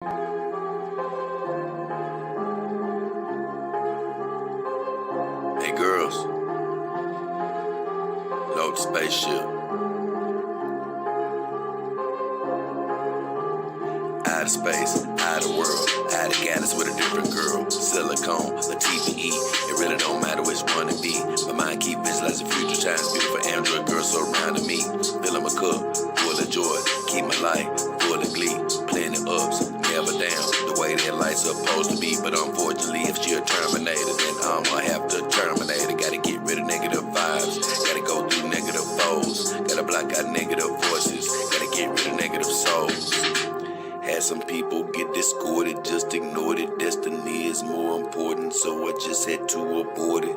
Hey girls, load the spaceship. Out of space, out of world, out of galaxy with a different girl. Silicone, a TPE, it really don't matter which one it be. My mind keep visualizing future times, beautiful Android girls surrounding me. Filling my cup, full of joy, keep my life full of glee. Plenty ups, never down, the way that life's supposed to be. But unfortunately, if she a terminator, then I'ma have to terminate her. Gotta get rid of negative vibes, gotta go through negative foes, gotta block out negative voices, gotta get rid of negative souls. Had some people get discorded, just ignored it. Destiny is more important, so I just had to abort it.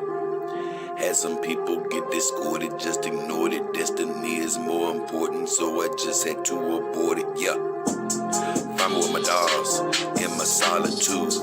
Had some people get discorded, just ignored it. Destiny is more important, so I just had to abort it. Yeah. Find me with my dogs in my solitude.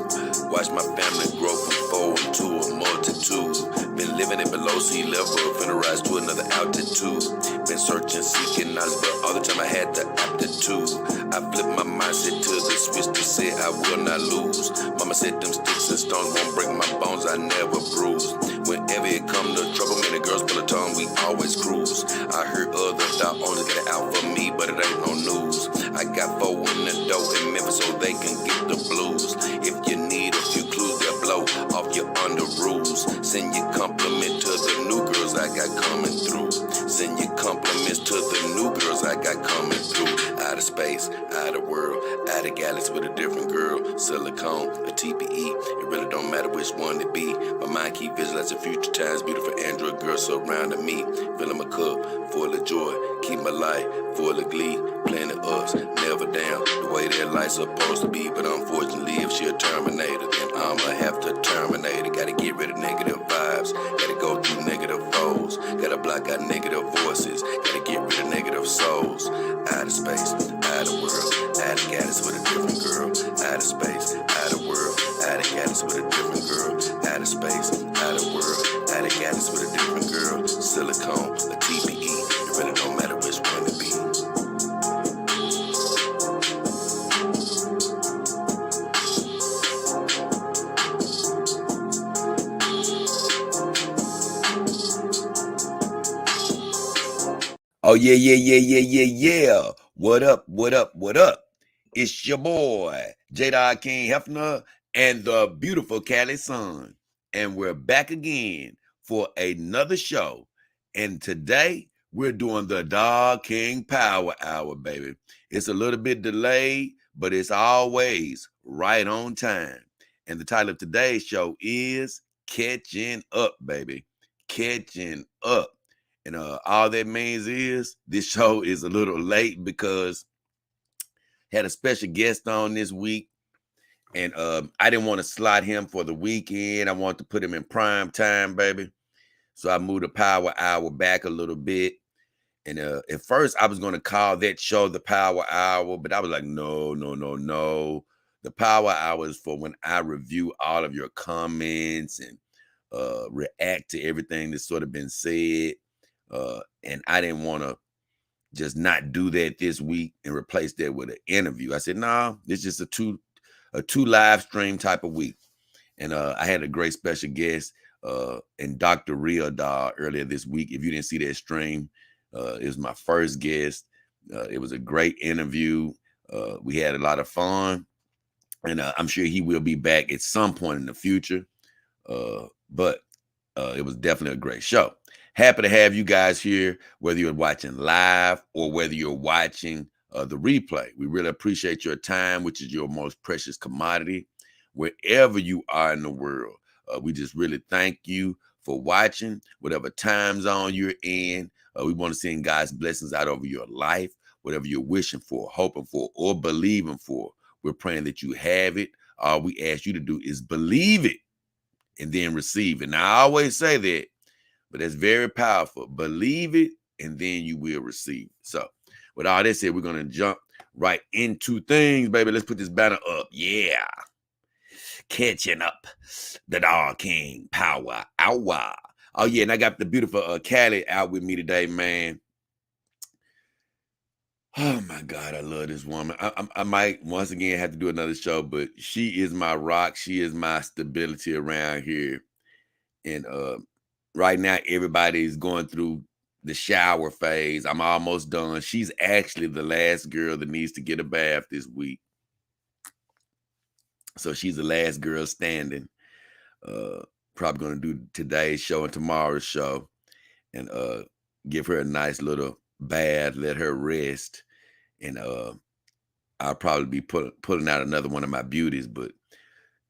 Watch my family grow from 4 to a multitude. Been living it below sea level, finna rise to another altitude. Been searching, seeking knowledge, but all the time I had the aptitude. I flipped my mindset to the switch to say I will not lose. Mama said them sticks and stones won't break my bones, I never bruise. Whenever it come to trouble, many girls pull a tongue, we always cruise. I heard other dog owners get it out for me, but it ain't no news. I got 4 in the dough in Memphis so they can get the blues. If you need a few clues, they'll blow off your under rules. Send your compliment to the new girls I got coming through. Send your compliments to the new girls I got coming through. Out of space, out of world, out of galaxy with a different girl. Silicone, a TPE, it really don't matter which one it be. My mind keep visualizing future times, beautiful Android girls surrounding me. Filling my cup, full of joy, keep my life full of glee. Plenty ups, never down, the way that life's supposed to be. But unfortunately, if she a terminator, then I'ma have to terminate her. Gotta get rid of negative vibes, gotta go through negative foes, gotta block out negative voices, gotta get rid of negative souls. Out of space, out of world, out of galaxy with a different girl. Out of space, out of world, out of galaxy with a different girl. Out of space, out of world, out of galaxy with a different girl. Silicone, a TPE, it really don't matter which one it be. Oh, yeah. What up? It's your boy, JayDollKingHefner and the beautiful Cali Sun. And we're back again for another show. And today, we're doing the Dog King Power Hour, baby. It's a little bit delayed, but it's always right on time. And the title of today's show is Catching Up, baby. Catching Up. And all that means is this show is a little late because had a special guest on this week. And I didn't want to slot him for the weekend. I wanted to put him in prime time, baby. So I moved the Power Hour back a little bit. And at first I was going to call that show the Power Hour, but I was like, no. The Power Hour is for when I review all of your comments and react to everything that's sort of been said. And I didn't want to just not do that this week and replace that with an interview. I said, no, this is just a two live stream type of week. And I had a great special guest and Dr. Real Dog earlier this week. If you didn't see that stream, it was my first guest. It was a great interview. We had a lot of fun. And I'm sure he will be back at some point in the future. But it was definitely a great show. Happy to have you guys here, whether you're watching live or whether you're watching the replay. We really appreciate your time, which is your most precious commodity, wherever you are in the world. We just really thank you for watching, whatever time zone you're in. We want to send God's blessings out over your life, whatever you're wishing for, hoping for, or believing for. We're praying that you have it. All we ask you to do is believe it and then receive it. Now, I always say that, but that's very powerful. Believe it, and then you will receive it. So with all that said, we're going to jump right into things, baby. Let's put this banner up. Yeah. Catching Up, the Dog King Power Hour. Oh, yeah, and I got the beautiful Cali out with me today, man. Oh my God, I love this woman. I might once again have to do another show, but she is my rock. She is my stability around here. And right now, everybody's going through the shower phase. I'm almost done. She's actually the last girl that needs to get a bath this week. So she's the last girl standing. Uh, Probably going to do today's show and tomorrow's show, and give her a nice little bath, let her rest, and I'll probably be pulling out another one of my beauties. But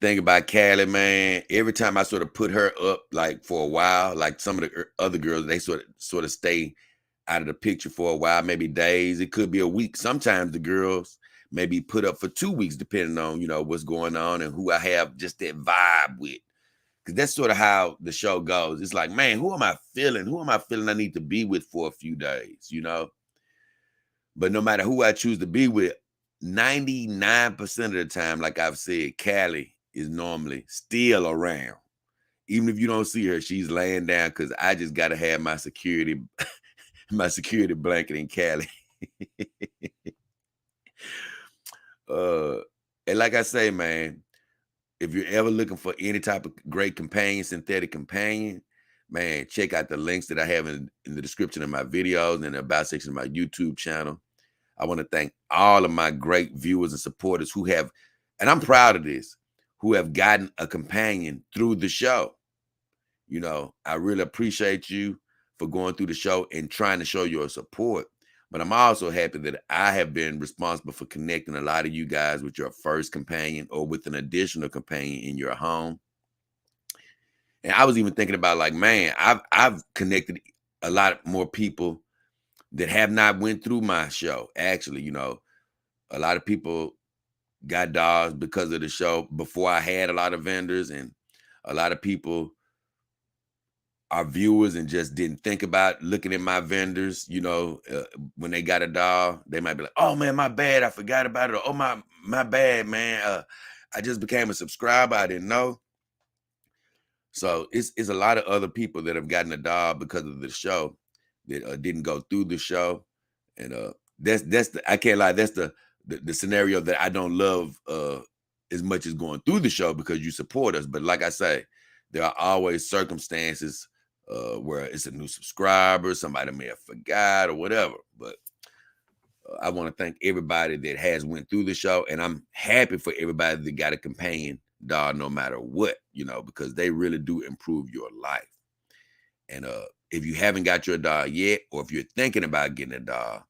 thing about Callie, man, every time I sort of put her up, like for a while, like some of the other girls, they sort of stay out of the picture for a while, maybe days. It could be a week. Sometimes the girls may be put up for 2 weeks, depending on what's going on and who I have just that vibe with. Because that's sort of how the show goes. It's like, man, who am I feeling? Who am I feeling I need to be with for a few days, But no matter who I choose to be with, 99% of the time, like I've said, Callie is normally still around. Even if you don't see her, she's laying down because I just got to have my security, my security blanket in Callie. And like I say, man, if you're ever looking for any type of great companion, synthetic companion, man, check out the links that I have in the description of my videos and the about section of my YouTube channel. I want to thank all of my great viewers and supporters who have, and I'm proud of this, who have gotten a companion through the show. I really appreciate you for going through the show and trying to show your support. But I'm also happy that I have been responsible for connecting a lot of you guys with your first companion or with an additional companion in your home. And I was even thinking about, like, man, I've connected a lot more people that have not went through my show. Actually, a lot of people got dogs because of the show before I had a lot of vendors, and a lot of people are viewers and just didn't think about looking at my vendors. When they got a dog, they might be like, "Oh man, my bad, I forgot about it." Or, "Oh my bad, man. I just became a subscriber. I didn't know." So it's a lot of other people that have gotten a dog because of the show that didn't go through the show, and I can't lie, that's the scenario that I don't love as much as going through the show, because you support us. But like I say, there are always circumstances where it's a new subscriber, somebody may have forgot or whatever. But I want to thank everybody that has went through the show, and I'm happy for everybody that got a companion dog, no matter what, because they really do improve your life. And if you haven't got your dog yet, or if you're thinking about getting a dog,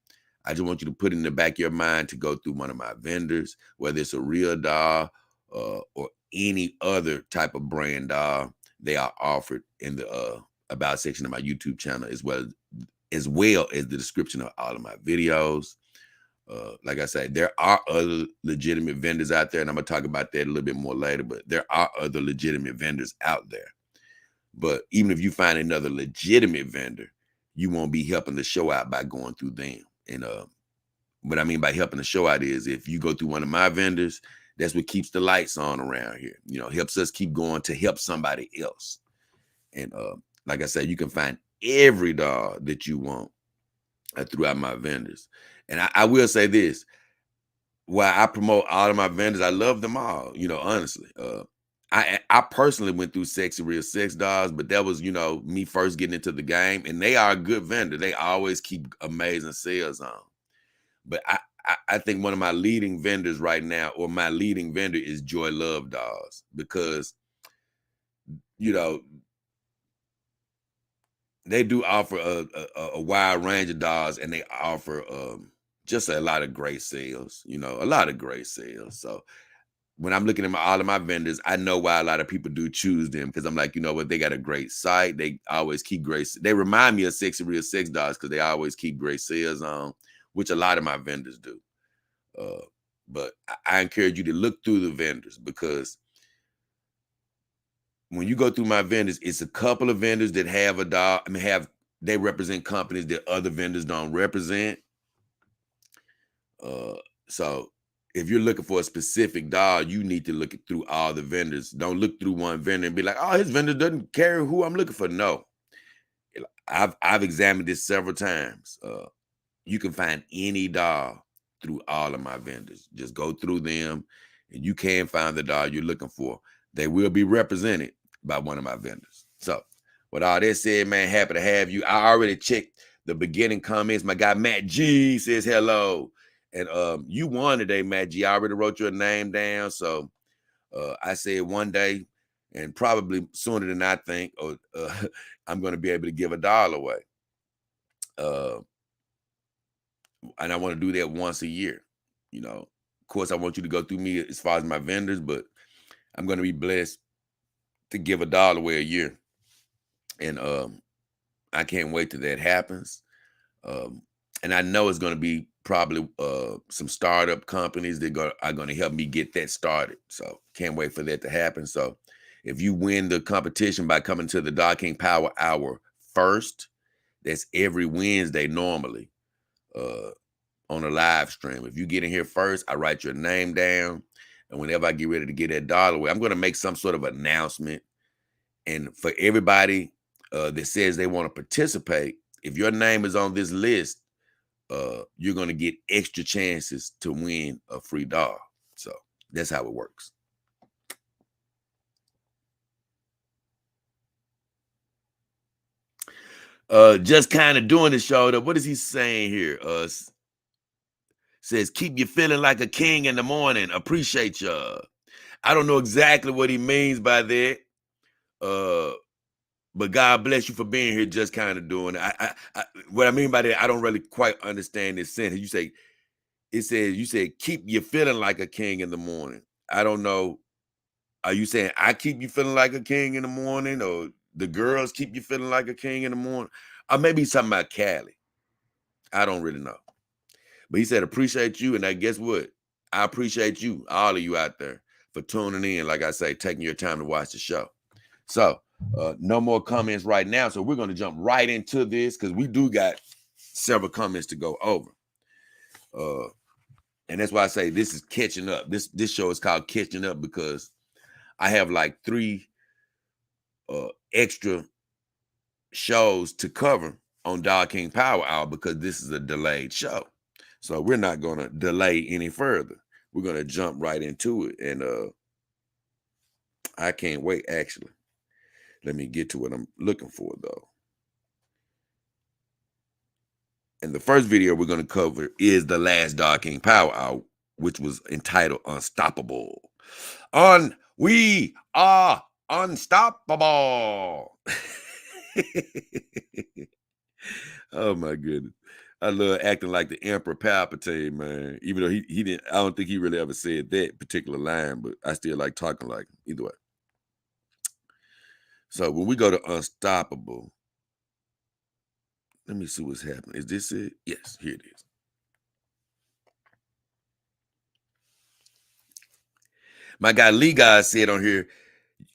I just want you to put in the back of your mind to go through one of my vendors, whether it's a real dog or any other type of brand dog. They are offered in the about section of my YouTube channel, as well as the description of all of my videos. Like I said, there are other legitimate vendors out there, and I'm gonna talk about that a little bit more later. But there are other legitimate vendors out there. But even if you find another legitimate vendor, you won't be helping the show out by going through them. And what I mean by helping the show out is, if you go through one of my vendors, that's what keeps the lights on around here. Helps us keep going to help somebody else. And like I said, you can find every dog that you want throughout my vendors. And I will say this: while I promote all of my vendors, I love them all, honestly. I personally went through Sexy Real Sex Dogs, but that was, me first getting into the game, and they are a good vendor. They always keep amazing sales on. But I think one of my leading vendors right now, or my leading vendor, is Joy Love Dolls, because, they do offer a wide range of dogs, and they offer just a lot of great sales, a lot of great sales. So when I'm looking at all of my vendors, I know why a lot of people do choose them, because I'm like, you know what, they got a great site. They always keep great. They remind me of Sexy Real Sex Dogs, because they always keep great sales on, which a lot of my vendors do. But I encourage you to look through the vendors, because when you go through my vendors, it's a couple of vendors that have a dog. They represent companies that other vendors don't represent. So if you're looking for a specific dog, you need to look through all the vendors. Don't look through one vendor and be like, "Oh, his vendor doesn't carry who I'm looking for." No, I've examined this several times. you can find any doll through all of my vendors. Just go through them and you can find the doll you're looking for. They will be represented by one of my vendors. So with all that said, man, happy to have you. I already checked the beginning comments. My guy Matt G says hello. And you won today, Matt G. I already wrote your name down. So I said one day, and probably sooner than I think, or I'm going to be able to give $1 away. And I want to do that once a year. You know, of course, I want you to go through me as far as my vendors, but I'm going to be blessed to give $1 away a year. And I can't wait till that happens. And I know it's going to be probably some startup companies that are going to help me get that started. So can't wait for that to happen. So if you win the competition by coming to the Dog King Power Hour first, that's every Wednesday normally on a live stream. If you get in here first, I write your name down. And whenever I get ready to get that $1 away, I'm going to make some sort of announcement. And for everybody that says they want to participate, if your name is on this list, you're going to get extra chances to win a free doll. So that's how it works. Just kind of doing the show. What is he saying here? Says, keep you feeling like a king in the morning. Appreciate you. I don't know exactly what he means by that. But God bless you for being here. Just kind of doing it. What I mean by that, I don't really quite understand this sentence. You said, keep you feeling like a king in the morning. I don't know. Are you saying I keep you feeling like a king in the morning, or the girls keep you feeling like a king in the morning? Or maybe he's talking about Cali. I don't really know. But he said, appreciate you. And I guess what? I appreciate you, all of you out there, for tuning in. Like I say, taking your time to watch the show. So no more comments right now. So we're going to jump right into this because we do got several comments to go over. And that's why I say this is catching up. This show is called Catching Up because I have like 3 extra shows to cover on Dog King Power Hour because this is a delayed show. So we're not going to delay any further. We're going to jump right into it. And I can't wait, actually. Let me get to what I'm looking for, though. And the first video we're going to cover is the last Dog King Power Hour, which was entitled Unstoppable. We are unstoppable. Oh my goodness. I love acting like the Emperor Palpatine, man. Even though he didn't, I don't think he really ever said that particular line, but I still like talking like him. Either way. So when we go to Unstoppable, let me see what's happening. Is this it? Yes, here it is. My guy Lee Guy said on here,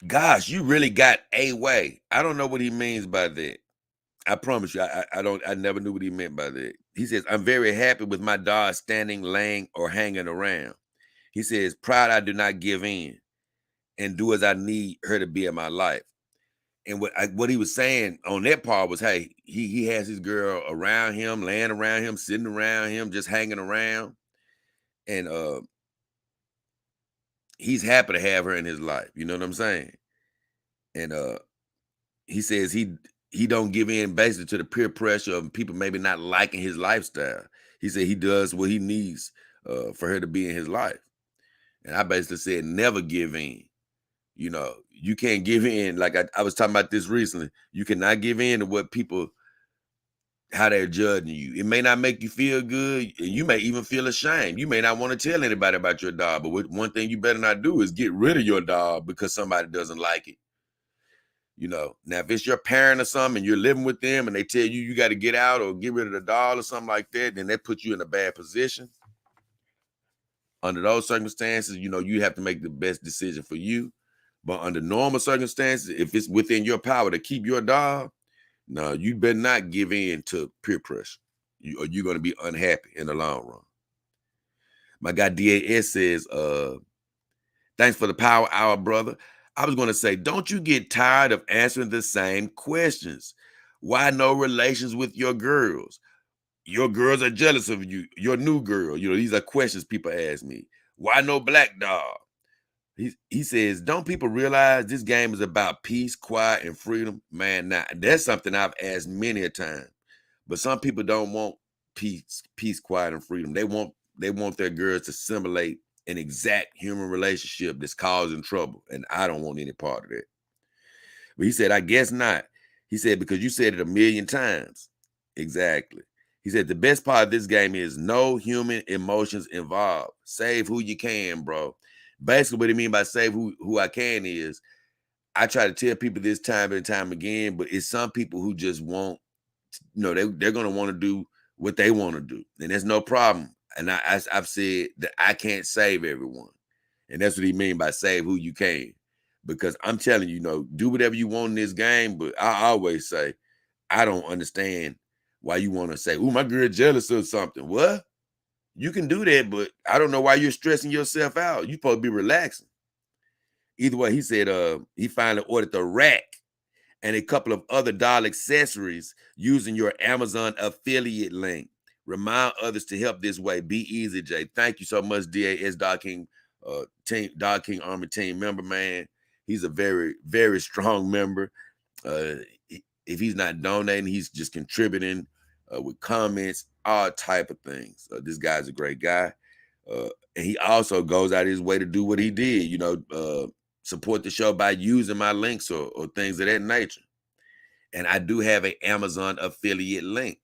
gosh, you really got a way. I don't know what he means by that. I promise you, I never knew what he meant by that. He says, I'm very happy with my dog standing, laying, or hanging around. He says, proud I do not give in and do as I need her to be in my life. And what he was saying on that part was, hey, he has his girl around him, laying around him, sitting around him, just hanging around. And he's happy to have her in his life. You know what I'm saying? And he says he don't give in basically to the peer pressure of people maybe not liking his lifestyle. He said he does what he needs for her to be in his life. And I basically said, never give in. You know, you can't give in. Like I was talking about this recently. You cannot give in to what people, how they're judging you. It may not make you feel good. And you may even feel ashamed. You may not want to tell anybody about your dog. But one thing you better not do is get rid of your dog because somebody doesn't like it. You know, now if it's your parent or something and you're living with them and they tell you got to get out or get rid of the dog or something like that, then that puts you in a bad position. Under those circumstances, you know, you have to make the best decision for you. But under normal circumstances, if it's within your power to keep your dog, no, you better not give in to peer pressure. Or you're going to be unhappy in the long run. My guy DAS says, thanks for the power hour, brother. I was going to say, don't you get tired of answering the same questions? Why no relations with your girls? your girls are jealous of you, your new girl. You know, these are questions people ask me. Why no black dog? He says, don't people realize this game is about peace, quiet, and freedom? Man, now that's something I've asked many a time. But some people don't want peace, quiet, and freedom. They want their girls to simulate an exact human relationship that's causing trouble. And I don't want any part of that. But he said, I guess not. He said, because you said it a million times. Exactly. He said, the best part of this game is no human emotions involved. Save who you can, bro. Basically, what he mean by save who I can is, I try to tell people this time and time again, but it's some people who just won't, they're going to want to do what they want to do. And there's no problem. And I've said that I can't save everyone. And that's what he mean by save who you can. Because I'm telling you, do whatever you want in this game. But I always say, I don't understand why you want to say, "Ooh, my girl jealous or something." What? You can do that, but I don't know why you're stressing yourself out. You're supposed to be relaxing. Either way, he said he finally ordered the rack and a couple of other doll accessories using your Amazon affiliate link. Remind others to help this way. Be easy, Jay. Thank you so much, DAS Dog King team, Dog King Army team member, man. He's a very, very strong member. If he's not donating, he's just contributing with comments, all type of things. This guy's a great guy. And he also goes out of his way to do what he did, support the show by using my links or things of that nature. And I do have an Amazon affiliate link.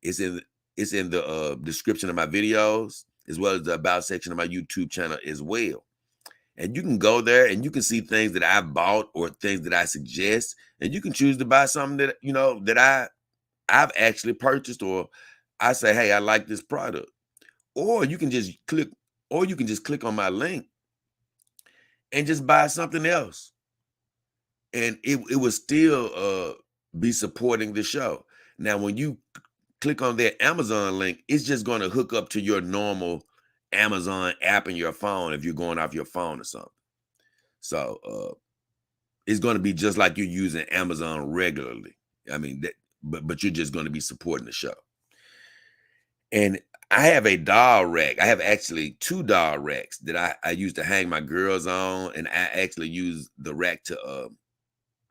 It's in the description of my videos, as well as the about section of my YouTube channel as well. And you can go there and you can see things that I bought or things that I suggest, and you can choose to buy something that that I've actually purchased, or I say, hey, I like this product. Or you can just click on my link and just buy something else. And it will still be supporting the show. Now, when you click on that Amazon link, it's just going to hook up to your normal Amazon app in your phone if you're going off your phone or something. So it's going to be just like you're using Amazon regularly. I mean, but you're just going to be supporting the show. And I have a doll rack. I have actually 2 doll racks that I use to hang my girls on, and I actually use the rack to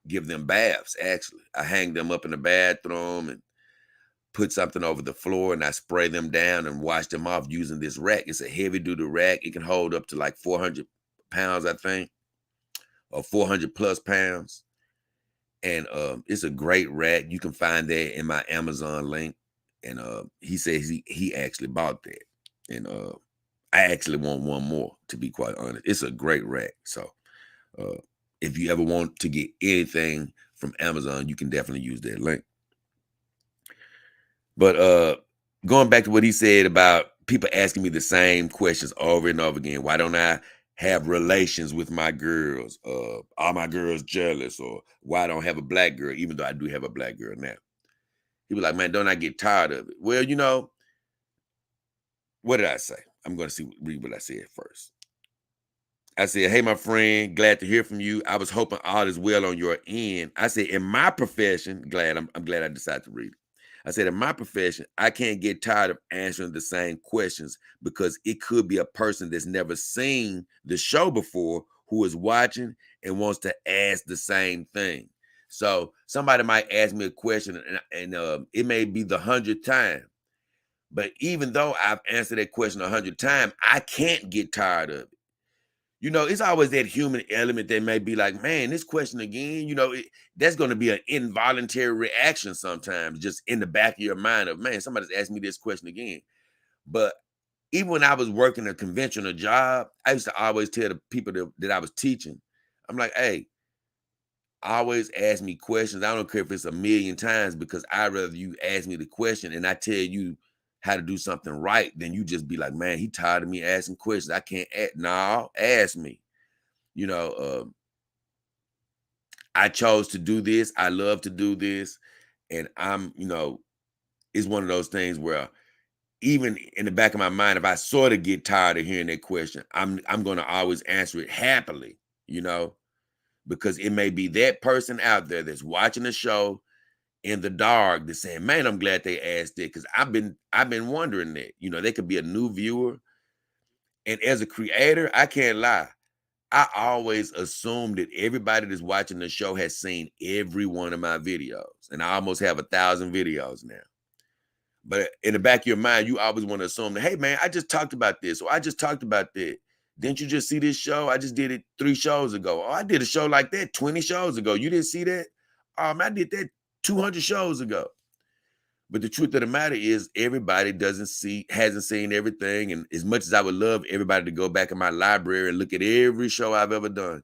give them baths. Actually, I hang them up in the bathroom and put something over the floor, and I spray them down and wash them off using this rack. It's a heavy duty rack. It can hold up to like 400 pounds, I think, or 400 plus pounds. And it's a great rack. You can find that in my Amazon link. And he says he actually bought that. And I actually want one more, to be quite honest. It's a great rack. So if you ever want to get anything from Amazon, you can definitely use that link. But going back to what he said about people asking me the same questions over and over again. Why don't I have relations with my girls? Are my girls jealous? Or why I don't have a black girl, even though I do have a black girl now? He was like, man, don't I get tired of it? Well, what did I say? I'm going to read what I said first. I said, hey, my friend, glad to hear from you. I was hoping all is well on your end. I said, in my profession, I'm glad I decided to read it. I said, in my profession, I can't get tired of answering the same questions because it could be a person that's never seen the show before who is watching and wants to ask the same thing. So somebody might ask me a question and it may be the 100th time. But even though I've answered that question 100 times, I can't get tired of it. It's always that human element that may be like, man, this question again, that's going to be an involuntary reaction sometimes, just in the back of your mind of, man, somebody's asked me this question again. But even when I was working a conventional job, I used to always tell the people that I was teaching, I'm like, hey, always ask me questions. I don't care if it's a million times, because I'd rather you ask me the question and I tell you how to do something right than you just be like, man, he tired of me asking questions. I can't ask. No, ask me. I chose to do this. I love to do this. And it's one of those things where even in the back of my mind, if I sort of get tired of hearing that question, I'm going to always answer it happily, because it may be that person out there that's watching the show in the dark that's saying, man, I'm glad they asked it because I've been wondering that. They could be a new viewer. And as a creator, I can't lie. I always assume that everybody that's watching the show has seen every one of my videos. And I almost have 1,000 videos now. But in the back of your mind, you always want to assume that, hey man, I just talked about this, or I just talked about that. Didn't you just see this show? I just did it 3 shows ago. Oh, I did a show like that 20 shows ago. You didn't see that? I did that 200 shows ago. But the truth of the matter is everybody hasn't seen everything. And as much as I would love everybody to go back in my library and look at every show I've ever done,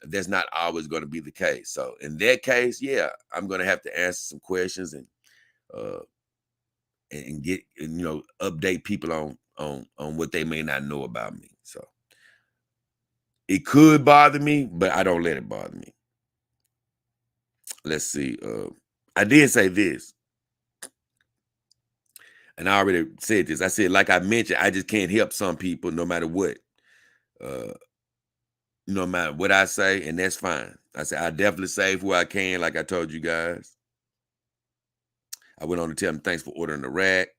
that's not always going to be the case. So in that case, yeah, I'm going to have to answer some questions uh and get update people on what they may not know about me. So it could bother me, but I don't let it bother me. Let's see. I did say this, and I already said this. I said, like I mentioned, I just can't help some people no matter what. Uh, no matter what I say, and that's fine. I said I definitely save where I can, like I told you guys. I went on to tell them thanks for ordering the rack.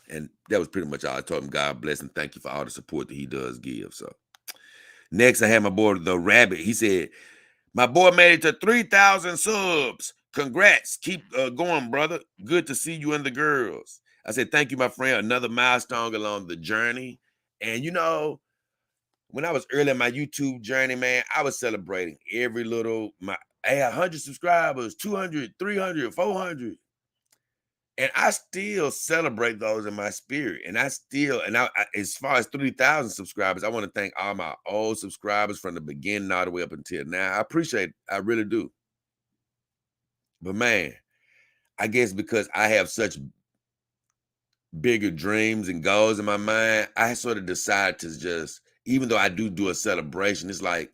And that was pretty much all. I told him God bless and thank you for all the support that he does give. So next I had my boy the Rabbit. He said, my boy made it to 3,000 subs. Congrats. Keep going, brother. Good to see you and the girls. I said, thank you, my friend. Another milestone along the journey. And when I was early in my YouTube journey, man, I was celebrating every little, I had 100 subscribers, 200, 300, 400. And I still celebrate those in my spirit. And as far as 3,000 subscribers, I want to thank all my old subscribers from the beginning all the way up until now. I appreciate it. I really do. But man, I guess because I have such bigger dreams and goals in my mind, I sort of decided to just, even though I do a celebration, it's like,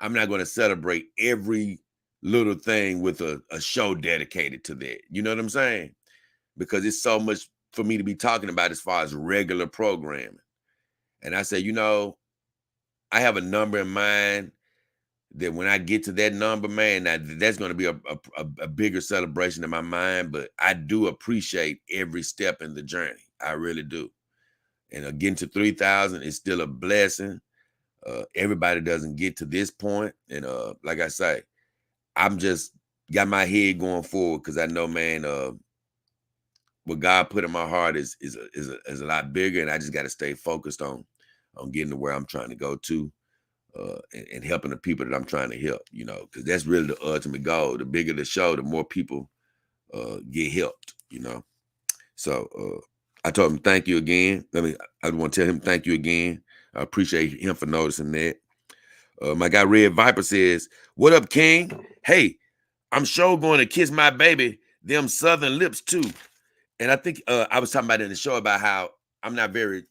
I'm not going to celebrate every little thing with a show dedicated to that. You know what I'm saying? Because it's so much for me to be talking about as far as regular programming. And I say, I have a number in mind that when I get to that number, man, that's going to be a bigger celebration in my mind. But I do appreciate every step in the journey. I really do. And getting to 3,000 is still a blessing. Everybody doesn't get to this point. And like I say, I'm just got my head going forward because I know, man, what God put in my heart is a lot bigger, and I just got to stay focused on getting to where I'm trying to go to, and helping the people that I'm trying to help. Because that's really the ultimate goal. The bigger the show, the more people get helped. So I told him thank you again. I want to tell him thank you again. I appreciate him for noticing that. My guy Red Viper says, "What up, King? Hey, I'm sure going to kiss my baby them southern lips too." And I think I was talking about in the show about how I'm not very,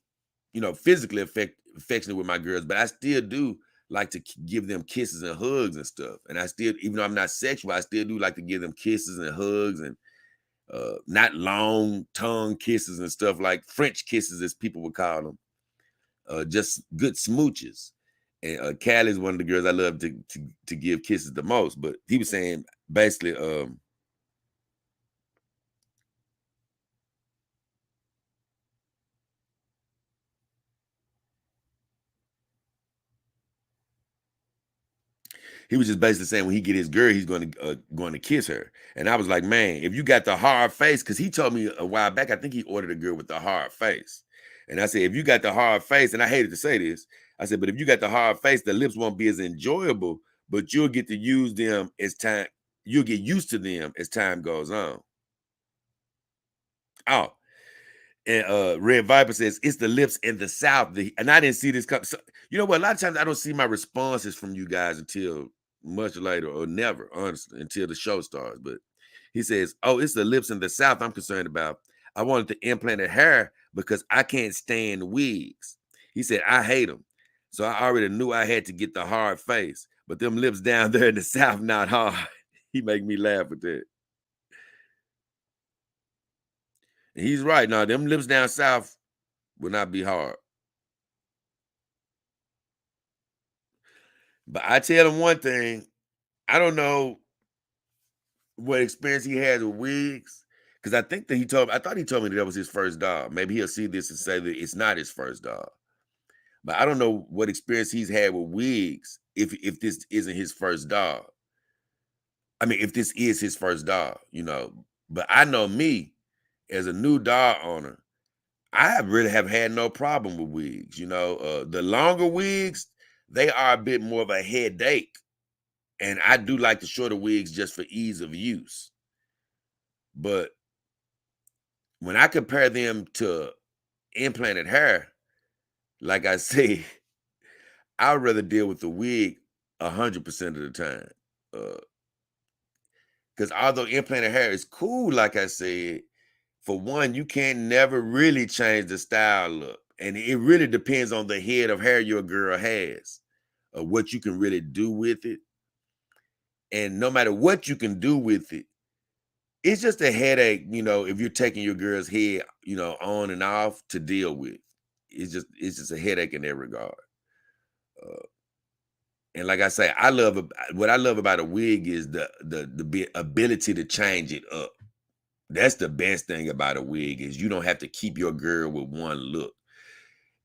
physically affectionate with my girls, but I still do like to give them kisses and hugs and stuff. And I still, even though I'm not sexual, I still do like to give them kisses and hugs and not long tongue kisses and stuff like French kisses, as people would call them. Just good smooches. And Callie's one of the girls I love to give kisses the most. But he was saying basically, he was just basically saying when he get his girl, he's going to kiss her. And I was like, man, if you got the hard face, because he told me a while back, I think he ordered a girl with the hard face. And I said, if you got the hard face, and I hated to say this, I said, but if you got the hard face, the lips won't be as enjoyable, but you'll get to use them you'll get used to them as time goes on. Oh, and Red Viper says it's the lips in the South. And I didn't see this come. So, you know what? A lot of times I don't see my responses from you guys until much later or never, honestly, until the show starts. But he says, oh, it's the lips in the South I'm concerned about. I wanted to implant a hair because I can't stand wigs. He said, I hate them. So I already knew I had to get the hard face. But them lips down there in the South, not hard. He make me laugh with that. And he's right. Now, them lips down South will not be hard. But I tell him one thing, I don't know what experience he has with wigs. Because I think that I thought he told me that was his first dog. Maybe he'll see this and say that it's not his first dog. But I don't know what experience he's had with wigs if this isn't his first dog. I mean, if this is his first dog, you know. But I know me as a new dog owner, I really have had no problem with wigs. You know, the longer wigs, they are a bit more of a headache. And I do like the shorter wigs just for ease of use. But when I compare them to implanted hair, like I say, I would rather deal with the wig 100% of the time. Because although implanted hair is cool, like I said, for one, you can never really change the style look. And it really depends on the head of hair your girl has, or what you can really do with it. And no matter what you can do with it, it's just a headache, you know, if you're taking your girl's head, you know, on and off to deal with. It's just a headache in that regard. Uh, and like I say, what I love about a wig is the ability to change it up. That's the best thing about a wig is you don't have to keep your girl with one look.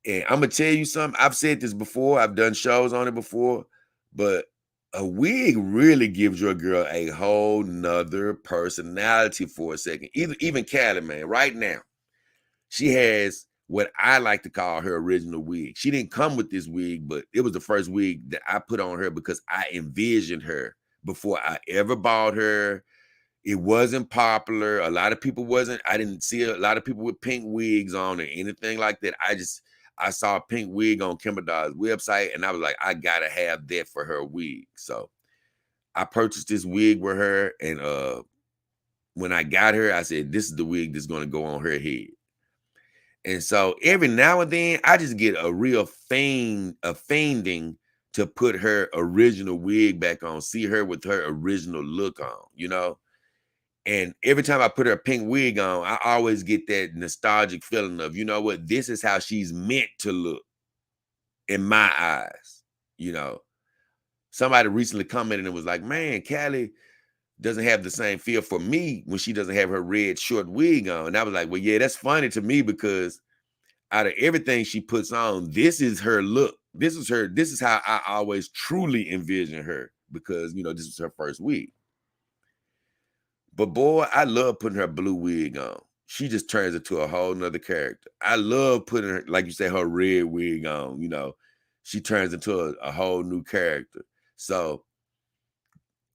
And I'm gonna tell you something. I've said this before. I've done shows on it before, but a wig really gives your girl a whole nother personality for a second. Even Callie, man, right now, she has what I like to call her original wig. She didn't come with this wig, but it was the first wig that I put on her because I envisioned her before I ever bought her. It wasn't popular. A lot of people wasn't. I didn't see a lot of people with pink wigs on or anything like that. I saw a pink wig on Kimber Doll's website, and I was like, I gotta have that for her wig. So I purchased this wig with her, and when I got her, I said, this is the wig that's gonna go on her head. And so every now and then, I just get a real fiending to put her original wig back on, see her with her original look on, you know? And every time I put her pink wig on, I always get that nostalgic feeling of, you know what, this is how she's meant to look in my eyes. You know, somebody recently commented and was like, man, Callie doesn't have the same feel for me when she doesn't have her red short wig on. And I was like, well, yeah, that's funny to me because out of everything she puts on, this is her look. This is how I always truly envision her because, you know, this was her first wig. But boy, I love putting her blue wig on. She just turns into a whole nother character. I love putting her, like you say, her red wig on, you know, she turns into a whole new character. So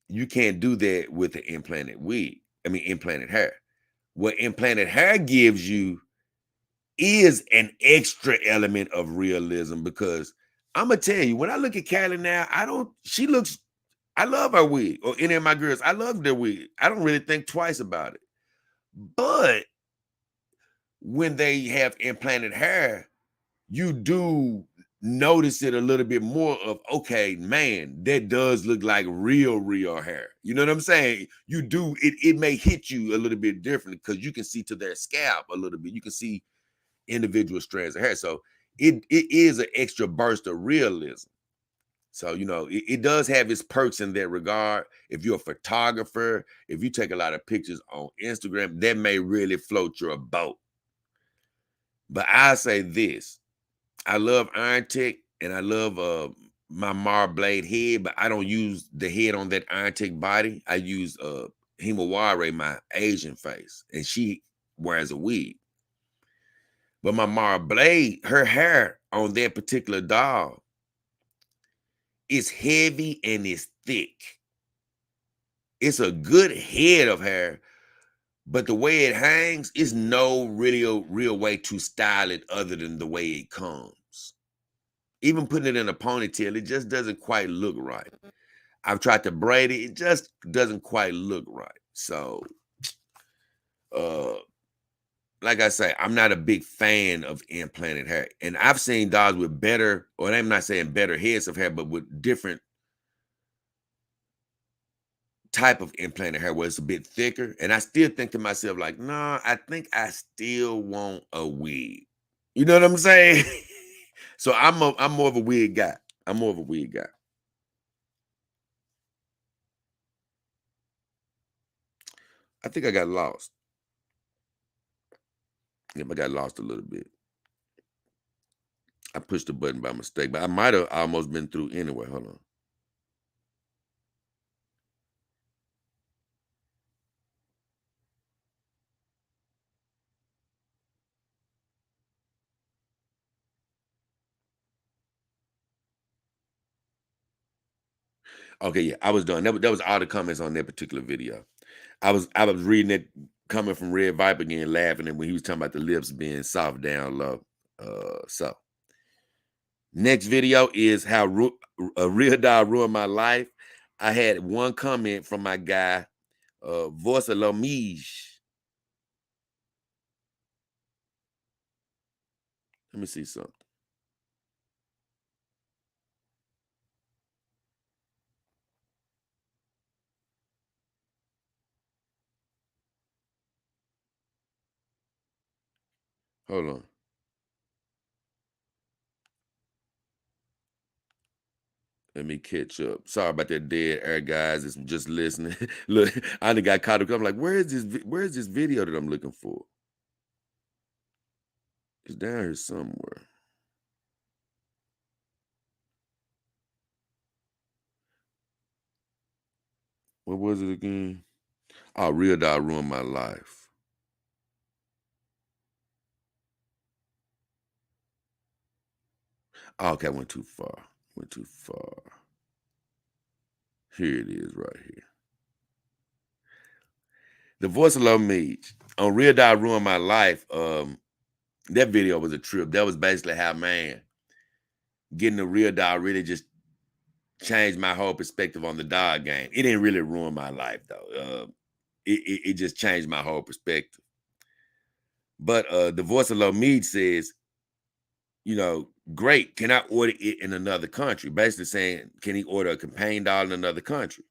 you can't do that with an implanted wig. I mean, implanted hair. What implanted hair gives you is an extra element of realism because I'm gonna tell you, when I look at Callie now, I love her wig or any of my girls. I love their wig. I don't really think twice about it. But when they have implanted hair, you do notice it a little bit more of, okay, man, that does look like real hair. You know what I'm saying? You do, it may hit you a little bit different because you can see to their scalp a little bit. You can see individual strands of hair. So it is an extra burst of realism. So, you know, it does have its perks in that regard. If you're a photographer, if you take a lot of pictures on Instagram, that may really float your boat. But I say this, I love Iron Tech and I love my Mar Blade head, but I don't use the head on that Iron Tech body. I use Himawari, my Asian face, and she wears a wig. But my Mara Blade, her hair on that particular doll is heavy and it's thick. It's a good head of hair, but the way it hangs is no real way to style it other than the way it comes. Even putting it in a ponytail, it just doesn't quite look right. I've tried to braid it, it just doesn't quite look right. So, uh, like I say, I'm not a big fan of implanted hair. And I've seen dogs with better, or I'm not saying better heads of hair, but with different type of implanted hair where it's a bit thicker. And I still think to myself, like, nah, I think I still want a wig. You know what I'm saying? So I'm more of a wig guy. I'm more of a wig guy. I think I got lost. Yep, I got lost a little bit. I pushed the button by mistake, but I might have almost been through anyway. Hold on. Okay, yeah, I was done. That was all the comments on that particular video. I was reading it coming from Red Viper again, laughing at when he was talking about the lips being soft down low. So next video is how a real dog ruined my life. I had one comment from my guy, Voice of Lomige. Let me see something. Hold on. Let me catch up. Sorry about that dead air, guys. It's just listening. Look, I done got caught up. I'm like, where's this video that I'm looking for? It's down here somewhere. What was it again? Oh, Real Dog Ruined My Life. Oh, okay, I went too far. Went too far. Here it is right here. The Voice of Love Mage. On Real Dog Ruined My Life, that video was a trip. That was basically how, man, getting the Real Dog really just changed my whole perspective on the dog game. It didn't really ruin my life, though. It just changed my whole perspective. But the Voice of Love Mead says, great. Can I order it in another country? Basically saying, can he order a companion dog in another country?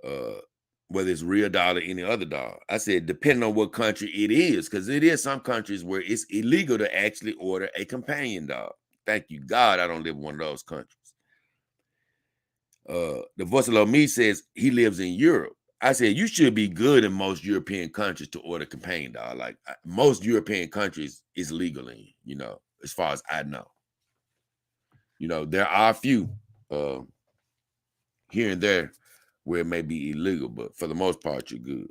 Uh, whether it's Real dog or any other dog. I said, depending on what country it is, because it is some countries where it's illegal to actually order a companion dog. Thank you, God, I don't live in one of those countries. The Voice of Love Me says he lives in Europe. I said, you should be good in most European countries to order companion dog. Like most European countries is legal in, as far as I know. There are a few uh, here and there where it may be illegal, but for the most part, you're good.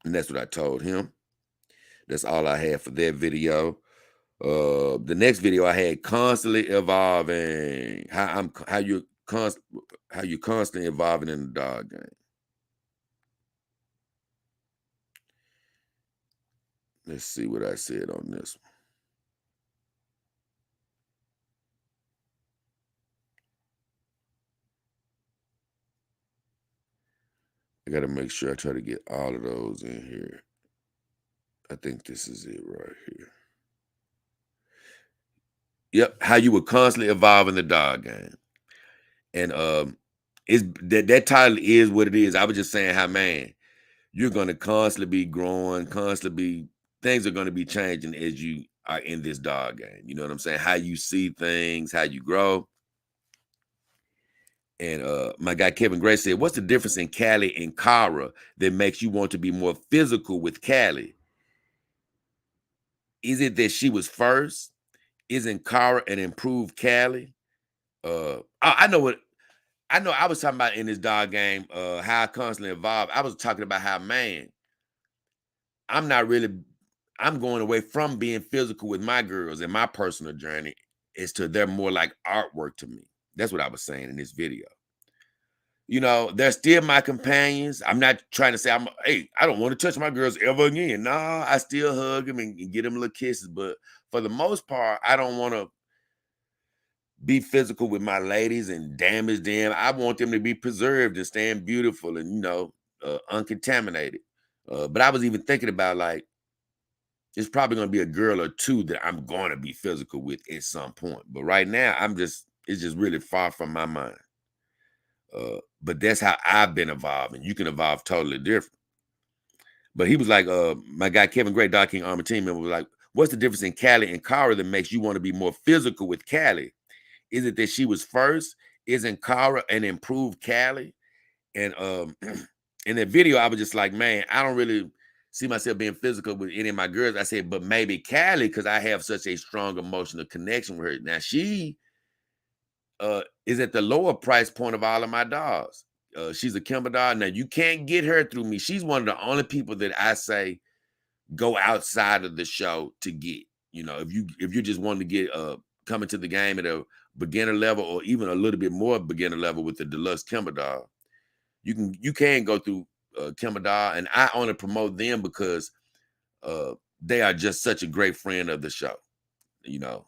And that's what I told him. That's all I had for that video. The next video I had constantly evolving. How you constantly evolving in the dog game. Let's see what I said on this one. I got to make sure I try to get all of those in here. I think this is it right here. Yep, how you would constantly evolve in the dog game. And it's that title is what it is. I was just saying how, man, you're gonna constantly be growing, things are gonna be changing as you are in this dog game. You know what I'm saying? How you see things, how you grow. And my guy Kevin Gray said, what's the difference in Callie and Cara that makes you want to be more physical with Callie? Is it that she was first? Isn't Cara an improved Callie? I know what I know. I was talking about in this dog game, how I constantly evolve. I was talking about how, man, I'm not really, I'm going away from being physical with my girls in my personal journey is to they're more like artwork to me. That's what I was saying in this video. They're still my companions. I'm not trying to say hey, I don't want to touch my girls ever again. No, I still hug them and get them little kisses. But for the most part, I don't want to be physical with my ladies and damage them. I want them to be preserved and stand beautiful and, uncontaminated. But I was even thinking about like, it's probably going to be a girl or two that I'm going to be physical with at some point. But right now, it's just really far from my mind. But that's how I've been evolving. You can evolve totally different. But he was like, my guy Kevin Gray, Dog King Armor team member, was like, what's the difference in Callie and Cara that makes you want to be more physical with Callie? Is it that she was first? Isn't Cara an improved Callie? And in that video, I was just like, man, I don't really see myself being physical with any of my girls. I said, but maybe Callie, because I have such a strong emotional connection with her. Now she is at the lower price point of all of my dogs. She's a Kimber dog. Now you can't get her through me. She's one of the only people that I say go outside of the show to get. You know, if you just want to get coming to the game at a beginner level or even a little bit more beginner level with the deluxe Kimber dog, you can go through Kimber dog, and I only promote them because they are just such a great friend of the show. You know,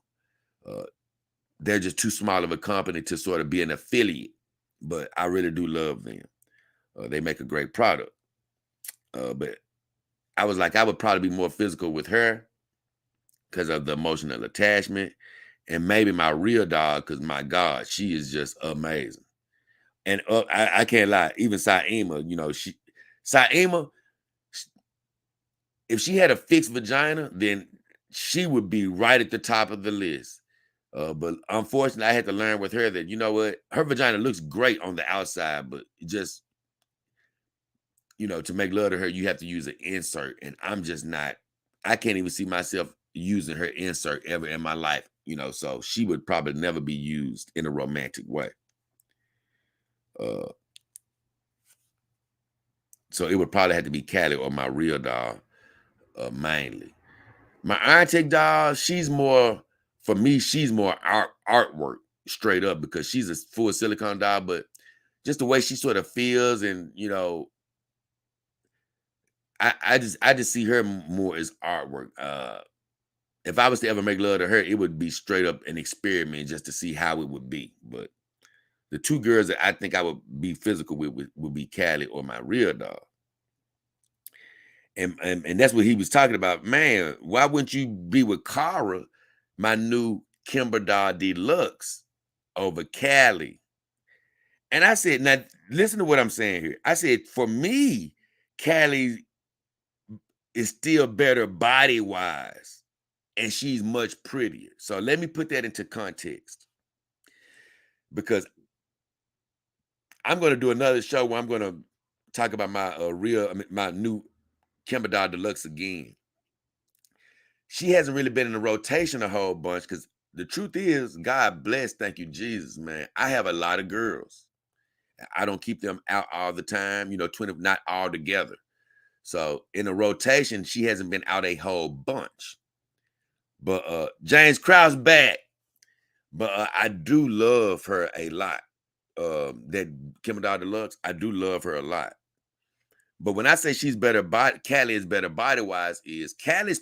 uh, they're just too small of a company to sort of be an affiliate, but I really do love them. They make a great product. But I was like, I would probably be more physical with her because of the emotional attachment, and maybe my real dog, because my God, she is just amazing. And I can't lie, even Saima, you know, Saima, if she had a fixed vagina, then she would be right at the top of the list. But unfortunately, I had to learn with her that, you know what, her vagina looks great on the outside, but just, you know, to make love to her, you have to use an insert. And I'm just not, I can't even see myself using her insert ever in my life, you know, so she would probably never be used in a romantic way. Uh, so it would probably have to be Callie or my real dog, mainly. My auntie doll, she's more, for me, she's more artwork straight up because she's a full silicone doll, but just the way she sort of feels, and you know, I just see her more as artwork. If I was to ever make love to her, it would be straight up an experiment just to see how it would be. But the two girls that I think I would be physical with would be Callie or my real dog. And that's what he was talking about. Man, why wouldn't you be with Cara, my new Kimber Dog Deluxe, over Callie? And I said, now listen to what I'm saying here. I said, for me, Callie is still better body wise, and she's much prettier. So let me put that into context, because I'm going to do another show where I'm going to talk about my my new Kimber Dog Deluxe again. She hasn't really been in the rotation a whole bunch because the truth is, God bless, thank you, Jesus, man. I have a lot of girls. I don't keep them out all the time, you know, 20, not all together. So in a rotation, she hasn't been out a whole bunch. But James Krause back. But I do love her a lot. That Kim Dog Deluxe, I do love her a lot. But when I say she's better body, Callie is better body wise, is Callie's.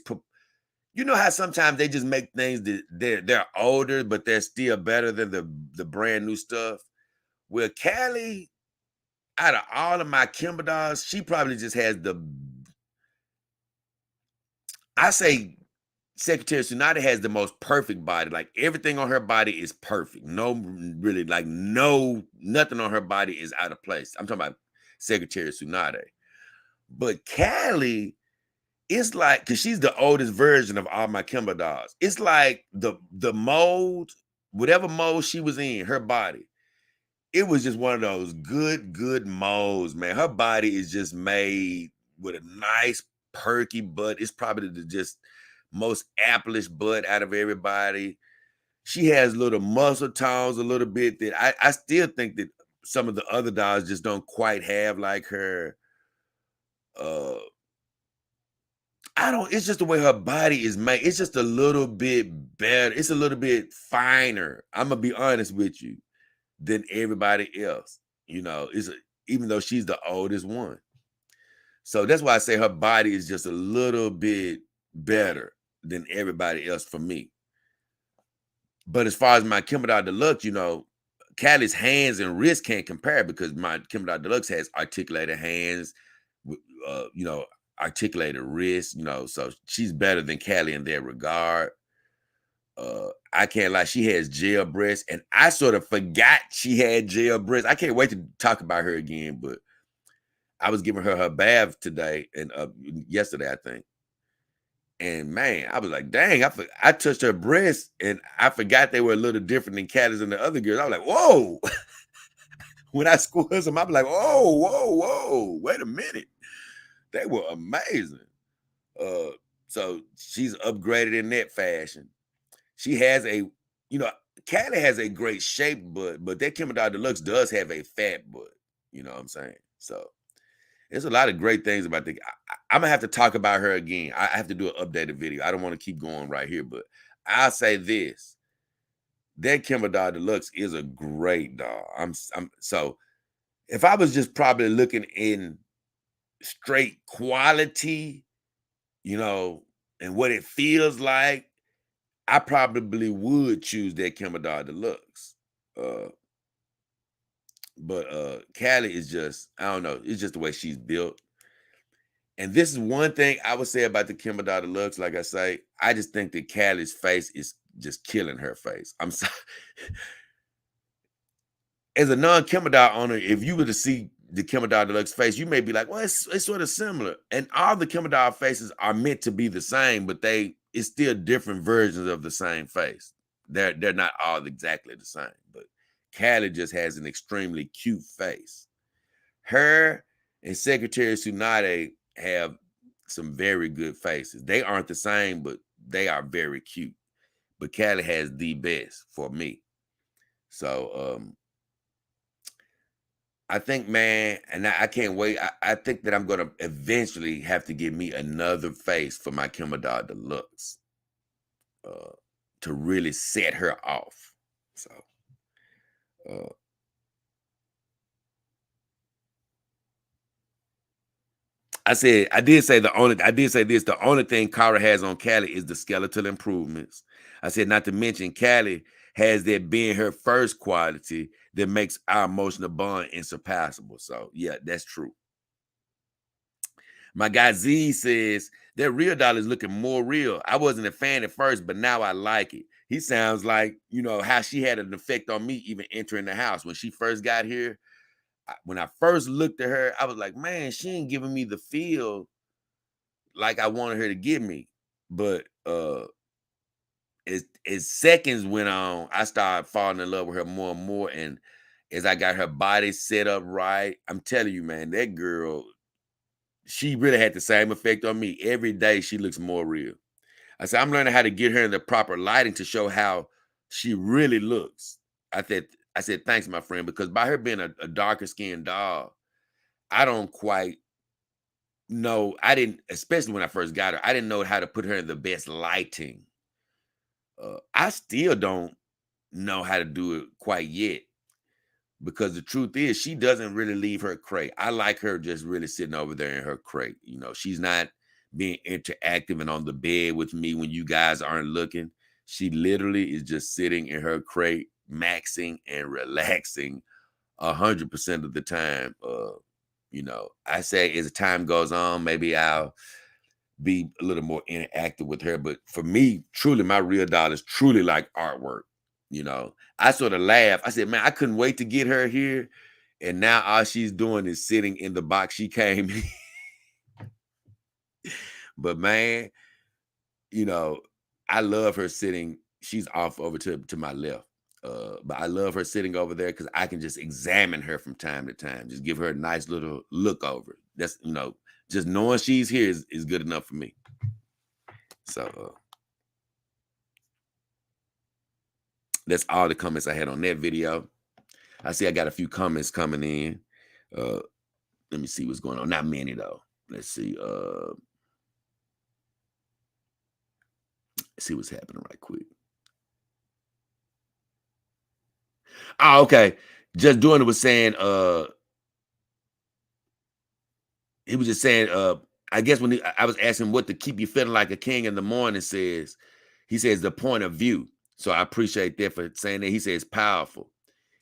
You know how sometimes they just make things that they're older, but they're still better than the brand new stuff. Well, Callie, out of all of my Kimber dogs, she probably just has I say Secretary Tsunade has the most perfect body. Like everything on her body is perfect. No, really, like nothing on her body is out of place. I'm talking about Secretary Tsunade. But Callie, it's like, because she's the oldest version of all my Kimber dogs. It's like the mold, whatever mold she was in, her body, it was just one of those good molds, man. Her body is just made with a nice perky butt. It's probably the just most applish butt out of everybody. She has little muscle tones a little bit that I still think that some of the other dogs just don't quite have like her. Uh I don't, it's just the way her body is made. It's just a little bit better. It's a little bit finer. I'm gonna be honest with you, than everybody else. You know, even though she's the oldest one. So that's why I say her body is just a little bit better than everybody else for me. But as far as my Kimber Dog Deluxe, you know, Callie's hands and wrists can't compare because my Kimber Dog Deluxe has articulated hands, you know, articulated wrists, you know, so she's better than Callie in that regard. I can't lie, she has gel breasts, and I sort of forgot she had gel breasts. I can't wait to talk about her again, but I was giving her bath today and yesterday, I think. And man, I was like, dang, I touched her breasts and I forgot they were a little different than Callie's and the other girls. I was like, whoa, When I squeeze them, I'm like, oh, whoa, wait a minute. They were amazing. So she's upgraded in that fashion. She has a, Callie has a great shaped butt, but that Kim Doll Deluxe does have a fat butt. You know what I'm saying? So there's a lot of great things about I'm gonna have to talk about her again. I have to do an updated video. I don't want to keep going right here, but I'll say this: that Kim Doll Deluxe is a great doll. So if I was just probably looking in straight quality, and what it feels like, I probably would choose that Kim Doll Deluxe. But Callie is just, I don't know, it's just the way she's built. And this is one thing I would say about the Kim Doll Deluxe. Like I say, I just think that Callie's face is just killing her face. I'm sorry. As a non-Kim Doll owner, if you were to see the Kim Doll Deluxe face, you may be like, well, it's sort of similar. And all the Kim Doll faces are meant to be the same, but it's still different versions of the same face. They're not all exactly the same, but Callie just has an extremely cute face. Her and Secretary Tsunade have some very good faces. They aren't the same, but they are very cute. But Callie has the best for me. So I think, man, and I can't wait. I think that I'm gonna eventually have to get me another face for my Kim Doll Deluxe to really set her off. So I did say this, the only thing Kara has on Callie is the skeletal improvements. I said, not to mention Callie has that being her first quality that makes our emotional bond insurpassable. So yeah, that's true. My guy Z says that real doll is looking more real. I wasn't a fan at first, but now I like it. He sounds like, how she had an effect on me even entering the house. When she first got here, when I first looked at her, I was like, man, she ain't giving me the feel like I wanted her to give me. But as seconds went on, I started falling in love with her more and more. And as I got her body set up right, I'm telling you, man, that girl, she really had the same effect on me. Every day she looks more real. I said, I'm learning how to get her in the proper lighting to show how she really looks. I said, thanks, my friend, because by her being a darker skinned doll, I don't quite know. I didn't, especially when I first got her, I didn't know how to put her in the best lighting. I still don't know how to do it quite yet, because the truth is she doesn't really leave her crate. I like her just really sitting over there in her crate. She's not being interactive and on the bed with me when you guys aren't looking. She literally is just sitting in her crate, maxing and relaxing 100% of the time. I say as time goes on, maybe I'll be a little more interactive with her. But for me, truly, my real doll is truly like artwork. I sort of laugh. I said, man, I couldn't wait to get her here. And now all she's doing is sitting in the box she came in. But man, I love her sitting. She's off over to my left. But I love her sitting over there because I can just examine her from time to time. Just give her a nice little look over. That's, just knowing she's here is good enough for me. So that's all the comments I had on that video. I see I got a few comments coming in. Let me see what's going on. Not many though. Let's see. See what's happening right quick. Oh, okay. Just doing it was saying, he was just saying, I guess when I was asking what to keep you feeling like a king in the morning he says the point of view. So I appreciate that for saying that. He says powerful.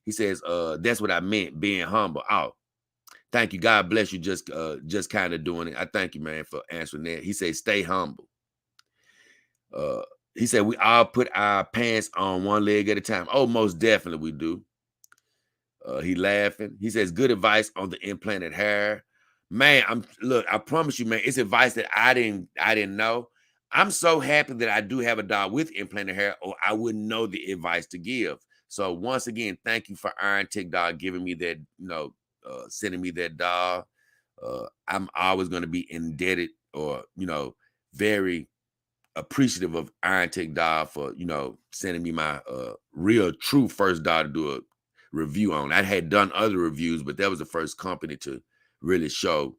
He says, that's what I meant, being humble. Oh, thank you. God bless you. Just kind of doing it. I thank you, man, for answering that. He says, stay humble. He said, we all put our pants on one leg at a time. Oh, most definitely we do. He laughing. He says, good advice on the implanted hair. Man, I promise you, man, it's advice that I didn't know. I'm so happy that I do have a dog with implanted hair, or I wouldn't know the advice to give. So once again, thank you for Iron Tick Dog giving me that, sending me that dog. I'm always going to be indebted, or very appreciative of Iron Tick Dog for sending me my real true first dog to do a review on. I had done other reviews, but that was the first company to really show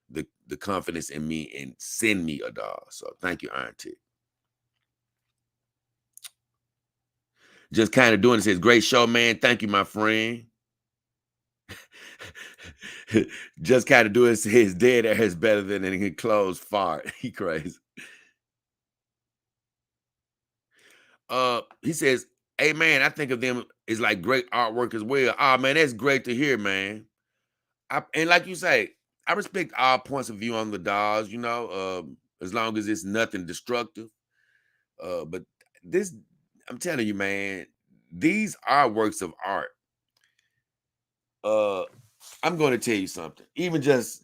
the confidence in me and send me a dog. So thank you, Iron Tick. Just kind of doing it. Says, great show, man. Thank you, my friend. Just kind of doing it. Says, dead air is better than an enclosed fart. He crazy. He says, hey, man, I think of them as like great artwork as well. Oh, man, that's great to hear, man. And like you say, I respect all points of view on the dolls, as long as it's nothing destructive. But this, I'm telling you, man, these are works of art. I'm going to tell you something. Even just,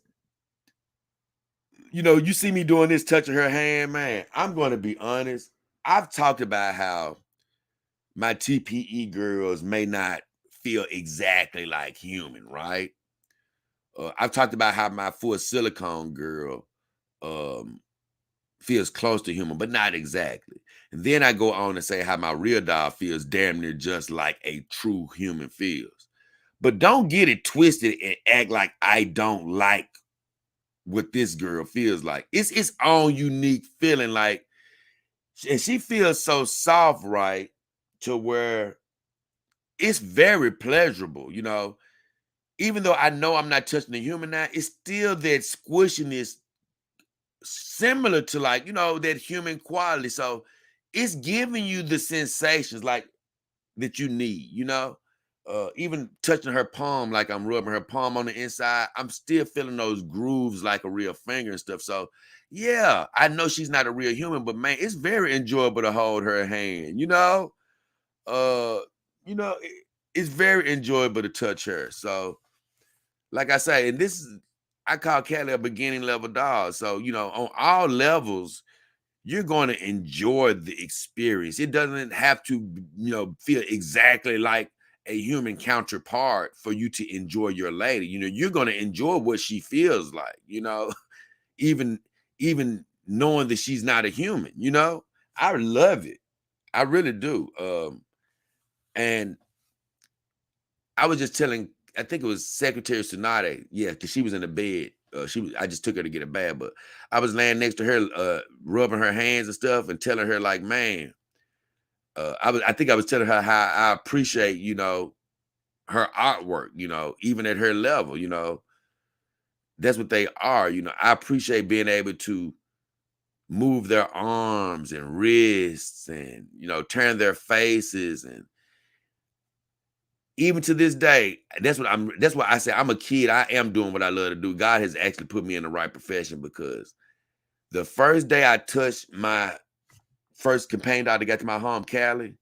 you see me doing this, touching her hand, man. I'm going to be honest. I've talked about how my TPE girls may not feel exactly like human, right? I've talked about how my full silicone girl feels close to human, but not exactly. And then I go on to say how my real dog feels damn near just like a true human feels. But don't get it twisted and act like I don't like what this girl feels like. It's its own unique feeling. Like, and she feels so soft, right? To where it's very pleasurable, Even though I know I'm not touching the human now, it's still that squishiness similar to, like, that human quality. So it's giving you the sensations like that you need, even touching her palm, like I'm rubbing her palm on the inside, I'm still feeling those grooves like a real finger and stuff. So yeah, I know she's not a real human, but man, it's very enjoyable to hold her hand, uh it's very enjoyable to touch her. So like I say, and this is, I call Kelly a beginning level dog. So, on all levels, you're going to enjoy the experience. It doesn't have to, feel exactly like a human counterpart for you to enjoy your lady. You're going to enjoy what she feels like, even knowing that she's not a human, I love it. I really do. And I was just telling, I think it was Secretary Sonata, yeah, because she was in the bed. I just took her to get a bath, but I was laying next to her, rubbing her hands and stuff, and telling her, like, man, I think I was telling her how I appreciate, her artwork, even at her level, that's what they are. I appreciate being able to move their arms and wrists and, turn their faces. And even to this day, that's why I say I'm a kid. I am doing what I love to do. God has actually put me in the right profession, because the first day I touched my first companion dog that got to my home, Callie,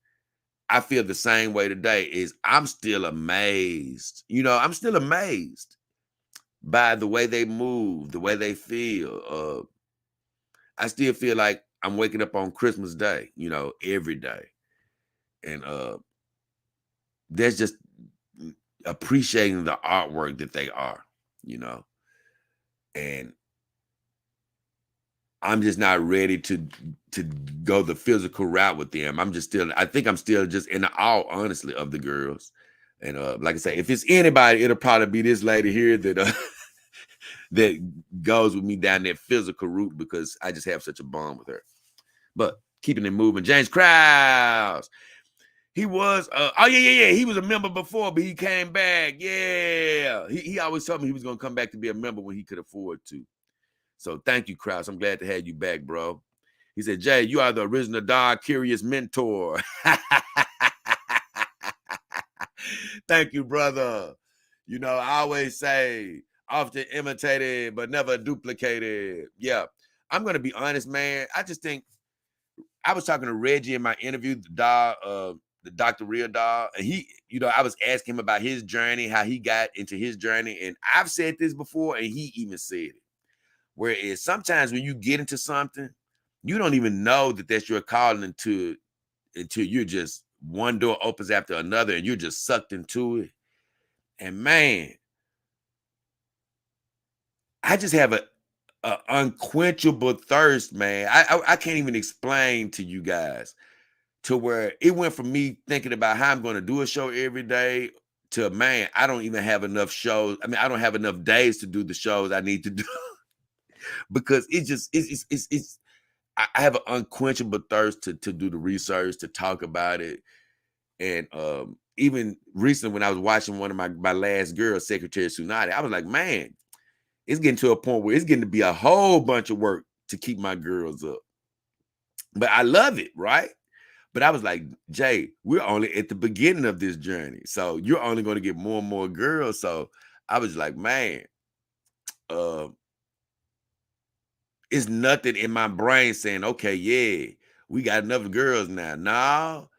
I feel the same way today. Is I'm still amazed. I'm still amazed by the way they move, the way they feel. I still feel like I'm waking up on Christmas Day, every day. And that's just appreciating the artwork that they are, and I'm just not ready to go the physical route with them. I think I'm still just in the awe, honestly, of the girls. And like I say, if it's anybody, it'll probably be this lady here that that goes with me down that physical route, because I just have such a bond with her. But keeping it moving, James Krause. He was, yeah. He was a member before, but he came back. Yeah. He always told me he was going to come back to be a member when he could afford to. So thank you, Krause. I'm glad to have you back, bro. He said, Jay, you are the original dog curious mentor. Thank you, brother. I always say, often imitated, but never duplicated. Yeah. I'm going to be honest, man. I just think, I was talking to Reggie in my interview, the Dr. Real Dog, and he, I was asking him about his journey, how he got into his journey. And I've said this before, and he even said it. Whereas sometimes when you get into something, you don't even know that that's your calling until you're just one door opens after another and you're just sucked into it. And man, I just have a unquenchable thirst, man. I can't even explain to you guys, to where it went from me thinking about how I'm going to do a show every day to, man, I don't even have enough shows. I mean, I don't have enough days to do the shows I need to do because it's I have an unquenchable thirst to do the research, to talk about it. And even recently when I was watching one of my last girls, Secretary Tsunade, I was like, man, it's getting to a point where it's getting to be a whole bunch of work to keep my girls up. But I love it, right? But I was like, Jay, we're only at the beginning of this journey. So you're only going to get more and more girls. So I was like, man, uh, it's nothing in my brain saying, okay, yeah, we got enough girls now. No,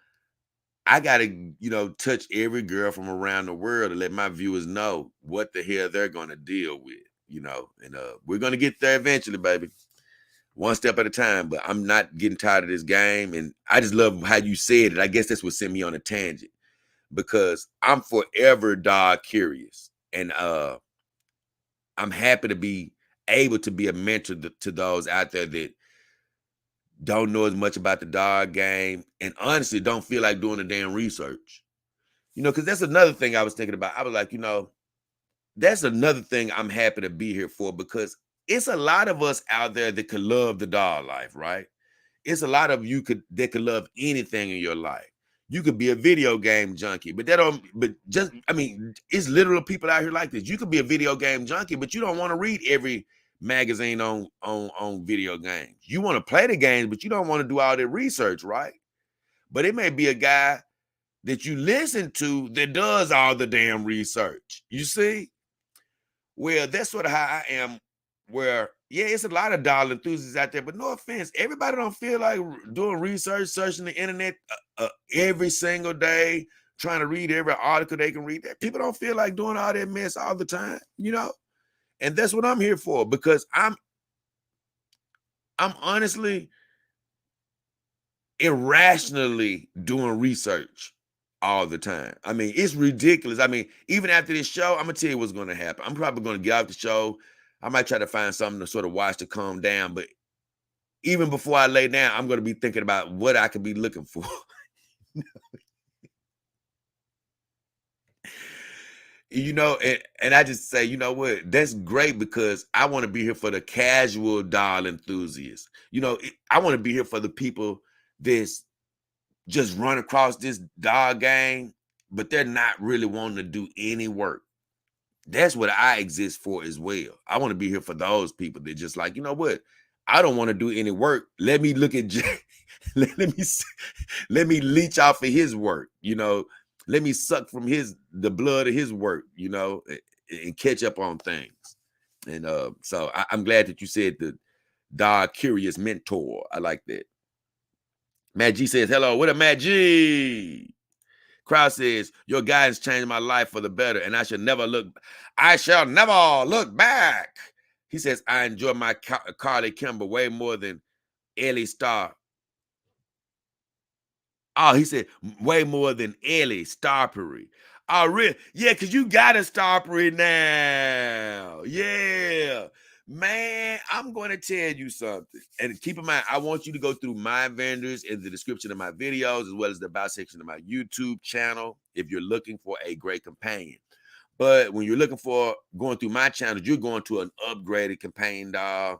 I gotta, touch every girl from around the world to let my viewers know what the hell they're gonna deal with, and we're gonna get there eventually, baby. One step at a time, but I'm not getting tired of this game. And I just love how you said it. I guess that's what sent me on a tangent, because I'm forever dog curious. And I'm happy to be able to be a mentor to those out there that don't know as much about the dog game and honestly don't feel like doing the damn research. Because that's another thing I was thinking about. I was like, that's another thing I'm happy to be here for, because it's a lot of us out there that could love the dog life, right? It's a lot of you that could love anything in your life. You could be a video game junkie, but it's literal people out here like this. You could be a video game junkie, but you don't want to read every magazine on video games. You want to play the games, but you don't want to do all that research, right? But it may be a guy that you listen to that does all the damn research. You see? Well, that's sort of how I am, where, yeah, it's a lot of dog enthusiasts out there, but no offense, everybody don't feel like doing research, searching the internet every single day, trying to read every article they can read. People don't feel like doing all that mess all the time, And that's what I'm here for, because I'm honestly irrationally doing research all the time. I mean, it's ridiculous. I mean, even after this show, I'm gonna tell you what's gonna happen. I'm probably gonna get off the show. I might try to find something to sort of watch to calm down. But even before I lay down, I'm gonna be thinking about what I could be looking for. And I just say, you know what? That's great, because I want to be here for the casual doll enthusiasts. I want to be here for the people that's just run across this dog game, but they're not really wanting to do any work. That's what I exist for as well. I want to be here for those people that just like, you know what? I don't want to do any work. Let me look at Jay. Let me leech off of his work. Let me suck from the blood of his work. And catch up on things. And so I'm glad that you said the dog curious mentor. I like that. Matt G says, hello, what up, Matt G? Crowd says, your guidance changed my life for the better, and I shall never look back. He says, I enjoy my Carly Kimber way more than Ellie Star. Oh, he said, way more than Ellie Starpery. Oh, really? Yeah, because you got a Starpery now. Yeah. Man, I'm going to tell you something. And keep in mind, I want you to go through my vendors in the description of my videos, as well as the about section of my YouTube channel, if you're looking for a great companion. But when you're looking for going through my channel, you're going to an upgraded companion dog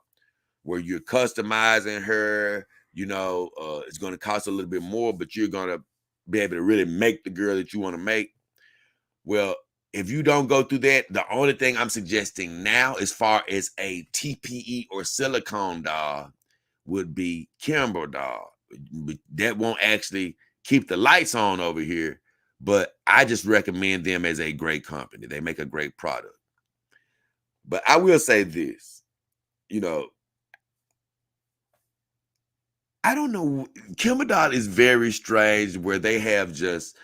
where you're customizing her. It's going to cost a little bit more, but you're going to be able to really make the girl that you want to make. Well, if you don't go through that, the only thing I'm suggesting now, as far as a TPE or silicone dog, would be Kimber dog. That won't actually keep the lights on over here, but I just recommend them as a great company. They make a great product. But I will say this, I don't know. Kimber dog is very strange, where they have just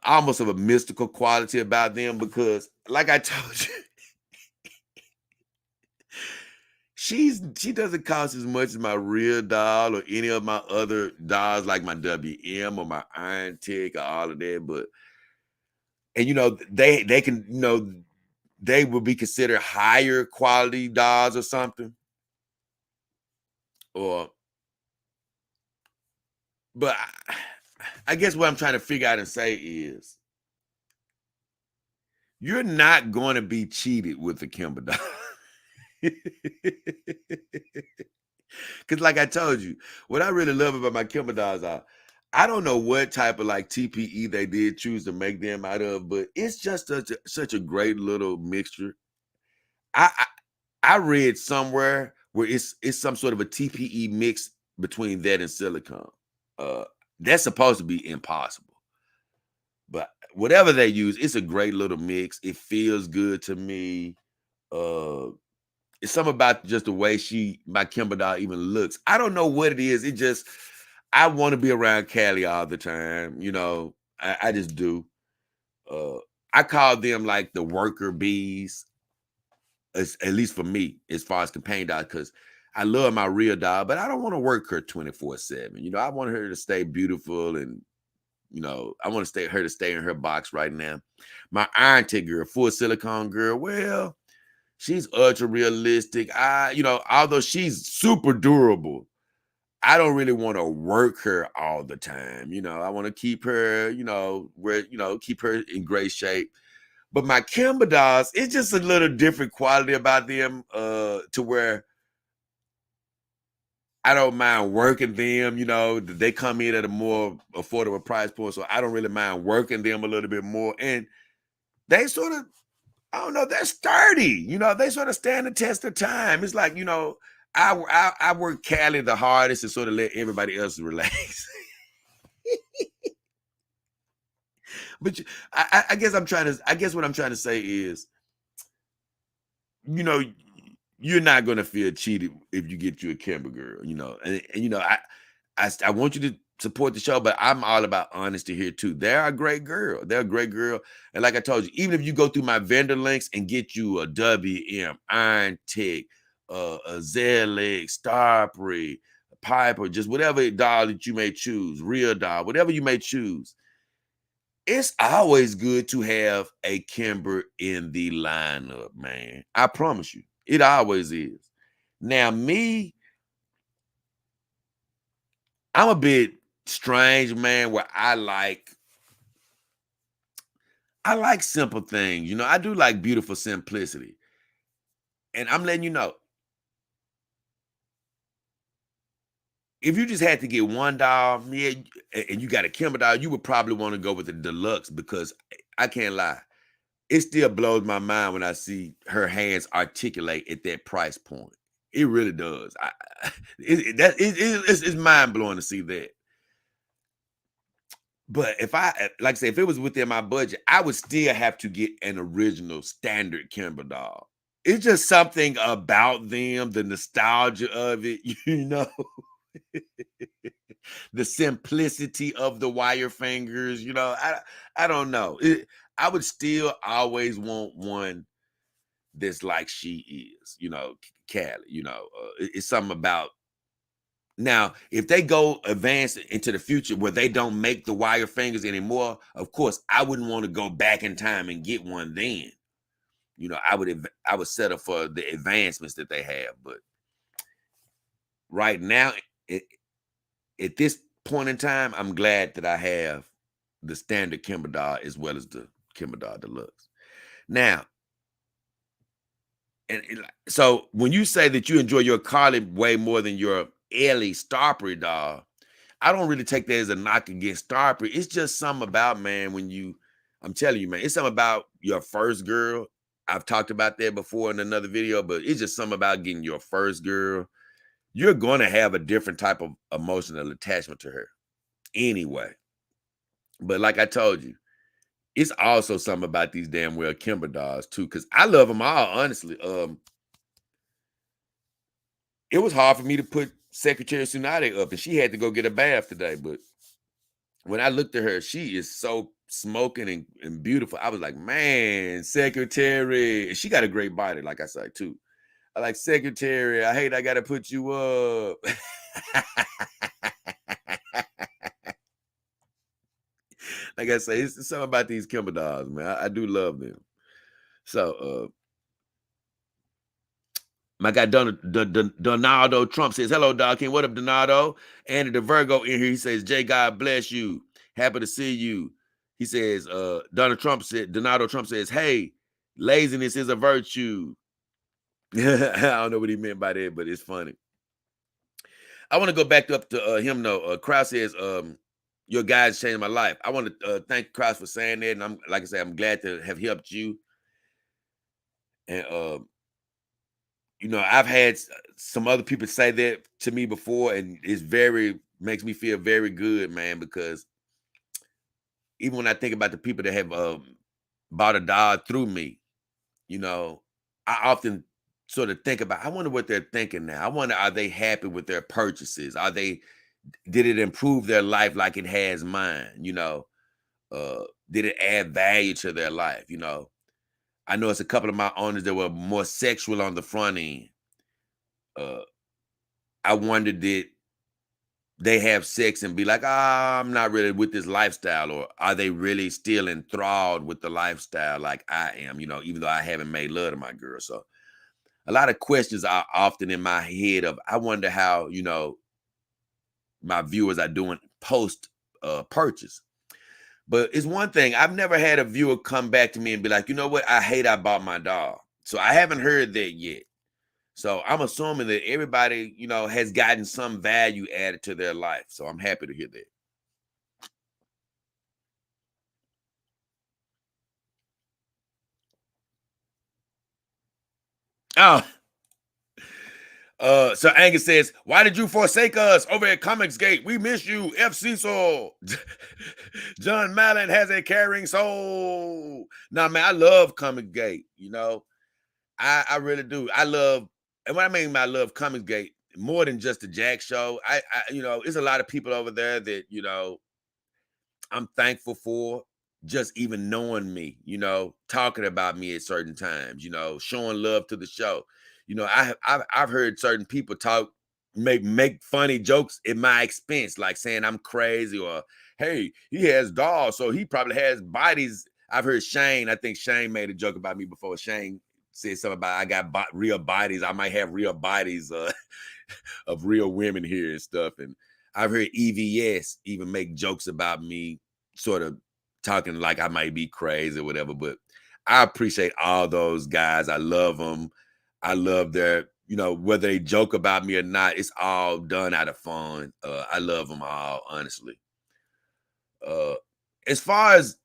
almost of a mystical quality about them, because like I told you, she doesn't cost as much as my real doll or any of my other dolls like my WM or my Iron Tick or all of that. But and they can they will be considered higher quality dolls or something. Or but I guess what I'm trying to figure out and say is you're not going to be cheated with the Kimber doll. Because like I told you, what I really love about my Kimber dolls are, I don't know what type of like TPE they did choose to make them out of, but it's just such a great little mixture. I I read somewhere where it's some sort of a TPE mix between that and silicone. Uh, that's supposed to be impossible, but whatever they use, it's a great little mix. It feels good to me. Uh, it's something about just the way my Kimber doll even looks. I don't know what it is. It just I want to be around Callie all the time. I just do. Uh, I call them like the worker bees, at least for me, as far as companion dog, because I love my real dog, but I don't want to work her 24/7. I want her to stay beautiful and I want her to stay in her box right now. My Iron Tick girl, full silicone girl, well, she's ultra realistic. Although she's super durable, I don't really want to work her all the time. I want to keep her, keep her in great shape. But my Kimber dolls, it's just a little different quality about them, to where I don't mind working them. They come in at a more affordable price point, so I don't really mind working them a little bit more. And they sort of, I don't know, they're sturdy. They sort of stand the test of time. It's like, I work Callie the hardest and sort of let everybody else relax. But I guess I guess what I'm trying to say is, you know, you're not gonna feel cheated if you get you a Kimber girl, and I want you to support the show, but I'm all about honesty here too. They're a great girl. They're a great girl. And like I told you, even if you go through my vendor links and get you a WM, Iron Tick, a ZLX, Starprey, Piper, just whatever doll that you may choose, real doll, whatever you may choose, it's always good to have a Kimber in the lineup, man. I promise you. It always is. Now, me, I'm a bit strange, man, where I like simple things. I do like beautiful simplicity. And I'm letting you know, if you just had to get one doll, yeah, and you got a Kimber doll, you would probably want to go with the deluxe because I can't lie. It still blows my mind when I see her hands articulate at that price point. It really does. It's mind blowing to see that. But like I say, if it was within my budget, I would still have to get an original standard Kimber doll. It's just something about them, the nostalgia of it, the simplicity of the wire fingers. I don't know. I would still always want one that's like she is, Callie. It's something about. Now, if they go advance into the future where they don't make the wire fingers anymore, of course, I wouldn't want to go back in time and get one then. I would settle for the advancements that they have. But right now, at this point in time, I'm glad that I have the standard Kimber doll as well as the Kimber doll deluxe. Now, so when you say that you enjoy your Carly way more than your Ellie Starprey doll, I don't really take that as a knock against Starprey. It's just something about, man, I'm telling you, man, it's something about your first girl. I've talked about that before in another video, but it's just something about getting your first girl. You're going to have a different type of emotional attachment to her anyway. But like I told you, it's also something about these damn well Kimber dolls too, because I love them all, honestly. It was hard for me to put Secretary Tsunade up, and she had to go get a bath today. But when I looked at her, she is so smoking and beautiful. I was like, man, Secretary. And she got a great body, like I said, too. I like secretary. I hate I gotta put you up. Like I say, it's something about these Kimber dolls, man. I do love them. So my guy Donaldo Trump says, hello, Dog King. What up, Donaldo? Andy the Virgo in here. He says, Jay, God bless you. Happy to see you. He says, Donaldo Trump says, hey, laziness is a virtue. I don't know what he meant by that, but it's funny. I want to go back up to him though. Kraus says, your guys changed my life. I want to thank Kraus for saying that. And I'm like I said, I'm glad to have helped you. And I've had some other people say that to me before, and makes me feel very good, man, because even when I think about the people that have bought a dog through me, I often sort of think about, I wonder what they're thinking now. I wonder, are they happy with their purchases? Did it improve their life like it has mine? Did it add value to their life? I know it's a couple of my owners that were more sexual on the front end. I wonder, did they have sex and be like, I'm not really with this lifestyle, or are they really still enthralled with the lifestyle like I am, even though I haven't made love to my girl. So a lot of questions are often in my head of, I wonder how, my viewers are doing post purchase. But it's one thing, I've never had a viewer come back to me and be like, you know what, I bought my dog. So I haven't heard that yet. So I'm assuming that everybody, has gotten some value added to their life. So I'm happy to hear that. So Angus says, why did you forsake us over at Comicsgate? We miss you, F. Cecil. John Mallon has a caring soul. Nah, man, I love Comicsgate, I really do. And what I mean by I love Comicsgate, more than just the Jack Show. It's a lot of people over there that, I'm thankful for just even knowing me, talking about me at certain times, showing love to the show. I've heard certain people make funny jokes at my expense, like saying I'm crazy, or hey, he has dolls, so he probably has bodies. I've heard I think Shane made a joke about me before. Shane said something about I got real bodies. I might have real bodies of real women here and stuff. And I've heard EVS even make jokes about me, sort of talking like I might be crazy or whatever. But I appreciate all those guys. I love them. I love their, whether they joke about me or not, it's all done out of fun. I love them all, honestly. As far as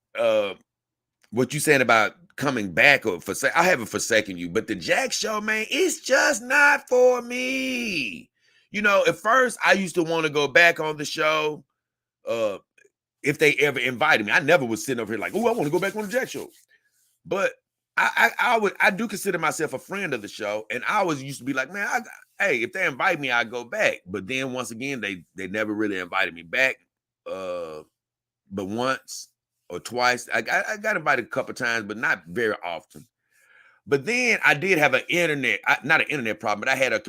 what you saying about coming back, or I haven't forsaken you, but the Jack Show, man, it's just not for me. At first I used to want to go back on the show. If they ever invited me, I never was sitting over here like, oh, I want to go back on the Jack Show. But I do consider myself a friend of the show, and I always used to be like, man, hey, if they invite me, I go back. But then once again, they never really invited me back. But once or twice, I got invited a couple times, but not very often. But then I did have not an internet problem, but I had a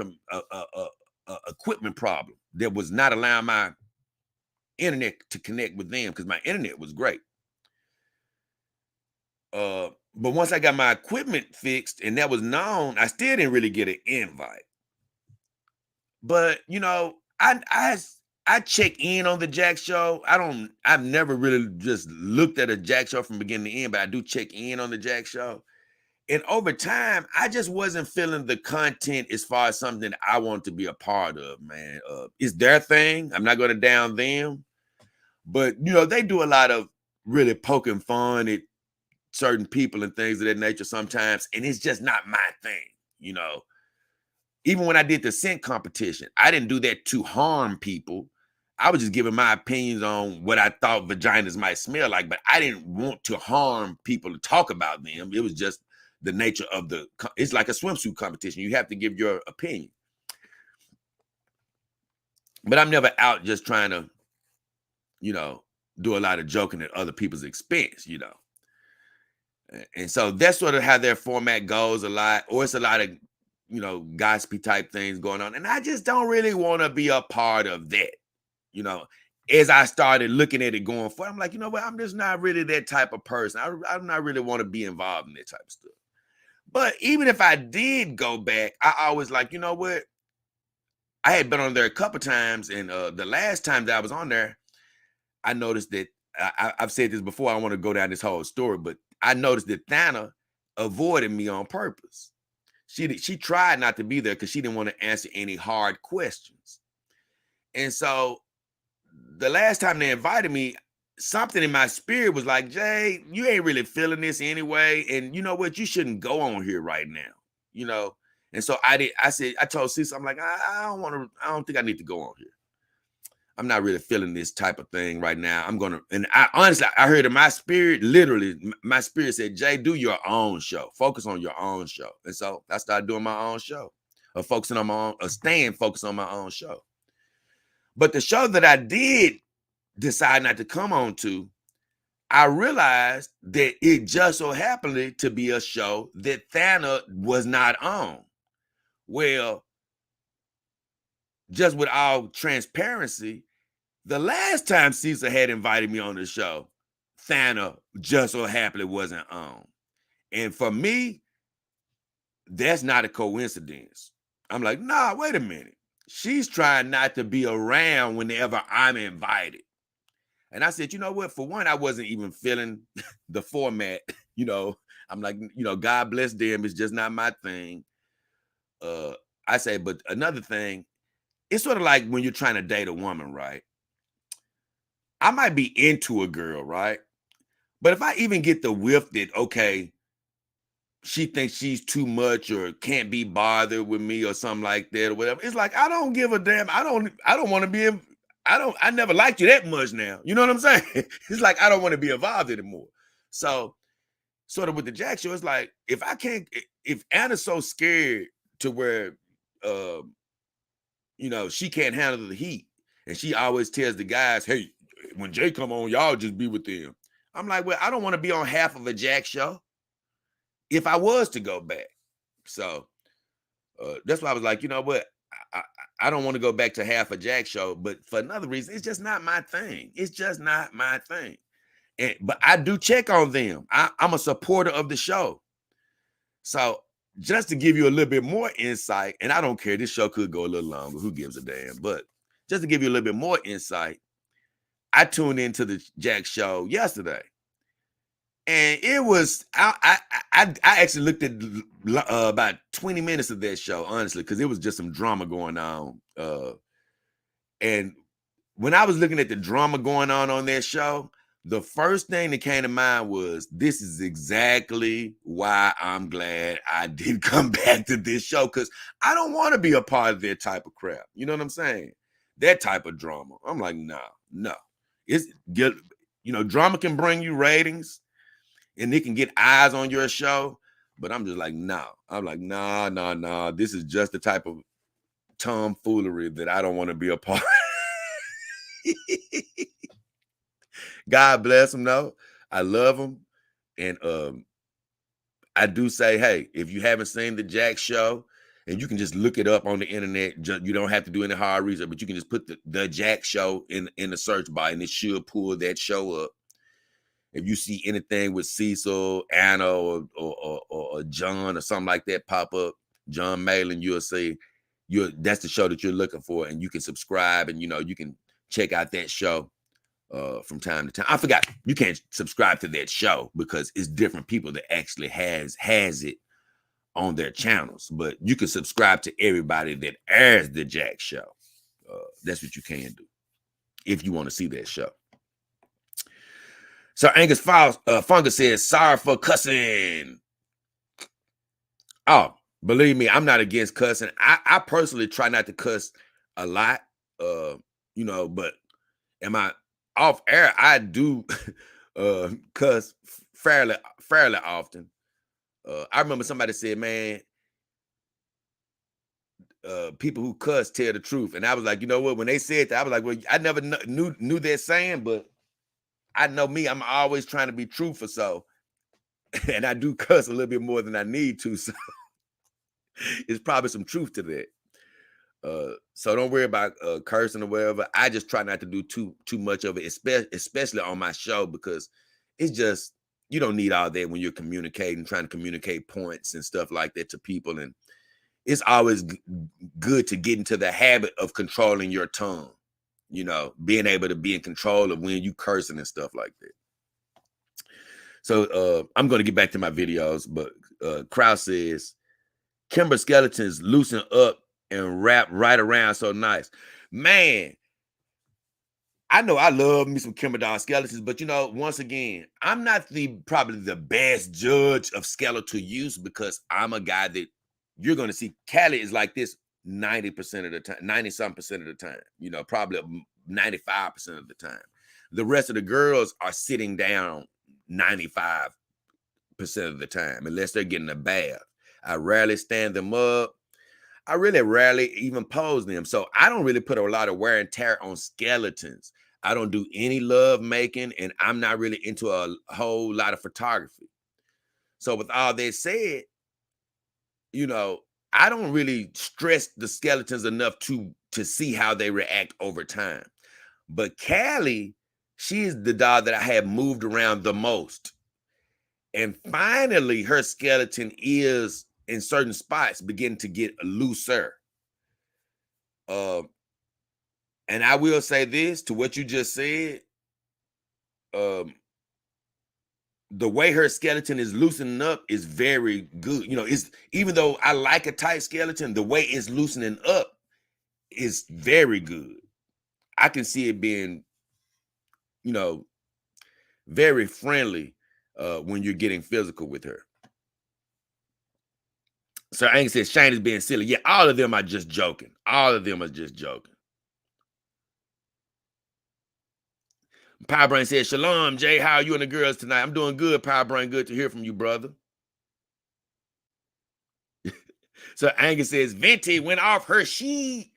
equipment problem that was not allowing my internet to connect with them, because my internet was great. But once I got my equipment fixed and that was known, I still didn't really get an invite. But I check in on the Jack Show. I've never really just looked at a Jack Show from beginning to end, but I do check in on the Jack Show. And over time, I just wasn't feeling the content as far as something I want to be a part of, man. It's their thing. I'm not going to down them. But, they do a lot of really poking fun at certain people and things of that nature sometimes. And it's just not my thing, Even when I did the scent competition, I didn't do that to harm people. I was just giving my opinions on what I thought vaginas might smell like, but I didn't want to harm people to talk about them. It was just the nature of it's like a swimsuit competition. You have to give your opinion. But I'm never out just trying to, do a lot of joking at other people's expense, And so that's sort of how their format goes a lot, or it's a lot of gossipy type things going on. And I just don't really want to be a part of that. As I started looking at it going forward, I'm like, you know what? I'm just not really that type of person. I'm not really want to be involved in that type of stuff. But even if I did go back, I always like, you know what? I had been on there a couple times, and the last time that I was on there, I noticed that I've said this before. I don't want to go down this whole story, but I noticed that Thana avoided me on purpose. She tried not to be there because she didn't want to answer any hard questions. And so the last time they invited me, something in my spirit was like, Jay, you ain't really feeling this anyway. And you know what? You shouldn't go on here right now. And so I told Cecil, I'm like, I don't think I need to go on here. I'm not really feeling this type of thing right now. And I honestly, I heard in my spirit, literally, my spirit said, Jay, do your own show. Focus on your own show. And so I started doing my own show, staying focused on my own show. But the show that I did decide not to come on to, I realized that it just so happened to be a show that Thana was not on. Well, just with all transparency, the last time Cecil had invited me on the show, Thana just so happily wasn't on. And for me, that's not a coincidence. I'm like, nah, wait a minute. She's trying not to be around whenever I'm invited. And I said, you know what? For one, I wasn't even feeling the format. I'm like, God bless them. It's just not my thing. I say, but another thing, it's sort of like when you're trying to date a woman, right? I might be into a girl, right? But if I even get the whiff that, okay, she thinks she's too much or can't be bothered with me or something like that or whatever, it's like, I don't give a damn. I don't want to be I never liked you that much now. You know what I'm saying? It's like, I don't want to be involved anymore. So sort of with the Jack show, it's like, if Anna's so scared to where, she can't handle the heat, and she always tells the guys, hey, when Jay come on, y'all just be with them. I'm like, well, I don't want to be on half of a Jack show if I was to go back. So that's why I was like, you know what? I don't want to go back to half a Jack show, but for another reason, it's just not my thing. It's just not my thing. But I do check on them. I'm a supporter of the show. So just to give you a little bit more insight, and I don't care, this show could go a little longer. Who gives a damn? But just to give you a little bit more insight, I tuned into the Jack show yesterday. And it was, I actually looked at about 20 minutes of that show, honestly, because it was just some drama going on. And when I was looking at the drama going on that show, the first thing that came to mind was, this is exactly why I'm glad I did come back to this show, because I don't want to be a part of that type of crap. You know what I'm saying? That type of drama. I'm like, no. Drama can bring you ratings, and it can get eyes on your show, but I'm just like, no. I'm like, nah. This is just the type of tomfoolery that I don't want to be a part of. God bless them, though. I love them. And I do say, hey, if you haven't seen the Jack show, and you can just look it up on the internet, you don't have to do any hard research, but you can just put the Jack show in the search bar, and it should pull that show up. If you see anything with Cecil, Anna, or John or something like that pop up, John Malin, you'll see that's the show that you're looking for, and you can subscribe, and you can check out that show from time to time. I forgot, you can't subscribe to that show because it's different people that actually has it on their channels, but you can subscribe to everybody that airs the Jack show. That's what you can do if you want to see that show. So Angus Fungus says, sorry for cussing. Oh, believe me, I'm not against cussing. I personally try not to cuss a lot, but am I off air? I do cuss fairly often. I remember somebody said, man, people who cuss tell the truth. And I was like, you know what? When they said that, I was like, well, I never knew that saying, but I know me, I'm always trying to be truthful. So, and I do cuss a little bit more than I need to. So It's probably some truth to that. So don't worry about cursing or whatever. I just try not to do too much of it, especially on my show, because it's just, you don't need all that when you're communicating, trying to communicate points and stuff like that to people. And it's always good to get into the habit of controlling your tongue, being able to be in control of when you cursing and stuff like that. So I'm going to get back to my videos, but Kraus says, Kimber skeletons loosen up and wrap right around so nice. Man, I know I love me some Kimber doll skeletons, but once again, I'm not probably the best judge of skeletal use, because I'm a guy that you're going to see. Callie is like this 90% of the time, 90-some% of the time, probably 95% of the time. The rest of the girls are sitting down 95% of the time, unless they're getting a bath. I rarely stand them up. I really rarely even pose them. So I don't really put a lot of wear and tear on skeletons. I don't do any love making, and I'm not really into a whole lot of photography. So with all that said, I don't really stress the skeletons enough to see how they react over time. But Callie, she is the dog that I have moved around the most. And finally, her skeleton is, in certain spots, begin to get looser. And I will say this to what you just said. The way her skeleton is loosening up is very good. It's, even though I like a tight skeleton, the way it's loosening up is very good. I can see it being, very friendly when you're getting physical with her. So Angus says Shane is being silly. Yeah, all of them are just joking. All of them are just joking. Power Brain says, Shalom, Jay. How are you and the girls tonight? I'm doing good, Power Brain. Good to hear from you, brother. So Angus says, Venti went off her sheet.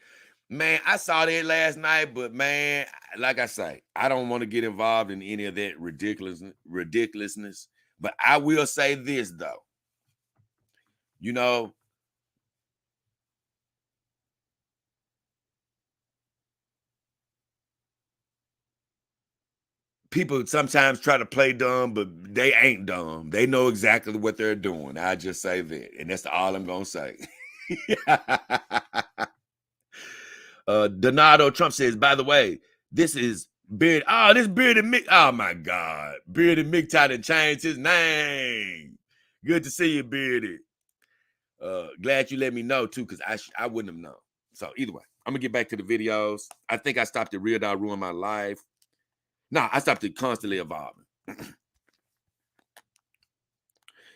Man, I saw that last night, but man, like I say, I don't want to get involved in any of that ridiculousness. But I will say this, though. People sometimes try to play dumb, but they ain't dumb. They know exactly what they're doing. I just say that, and that's all I'm gonna say. Donato Trump says, by the way, this is Beard. Oh, this Bearded Mick. Oh my God, Bearded Mick tried to change his name. Good to see you, Bearded. Glad you let me know too, because I wouldn't have known. So either way, I'm gonna get back to the videos. I think I stopped at Real Dog Ruin My Life. No, I stopped it Constantly Evolving.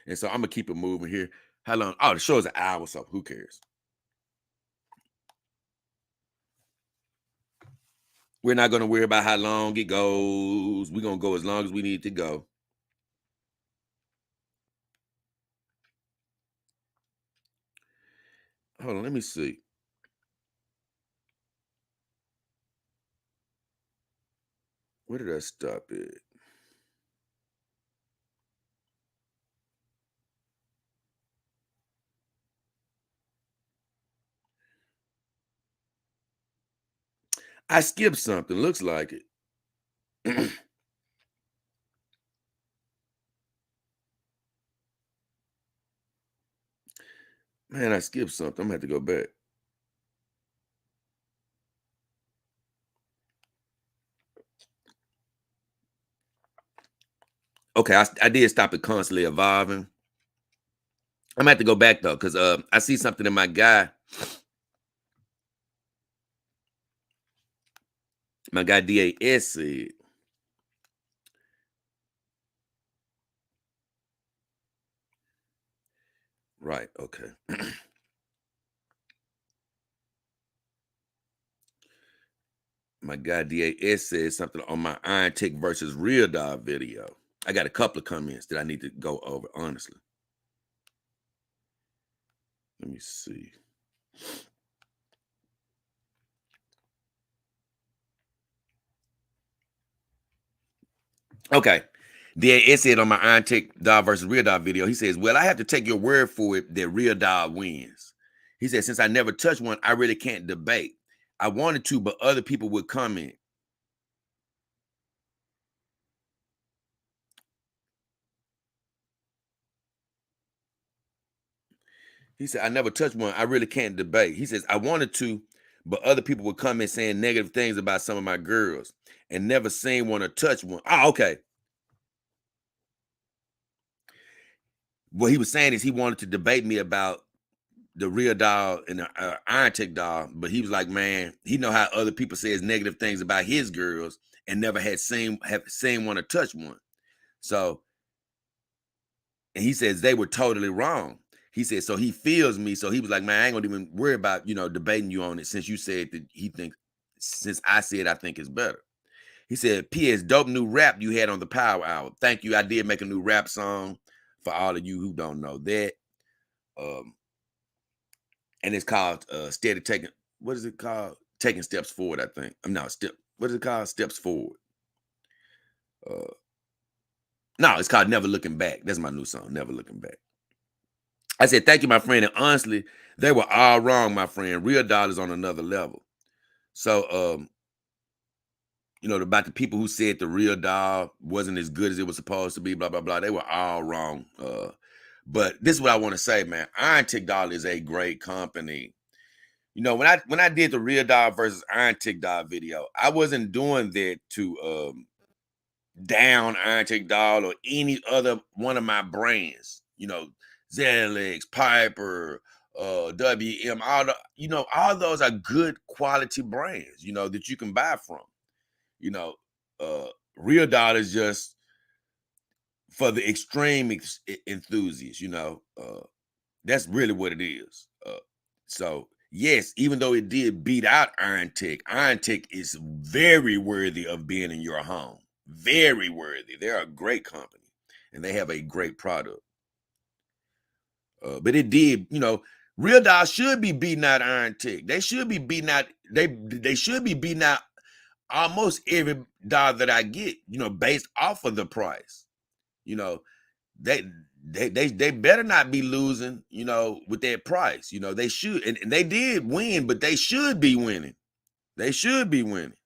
And so I'm gonna keep it moving here. How long? Oh, the show is an hour, so who cares? We're not gonna worry about how long it goes. We're gonna go as long as we need to go. Hold on, let me see. Where did I stop it? I skipped something. Looks like it. Man, I skipped something. I'm gonna have to go back. Okay, I did stop it Constantly Evolving. I'm gonna have to go back though, because I see something in my guy. My guy DAS said. Right, okay. My guy DAS said something on my Iron Tick versus Real Dog video. I got a couple of comments that I need to go over, honestly. Let me see. Okay. DAS said on my Iron Tick Dog versus Real Dog video, he says, well, I have to take your word for it that Real Dog wins. He said, since I never touched one, I really can't debate. I wanted to, but other people would comment. He said, I never touched one. I really can't debate. He says, I wanted to, but other people would come in saying negative things about some of my girls and never seen one or touch one. Oh, okay. What he was saying is he wanted to debate me about the real doll and the iron tick doll, but he was like, man, he know how other people says negative things about his girls and never have seen one or touch one. So, and he says they were totally wrong. He said, so he feels me. So he was like, man, I ain't gonna even worry about, debating you on it since you said that since I said I think it's better. He said, P.S. dope new rap you had on the Power Hour. Thank you. I did make a new rap song for all of you who don't know that. And it's called Steady Taking, what is it called? Taking Steps Forward, I think. What is it called? Steps Forward. No, it's called Never Looking Back. That's my new song, Never Looking Back. I said, thank you, my friend. And honestly, they were all wrong, my friend. Real dollars on another level. So, about the people who said the real doll wasn't as good as it was supposed to be, blah, blah, blah. They were all wrong. But this is what I want to say, man. Iron Tick Doll is a great company. When I did the real doll versus Iron Tick Doll video, I wasn't doing that to down Iron Tick Doll or any other one of my brands. ZLX, Piper, WM, all those are good quality brands, that you can buy from. Real doll is just for the extreme enthusiasts, that's really what it is. So yes, even though it did beat out Iron Tick is very worthy of being in your home. Very worthy. They're a great company and they have a great product. But it did, Real Doll should be beating out Iron Tick. They should be beating out, they should be beating out almost every doll that I get, based off of the price. They better not be losing, with their price. They should, and they did win, but they should be winning. They should be winning.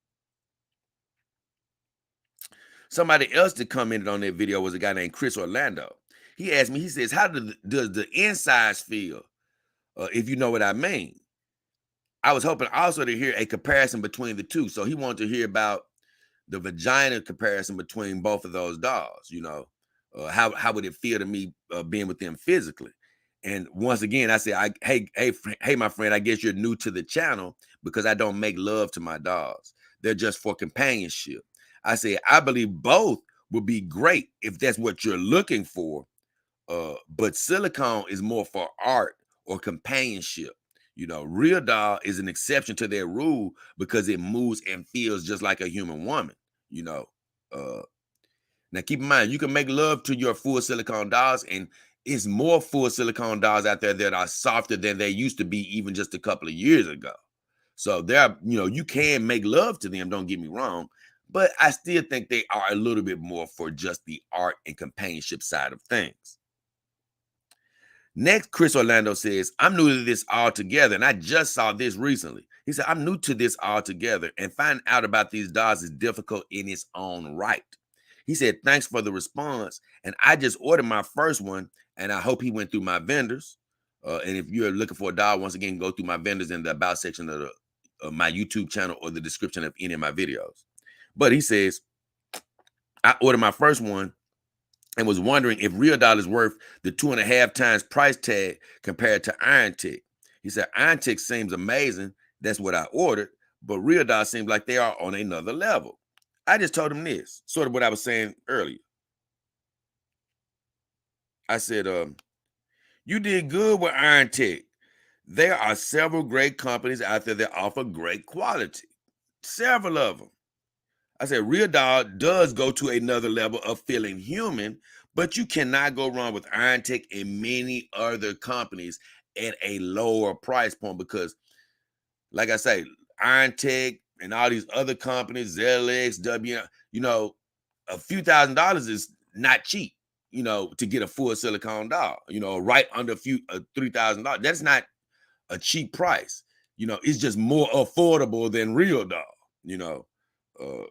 Somebody else that commented on that video was a guy named Chris Orlando. He asked me, he says, how does the insides feel? If you know what I mean. I was hoping also to hear a comparison between the two. So he wanted to hear about the vagina comparison between both of those dolls. How would it feel to me being with them physically? And once again, I said, hey, my friend, I guess you're new to the channel because I don't make love to my dolls. They're just for companionship. I said, I believe both would be great if that's what you're looking for. But silicone is more for art or companionship. Real doll is an exception to their rule because it moves and feels just like a human woman. Now keep in mind, you can make love to your full silicone dolls, and it's more full silicone dolls out there that are softer than they used to be even just a couple of years ago. So you can make love to them, don't get me wrong, but I still think they are a little bit more for just the art and companionship side of things. Next, Chris Orlando says, I'm new to this altogether, and I just saw this recently. He said, I'm new to this altogether, and finding out about these dolls is difficult in its own right. He said, thanks for the response, and I just ordered my first one, and I hope he went through my vendors. And if you're looking for a doll, once again, go through my vendors in the about section of my YouTube channel or the description of any of my videos. But he says, I ordered my first one, and was wondering if Real Doll is worth the 2.5 times price tag compared to Iron Tick. He said, Iron Tick seems amazing. That's what I ordered. But Real Doll seems like they are on another level. I just told him this, sort of what I was saying earlier. I said, you did good with Iron Tick. There are several great companies out there that offer great quality. Several of them. I said, Real Doll does go to another level of feeling human, but you cannot go wrong with Iron Tech and many other companies at a lower price point because, like I say, Iron Tech and all these other companies, ZLX, WM, a few $1,000s is not cheap, to get a full silicone doll, right under $3,000. That's not a cheap price. It's just more affordable than real dog. You know, uh,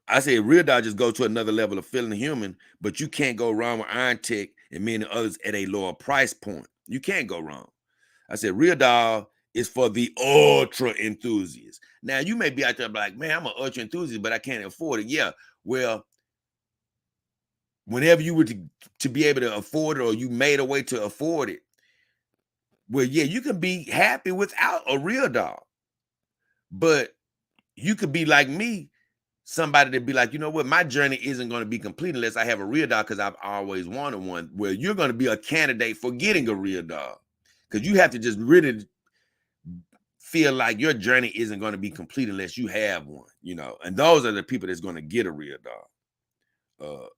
I say real dog just go to another level of feeling human, but you can't go wrong with Iron Tech and many others at a lower price point. You can't go wrong. I said real dog is for the ultra enthusiast. Now you may be out there like, man, I'm an ultra enthusiast, but I can't afford it. Yeah, well, whenever you were to be able to afford it, or you made a way to afford it, well, yeah, you can be happy without a real dog. But you could be like me, somebody to be like, you know what, my journey isn't going to be complete unless I have a real dog, because I've always wanted one. Well, you're going to be a candidate for getting a real dog, because you have to just really feel like your journey isn't going to be complete unless you have one, and those are the people that's going to get a real dog.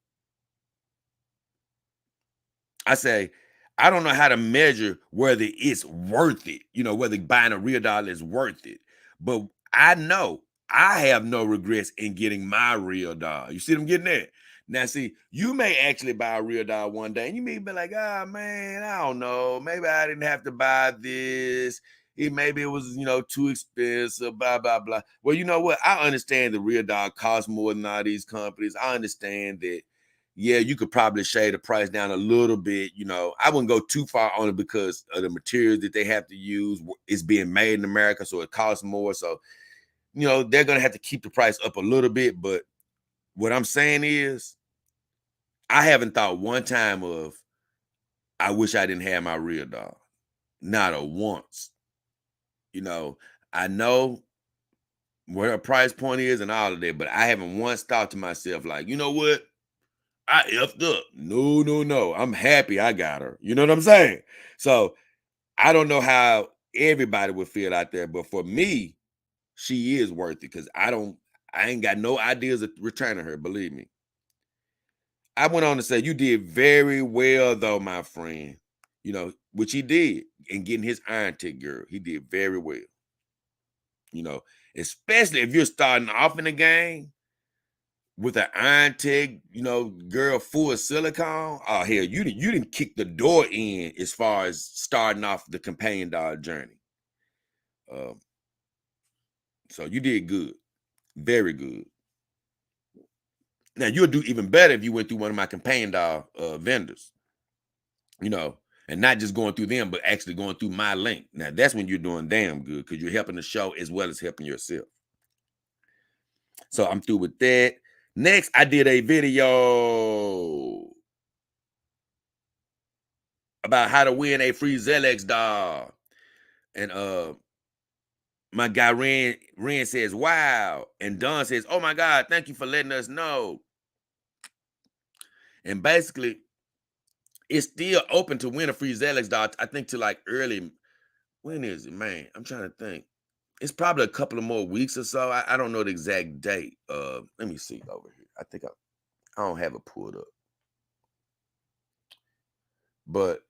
I say, I don't know how to measure whether it's worth it, whether buying a real dog is worth it. But I know I have no regrets in getting my real dog. You see them getting there? Now, see, you may actually buy a real dog one day, and you may be like, man, I don't know. Maybe I didn't have to buy this. Maybe it was, too expensive, blah, blah, blah. Well, you know what? I understand the real dog costs more than all these companies. I understand that, yeah, you could probably shade the price down a little bit. I wouldn't go too far on it because of the materials that they have to use. It's being made in America, so it costs more. So, they're going to have to keep the price up a little bit. But what I'm saying is, I haven't thought one time of, I wish I didn't have my real dog. Not a once. I know where her price point is and all of that, but I haven't once thought to myself, like, you know what? I effed up. No, no, no. I'm happy I got her. You know what I'm saying? So I don't know how everybody would feel out there, but for me, she is worth it, because I ain't got no ideas of returning her, believe me. I went on to say, you did very well though, my friend. Which he did in getting his Iron Tech girl. He did very well. Especially if you're starting off in the game with an Iron Tech, girl full of silicone. Oh, hell, you didn't kick the door in as far as starting off the companion dog journey. So you did good. Very good. Now, you'll do even better if you went through one of my companion dog vendors, and not just going through them, but actually going through my link. Now, that's when you're doing damn good, because you're helping the show as well as helping yourself. So I'm through with that. Next, I did a video about how to win a free Zelex dog. And my guy Ren says, wow. And Don says, oh my God, thank you for letting us know. And basically, it's still open to win a free Zelex dog, I think, to like early. When is it, man? I'm trying to think. It's probably a couple of more weeks or so. I don't know the exact date. Let me see over here. I think I don't have it pulled up. But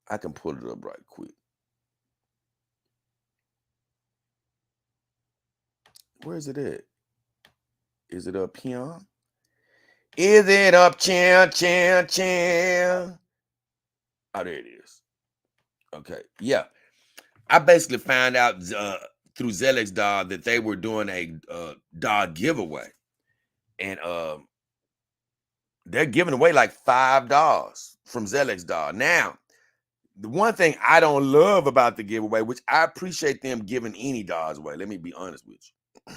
I can pull it up right quick. Where is it at? Is it up here? Is it up, chan? Oh, there it is. Okay, yeah. I basically found out through Zelex Dog that they were doing a dog giveaway. And they're giving away like 5 dogs from Zelex Dog. Now, the one thing I don't love about the giveaway, which I appreciate them giving any dogs away. Let me be honest with you.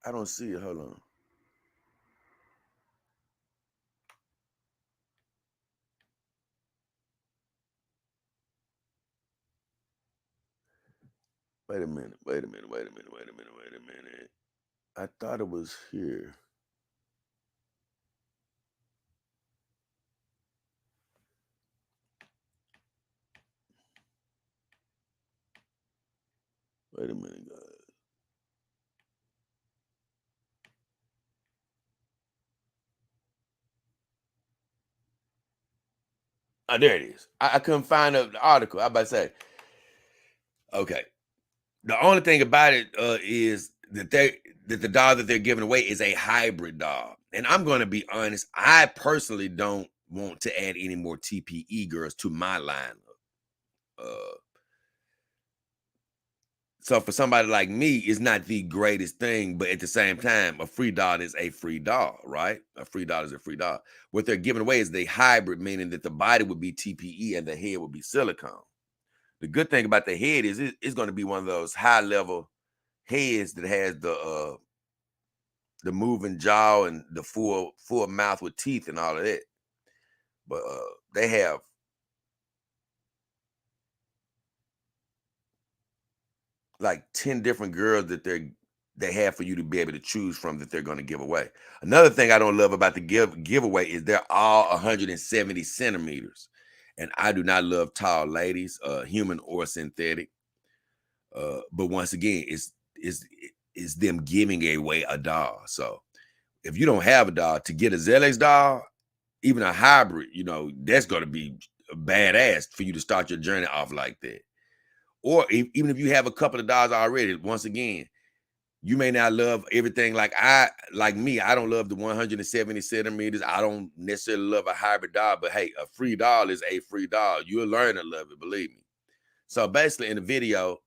I don't see it. Hold on. Wait a minute. I thought it was here. Wait a minute, guys. Oh, there it is. I couldn't find the article. I about to say. Okay. The only thing about it is that the dog that they're giving away is a hybrid dog. and I'm going to be honest, I personally don't want to add any more TPE girls to my lineup. So for somebody like me, it's not the greatest thing, but at the same time, a free doll is a free doll, right? A free doll is a free doll. What they're giving away is the hybrid, meaning that the body would be TPE and the head would be silicone. The good thing about the head is it's going to be one of those high level heads that has the moving jaw and the full mouth with teeth and all of that. But they have like 10 different girls that they have for you to be able to choose from that they're going to give away. Another thing I don't love about the giveaway is they're all 170 centimeters. And I do not love tall ladies, human or synthetic. But once again, it's them giving away a doll. So if you don't have a doll, to get a ZLX doll, even a hybrid, that's going to be badass for you to start your journey off like that. Or even if you have a couple of dolls already, once again, you may not love everything like me. I don't love the 170 centimeters. I don't necessarily love a hybrid doll, but hey, a free doll is a free doll. You'll learn to love it, believe me. So basically in the video,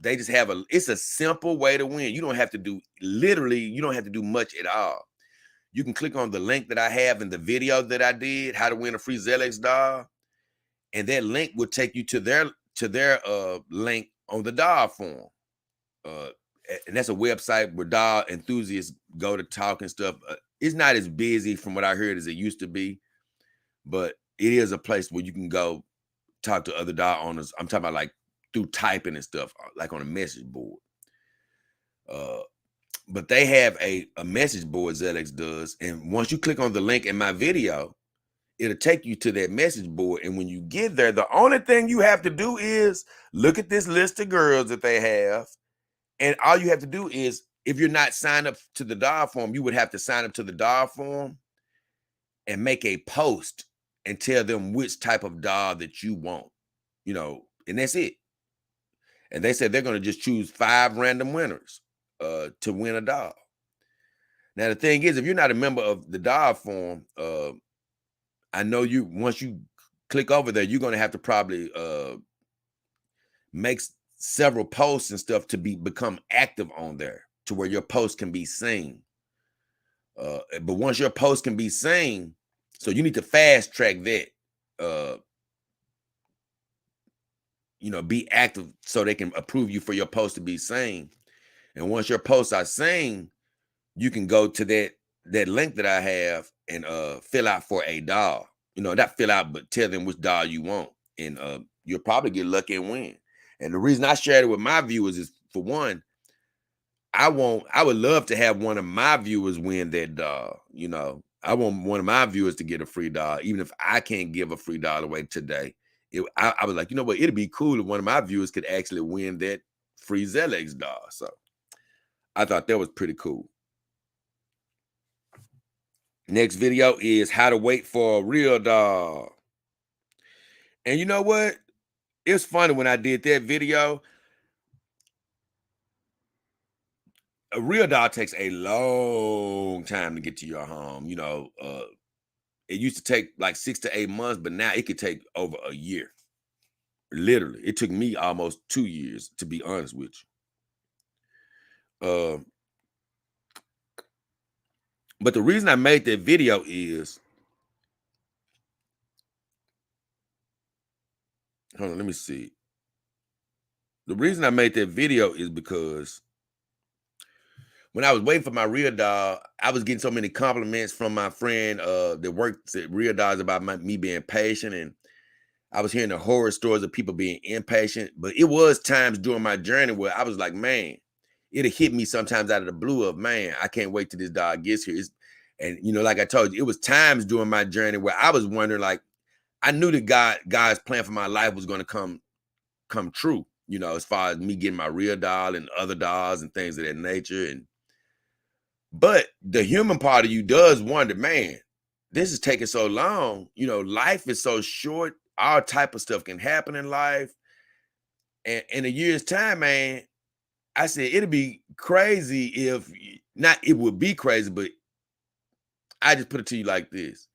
they just have it's a simple way to win. You don't have to do much at all. You can click on the link that I have in the video that I did, how to win a free ZLX doll. And that link will take you to their link on the doll forum. And that's a website where doll enthusiasts go to talk and stuff. It's not as busy from what I heard as it used to be, but it is a place where you can go talk to other doll owners. I'm talking about like through typing and stuff, like on a message board. But they have a message board, ZLX does. And once you click on the link in my video, it'll take you to that message board. And when you get there, the only thing you have to do is look at this list of girls that they have. And all you have to do is, if you're not signed up to the doll forum, you would have to sign up to the doll forum and make a post and tell them which type of doll that you want, and that's it. And they said they're going to just choose 5 random winners to win a doll. Now, the thing is, if you're not a member of the doll forum, I know once you click over there, you're going to have to probably make several posts and stuff to become active on there to where your post can be seen. But once your post can be seen, so you need to fast track that, be active so they can approve you for your post to be seen. And once your posts are seen, you can go to that link that I have and fill out for a doll. Not fill out, but tell them which doll you want. And you'll probably get lucky and win. And the reason I shared it with my viewers is, for one, I would love to have one of my viewers win that doll. I want one of my viewers to get a free doll, even if I can't give a free doll away today. I was like, you know what? It'd be cool if one of my viewers could actually win that free ZLX doll. So I thought that was pretty cool. Next video is how to wait for a real doll. And you know what? It's funny, when I did that video, a real doll takes a long time to get to your home. It used to take like 6 to 8 months, but now it could take over a year. Literally, it took me almost 2 years, to be honest with you. But the reason I made that video is, hold on, let me see. The reason I made that video is because when I was waiting for my real doll, I was getting so many compliments from my friend that works at Real Dolls about me being patient, and I was hearing the horror stories of people being impatient. But it was times during my journey where I was like, man, it'll hit me sometimes out of the blue of, man, I can't wait till this doll gets here. And like I told you, it was times during my journey where I was wondering, like, I knew that God's plan for my life was going to come true, as far as me getting my real doll and other dolls and things of that nature. But the human part of you does wonder, man, this is taking so long. Life is so short. All type of stuff can happen in life. And in a year's time, man, I said it'd be crazy it would be crazy, but I just put it to you like this.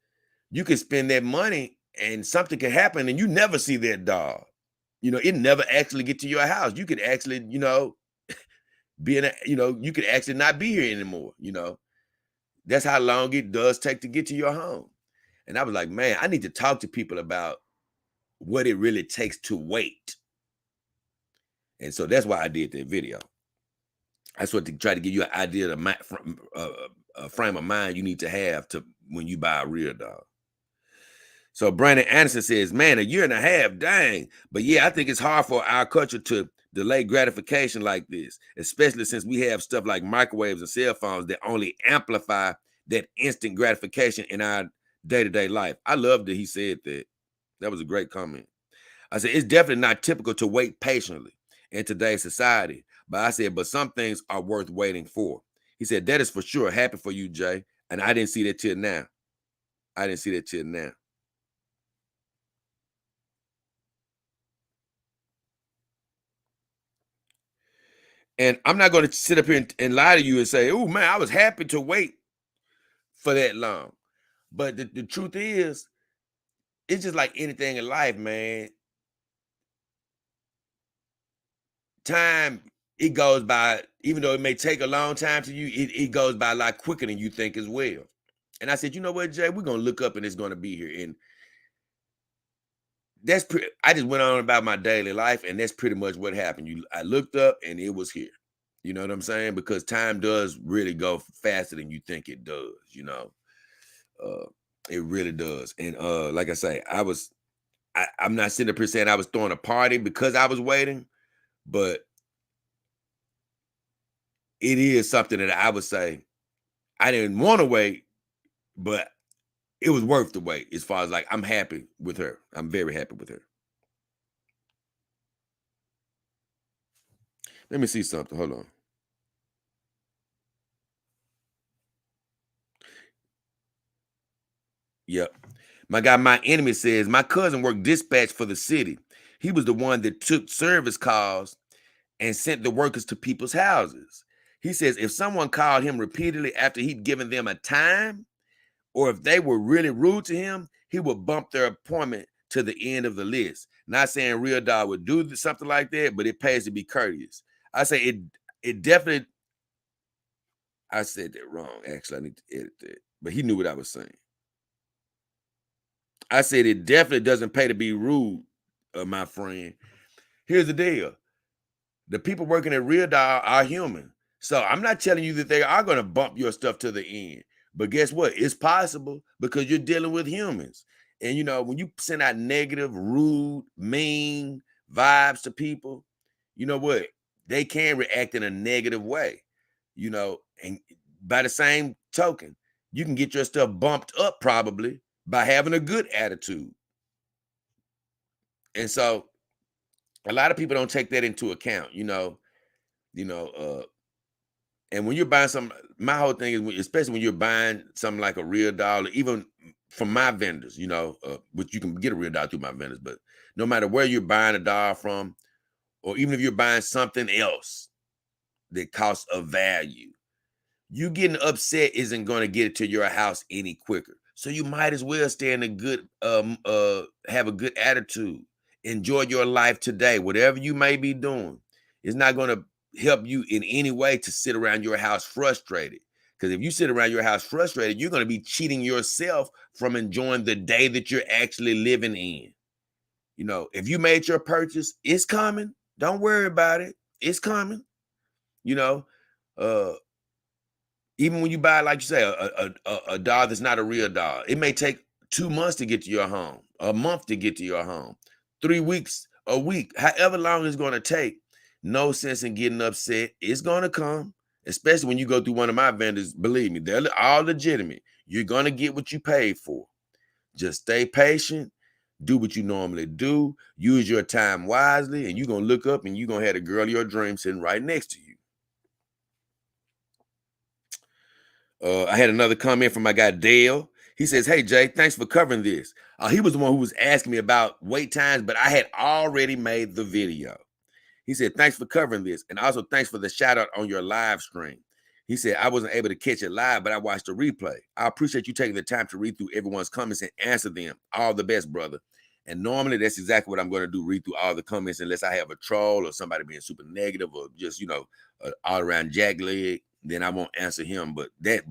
You can spend that money and something can happen and you never see that dog. It never actually get to your house. You could actually, be in a, you could actually not be here anymore. That's how long it does take to get to your home. And I was like, man, I need to talk to people about what it really takes to wait. And so that's why I did that video. That's what to try to give you an idea of a frame of mind you need to have to when you buy a real dog. So Brandon Anderson says, man, 1.5 years, dang. But yeah, I think it's hard for our culture to delay gratification like this, especially since we have stuff like microwaves and cell phones that only amplify that instant gratification in our day-to-day life. I love that he said that. That was a great comment. I said, it's definitely not typical to wait patiently in today's society. But I said, but some things are worth waiting for. He said, that is for sure. Happy for you, Jay. And I didn't see that till now. And I'm not going to sit up here and lie to you and say, oh, man, I was happy to wait for that long. But the truth is, it's just like anything in life, man. Time, it goes by, even though it may take a long time to you, it goes by a lot quicker than you think as well. And I said, you know what, Jay, we're going to look up and it's going to be here. And I just went on about my daily life, and that's pretty much what happened. I looked up and it was here. You know what I'm saying? Because time does really go faster than you think it does, it really does. And like I say, I'm not sitting up here saying I was throwing a party because I was waiting, but it is something that I would say I didn't want to wait, but it was worth the wait. As far as like, I'm happy with her. I'm very happy with her. Let me see something. Hold on. Yep. My guy, my enemy says, my cousin worked dispatch for the city. He was the one that took service calls and sent the workers to people's houses. He says if someone called him repeatedly after he'd given them a time, or if they were really rude to him, he would bump their appointment to the end of the list. Not saying Real Dog would do something like that, but it pays to be courteous. I say it definitely, I said that wrong. Actually, I need to edit that. But he knew what I was saying. I said it definitely doesn't pay to be rude, my friend. Here's the deal. The people working at Real Dog are human. So I'm not telling you that they are going to bump your stuff to the end. But guess what? It's possible because you're dealing with humans. And when you send out negative, rude, mean vibes to people, you know what? They can react in a negative way. And by the same token, you can get your stuff bumped up probably by having a good attitude. And so a lot of people don't take that into account, and when you're buying something, my whole thing is, especially when you're buying something like a Real Dog, or even from my vendors, which you can get a Real Dog through my vendors, but no matter where you're buying a dog from, or even if you're buying something else that costs a value, you getting upset isn't going to get it to your house any quicker. So you might as well stay in a good, have a good attitude. Enjoy your life today, whatever you may be doing. It's not going to help you in any way to sit around your house frustrated. Because if you sit around your house frustrated, you're going to be cheating yourself from enjoying the day that you're actually living in. If you made your purchase, it's coming. Don't worry about it. It's coming. Uh, Even when you buy, like you say, a dog that's not a real dog, it may take 2 months to get to your home, a month to get to your home, 3 weeks, a week, however long it's going to take. No sense in getting upset. It's going to come, especially when you go through one of my vendors. Believe me, they're all legitimate. You're going to get what you paid for. Just stay patient. Do what you normally do. Use your time wisely, and you're going to look up and you're going to have the girl of your dreams sitting right next to you. I had another comment from my guy Dale. He says, hey, Jay, thanks for covering this. He was the one who was asking me about wait times, but I had already made the video. He said, thanks for covering this. And also thanks for the shout out on your live stream. He said, I wasn't able to catch it live, but I watched the replay. I appreciate you taking the time to read through everyone's comments and answer them. All the best, brother. And normally that's exactly what I'm going to do, read through all the comments, unless I have a troll or somebody being super negative or just, all around jackleg, then I won't answer him. But that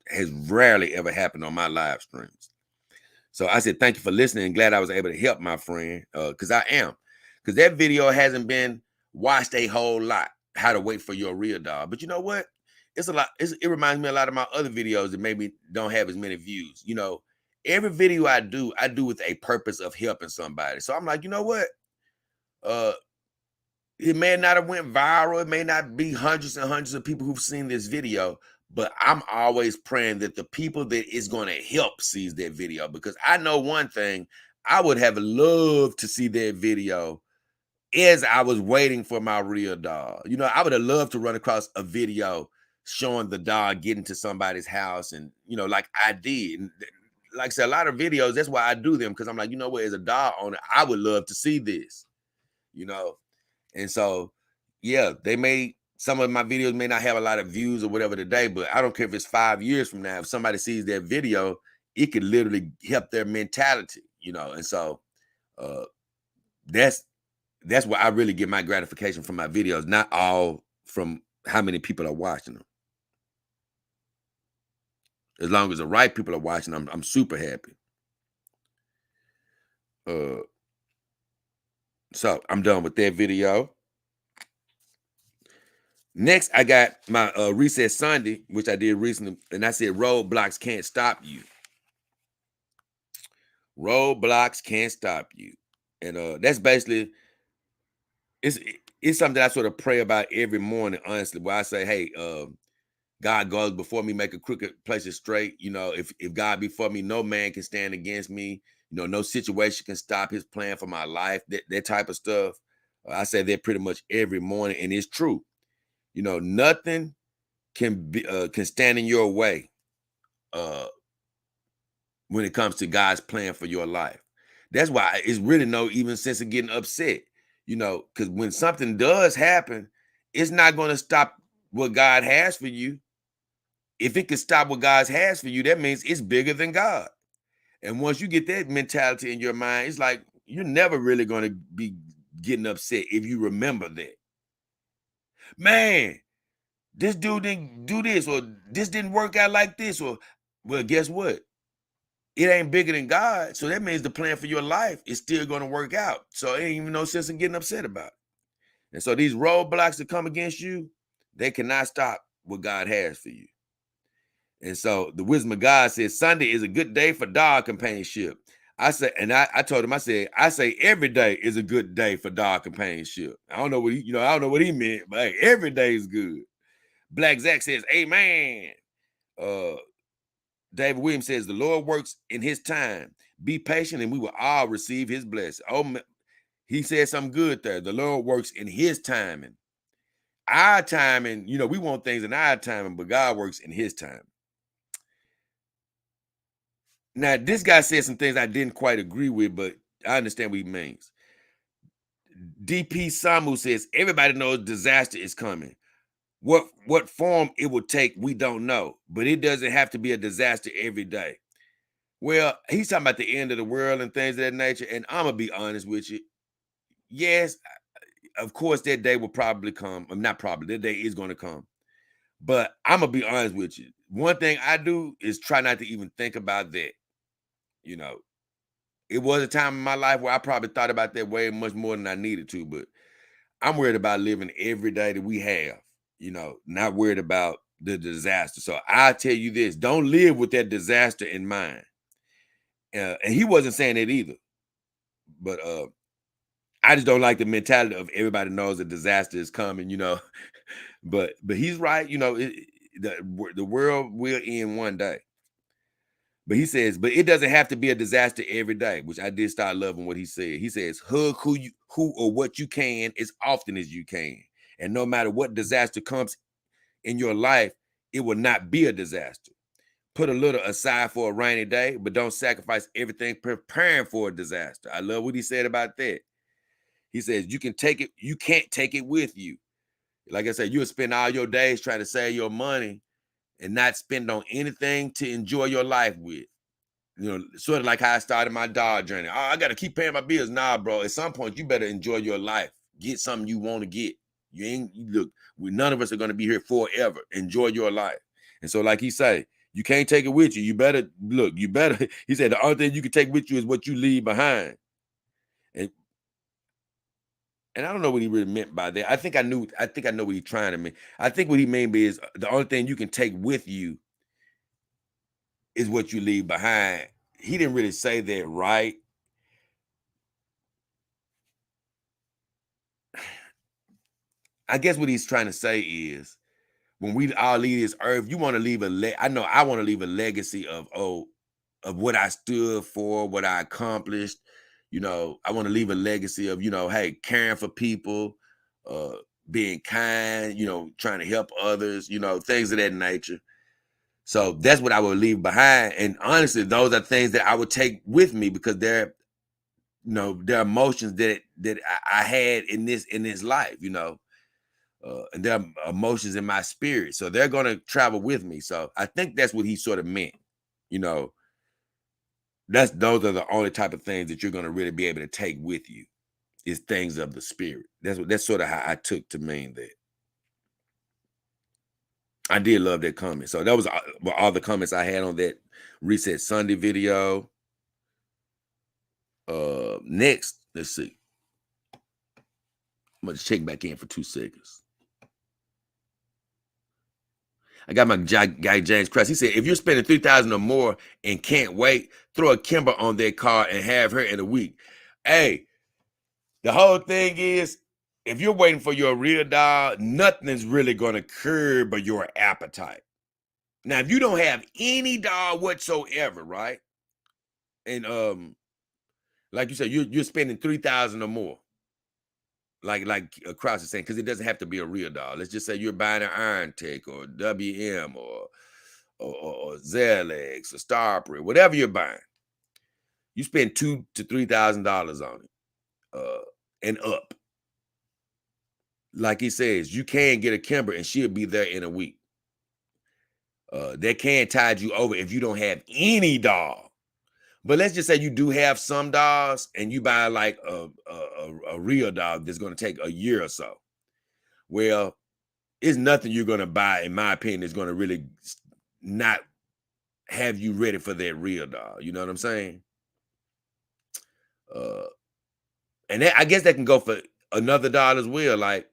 has rarely ever happened on my live streams. So I said, thank you for listening, and glad I was able to help my friend, because I am. Because that video hasn't been watched a whole lot, how to wait for your real dog. But you know what? It's a lot. It reminds me a lot of my other videos that maybe don't have as many views. Every video I do with a purpose of helping somebody. So I'm like, you know what? It may not have went viral. It may not be hundreds and hundreds of people who've seen this video, but I'm always praying that the people that is going to help sees that video, because I know one thing, I would have loved to see that video as I was waiting for my real dog. I would have loved to run across a video showing the dog getting to somebody's house, and, like I did. And like I said, a lot of videos, that's why I do them, because I'm like, you know what, as a dog owner, I would love to see this, And so, yeah, some of my videos may not have a lot of views or whatever today, but I don't care if it's 5 years from now. If somebody sees that video, it could literally help their mentality, And so that's where I really get my gratification from my videos, not all from how many people are watching them. As long as the right people are watching, I'm super happy. So I'm done with that video. Next, I got my Reset Sunday, which I did recently, and I said roadblocks can't stop you. Roadblocks can't stop you. And that's basically, it's something that I sort of pray about every morning, honestly, where I say, hey, God goes before me, make a crooked places straight. If God be for me, no man can stand against me. No situation can stop his plan for my life, that type of stuff. I say that pretty much every morning, and it's true. Nothing can stand in your way when it comes to God's plan for your life. That's why it's really no even sense of getting upset, because when something does happen, it's not going to stop what God has for you. If it can stop what God has for you, that means it's bigger than God. And once you get that mentality in your mind, it's like you're never really going to be getting upset if you remember that. Man, this dude didn't do this, or this didn't work out like this, or, well, guess what? It ain't bigger than God. So that means the plan for your life is still going to work out. So it ain't even no sense in getting upset about it. And so these roadblocks that come against you, they cannot stop what God has for you. And so the wisdom of God says Sunday is a good day for dog companionship. I told him, I say every day is a good day for dog companionship. I don't know what I don't know what he meant, but hey, every day is good. Black Zach says, amen. David Williams says, the Lord works in his time. Be patient and we will all receive his blessing. Oh, he said something good there. The Lord works in his timing. Our timing, we want things in our timing, but God works in his time. Now, this guy said some things I didn't quite agree with, but I understand what he means. DP Samu says, everybody knows disaster is coming. What form it will take, we don't know, but it doesn't have to be a disaster every day. Well, he's talking about the end of the world and things of that nature, and I'm going to be honest with you. Yes, of course, that day will probably come. Not probably, that day is going to come. But I'm going to be honest with you. One thing I do is try not to even think about that. It was a time in my life where I probably thought about that way much more than I needed to, but I'm worried about living every day that we have, not worried about the disaster. So I tell you this, don't live with that disaster in mind. And he wasn't saying it either, but I just don't like the mentality of everybody knows a disaster is coming, but he's right. The world will end one day. But he says, but it doesn't have to be a disaster every day, which I did start loving what he said. He says, hug who or what you can as often as you can. And no matter what disaster comes in your life, it will not be a disaster. Put a little aside for a rainy day, but don't sacrifice everything preparing for a disaster. I love what he said about that. He says, you can't take it with you. Like I said, you'll spend all your days trying to save your money and not spend on anything to enjoy your life with. Sort of like how I started my dog journey. Oh, I got to keep paying my bills. Nah, bro. At some point, you better enjoy your life. Get something you want to get. Look, none of us are going to be here forever. Enjoy your life. And so, like he say, you can't take it with you. You better, he said, the only thing you can take with you is what you leave behind. And I don't know what he really meant by that. I think I know what he's trying to mean. I think what he meant is the only thing you can take with you is what you leave behind. He didn't really say that right. I guess what he's trying to say is when we all leave this earth, you want to leave I know I want to leave a legacy of what I stood for, what I accomplished. I want to leave a legacy of, hey, caring for people, being kind, trying to help others, things of that nature. So that's what I would leave behind. And honestly, those are things that I would take with me because they're emotions that I had in this life, and there are emotions in my spirit. So they're going to travel with me. So I think that's what he sort of meant, those are the only type of things that you're going to really be able to take with you is things of the spirit. That's sort of how I took to mean that. I did love that comment. So that was all the comments I had on that Reset Sunday video. Next, let's see. I'm going to check back in for 2 seconds. I got my guy James Crest. He said, if you're spending $3,000 or more and can't wait, throw a Kimber on their car and have her in a week. Hey, the whole thing is, if you're waiting for your real dog, nothing's really going to curb but your appetite. Now, if you don't have any dog whatsoever, right? And like you said, you're spending $3,000 or more. Like across the same, because it doesn't have to be a real dog. Let's just say you're buying an Iron Tech or WM or Zelex or Starprint, whatever you're buying. You spend $2,000 to $3,000 on it, and up. Like he says, you can get a Kimber and she'll be there in a week. They can tide you over if you don't have any dog. But let's just say you do have some dogs and you buy like a real dog that's going to take a year or so. Well, it's nothing you're going to buy, in my opinion, that's going to really not have you ready for that real dog. You know what I'm saying? And I guess that can go for another dog as well. Like,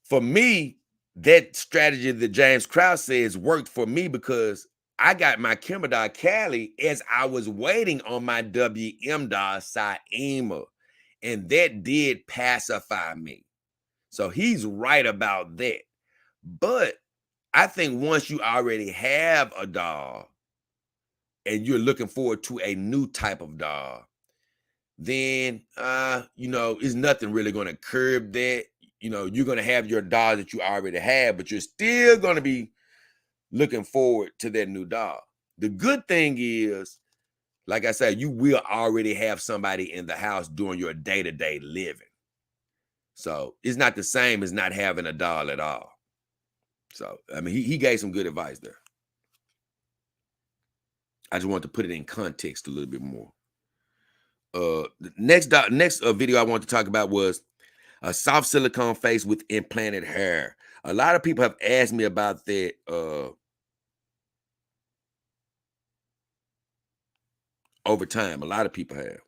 for me, that strategy that James Krause says worked for me because I got my Kimber dog Callie as I was waiting on my WM dog Saima, and that did pacify me. So he's right about that. But I think once you already have a dog and you're looking forward to a new type of dog, then it's nothing really going to curb that. You're going to have your dog that you already have, but you're still going to be looking forward to that new dog. The good thing is, like I said, you will already have somebody in the house doing your day-to-day living. So it's not the same as not having a dog at all. So, I mean, he gave some good advice there. I just want to put it in context a little bit more. The next video I want to talk about was a soft silicone face with implanted hair. A lot of people have asked me about that over time. A lot of people have.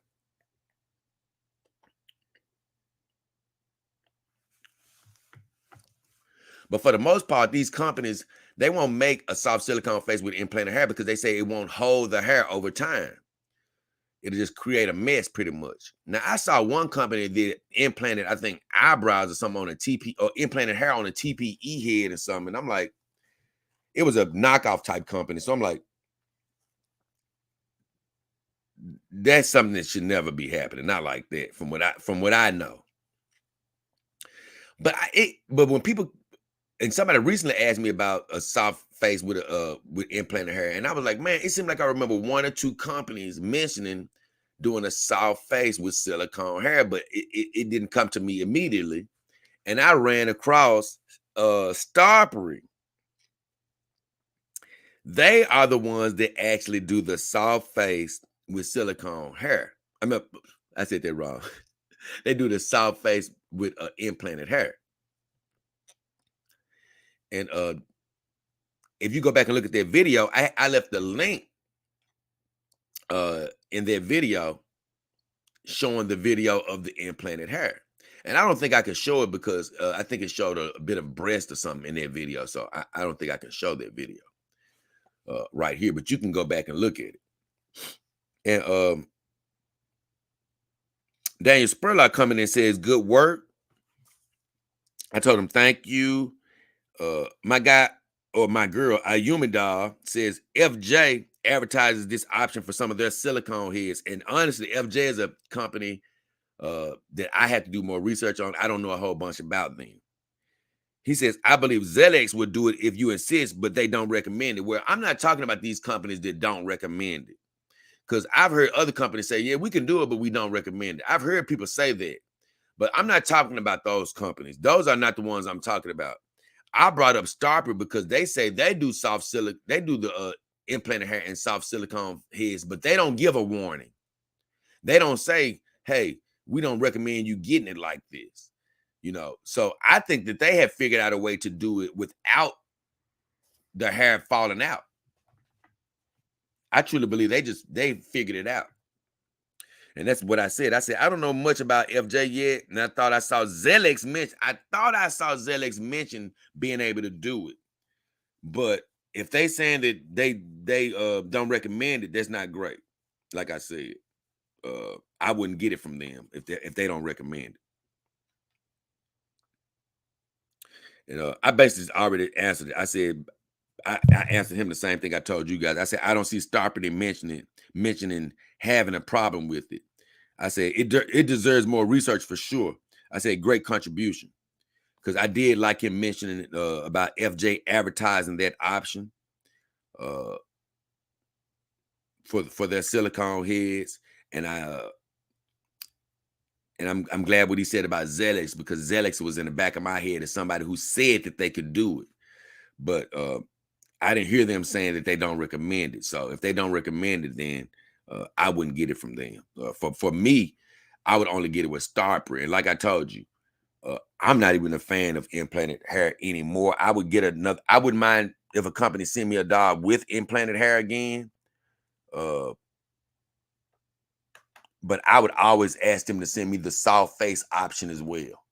But for the most part, these companies, they won't make a soft silicone face with implanted hair because they say it won't hold the hair over time. It'll just create a mess pretty much. Now, I saw one company that implanted, I think, eyebrows or something on a TP, or implanted hair on a TPE head or something. And I'm like, it was a knockoff type company. So I'm like, that's something that should never be happening. Not like that, from what I know. But when people, and somebody recently asked me about a soft face with implanted hair, and I was like, man, it seemed like I remember 1 or 2 companies mentioning doing a soft face with silicone hair, but it didn't come to me immediately. and I ran across Starpery. They are the ones that actually do the soft face with silicone hair. I said that wrong. They do the soft face with implanted hair. And if you go back and look at that video, I left the link in that video showing the video of the implanted hair. And I don't think I can show it because I think it showed a bit of breast or something in that video. So I don't think I can show that video right here, but you can go back and look at it. And Daniel Spurlock coming in says, good work. I told him, thank you. My guy or my girl, Ayumi Doll, says FJ advertises this option for some of their silicone heads. And honestly, FJ is a company that I had to do more research on. I don't know a whole bunch about them. He says, I believe Zelex would do it if you insist, but they don't recommend it. Well, I'm not talking about these companies that don't recommend it. Because I've heard other companies say, yeah, we can do it, but we don't recommend it. I've heard people say that. But I'm not talking about those companies. Those are not the ones I'm talking about. I brought up Starper because they say they do soft silicone, they do the implanted hair and soft silicone heads, but they don't give a warning. They don't say, hey, we don't recommend you getting it like this. You know, so I think that they have figured out a way to do it without the hair falling out. I truly believe they figured it out. And that's what I said. I said, I don't know much about FJ yet. And I thought I saw Zelex mention being able to do it. But if they saying that they don't recommend it, that's not great. Like I said, I wouldn't get it from them if they don't recommend it. And I basically already answered it. I said, I answered him the same thing I told you guys. I said, I don't see Starpery mentioning having a problem with it. I said, it deserves more research for sure. I said, great contribution. Because I did like him mentioning about FJ advertising that option for their silicone heads. And I'm glad what he said about Zelex, because Zelex was in the back of my head as somebody who said that they could do it. But I didn't hear them saying that they don't recommend it. So if they don't recommend it, then I wouldn't get it from them. For me, I would only get it with Starpery. And like I told you, I'm not even a fan of implanted hair anymore. I would get another. I wouldn't mind if a company send me a dog with implanted hair again. But I would always ask them to send me the soft face option as well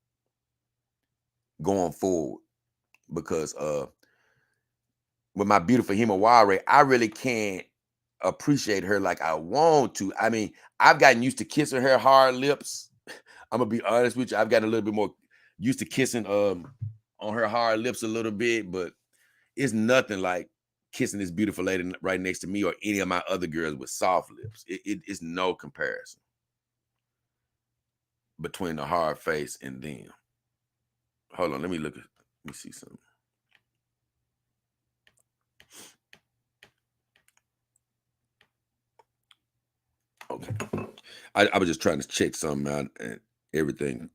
going forward. Because with my beautiful Himawari, I really can't appreciate her like I want to. I mean, I've gotten used to kissing her hard lips. I'm gonna be honest with you. I've gotten a little bit more used to kissing on her hard lips a little bit, but it's nothing like kissing this beautiful lady right next to me or any of my other girls with soft lips. It's no comparison between the hard face and them. Hold on, let me see something. Okay. I was just trying to check something out and everything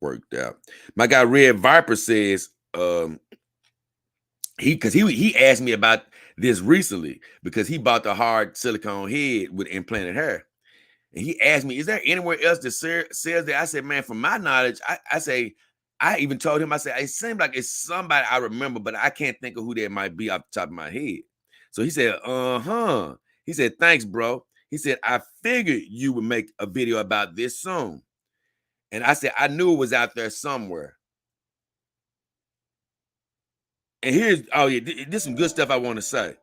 worked out. My guy Red Viper says he asked me about this recently because he bought the hard silicone head with implanted hair. And he asked me, is there anywhere else that says that? I said, man, from my knowledge, I even told him, I said, it seems like it's somebody I remember, but I can't think of who that might be off the top of my head. So he said, he said, thanks, bro. He said, I figured you would make a video about this soon. And I said, I knew it was out there somewhere. And here's, oh yeah, this is some good stuff I want to say.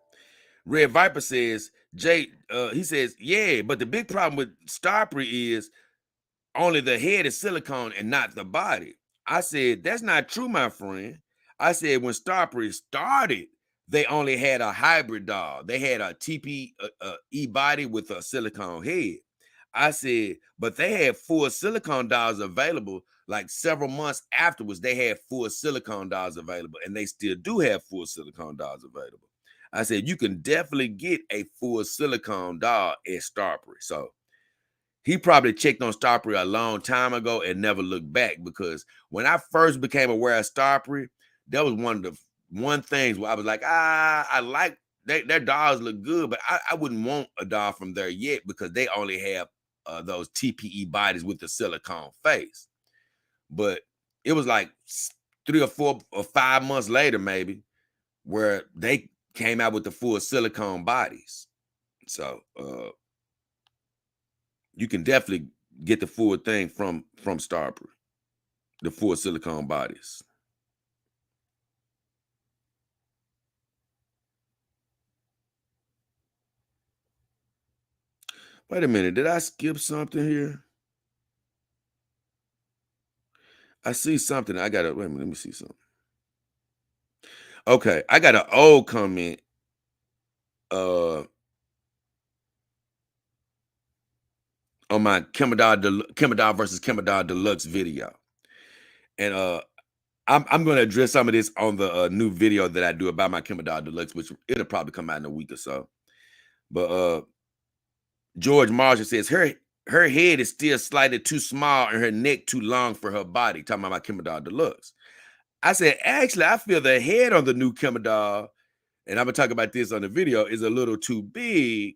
Red Viper says, Jay, he says, yeah, but the big problem with Starpery is only the head is silicone and not the body. I said, that's not true, my friend. I said, when Starpery started, they only had a hybrid doll. They had a TPE body with a silicone head. I said, but they had full silicone dolls available. Like several months afterwards, they had full silicone dolls available, and they still do have full silicone dolls available. I said, you can definitely get a full silicone doll at Starpery. So he probably checked on Starbury a long time ago and never looked back, because when I first became aware of Starbury, that was one things where I was like, I like their dolls look good, but I wouldn't want a doll from there yet, because they only have those TPE bodies with the silicone face. But it was like 3 or 4 or 5 months later, maybe, where they came out with the full silicone bodies. So you can definitely get the full thing from Starbury, the full silicone bodies. Wait a minute, did I skip something here? I see something. I gotta wait a minute. Let me see something. Okay, I got an old comment. Uh, on my Kimodal versus Kimodal Deluxe video, and I'm going to address some of this on the new video that I do about my Kimodal Deluxe, which it'll probably come out in a week or so. But George Marshall says her head is still slightly too small and her neck too long for her body. Talking about my Kimodal Deluxe. I said, actually, I feel the head on the new Kimodal, and I'm gonna talk about this on the video, is a little too big.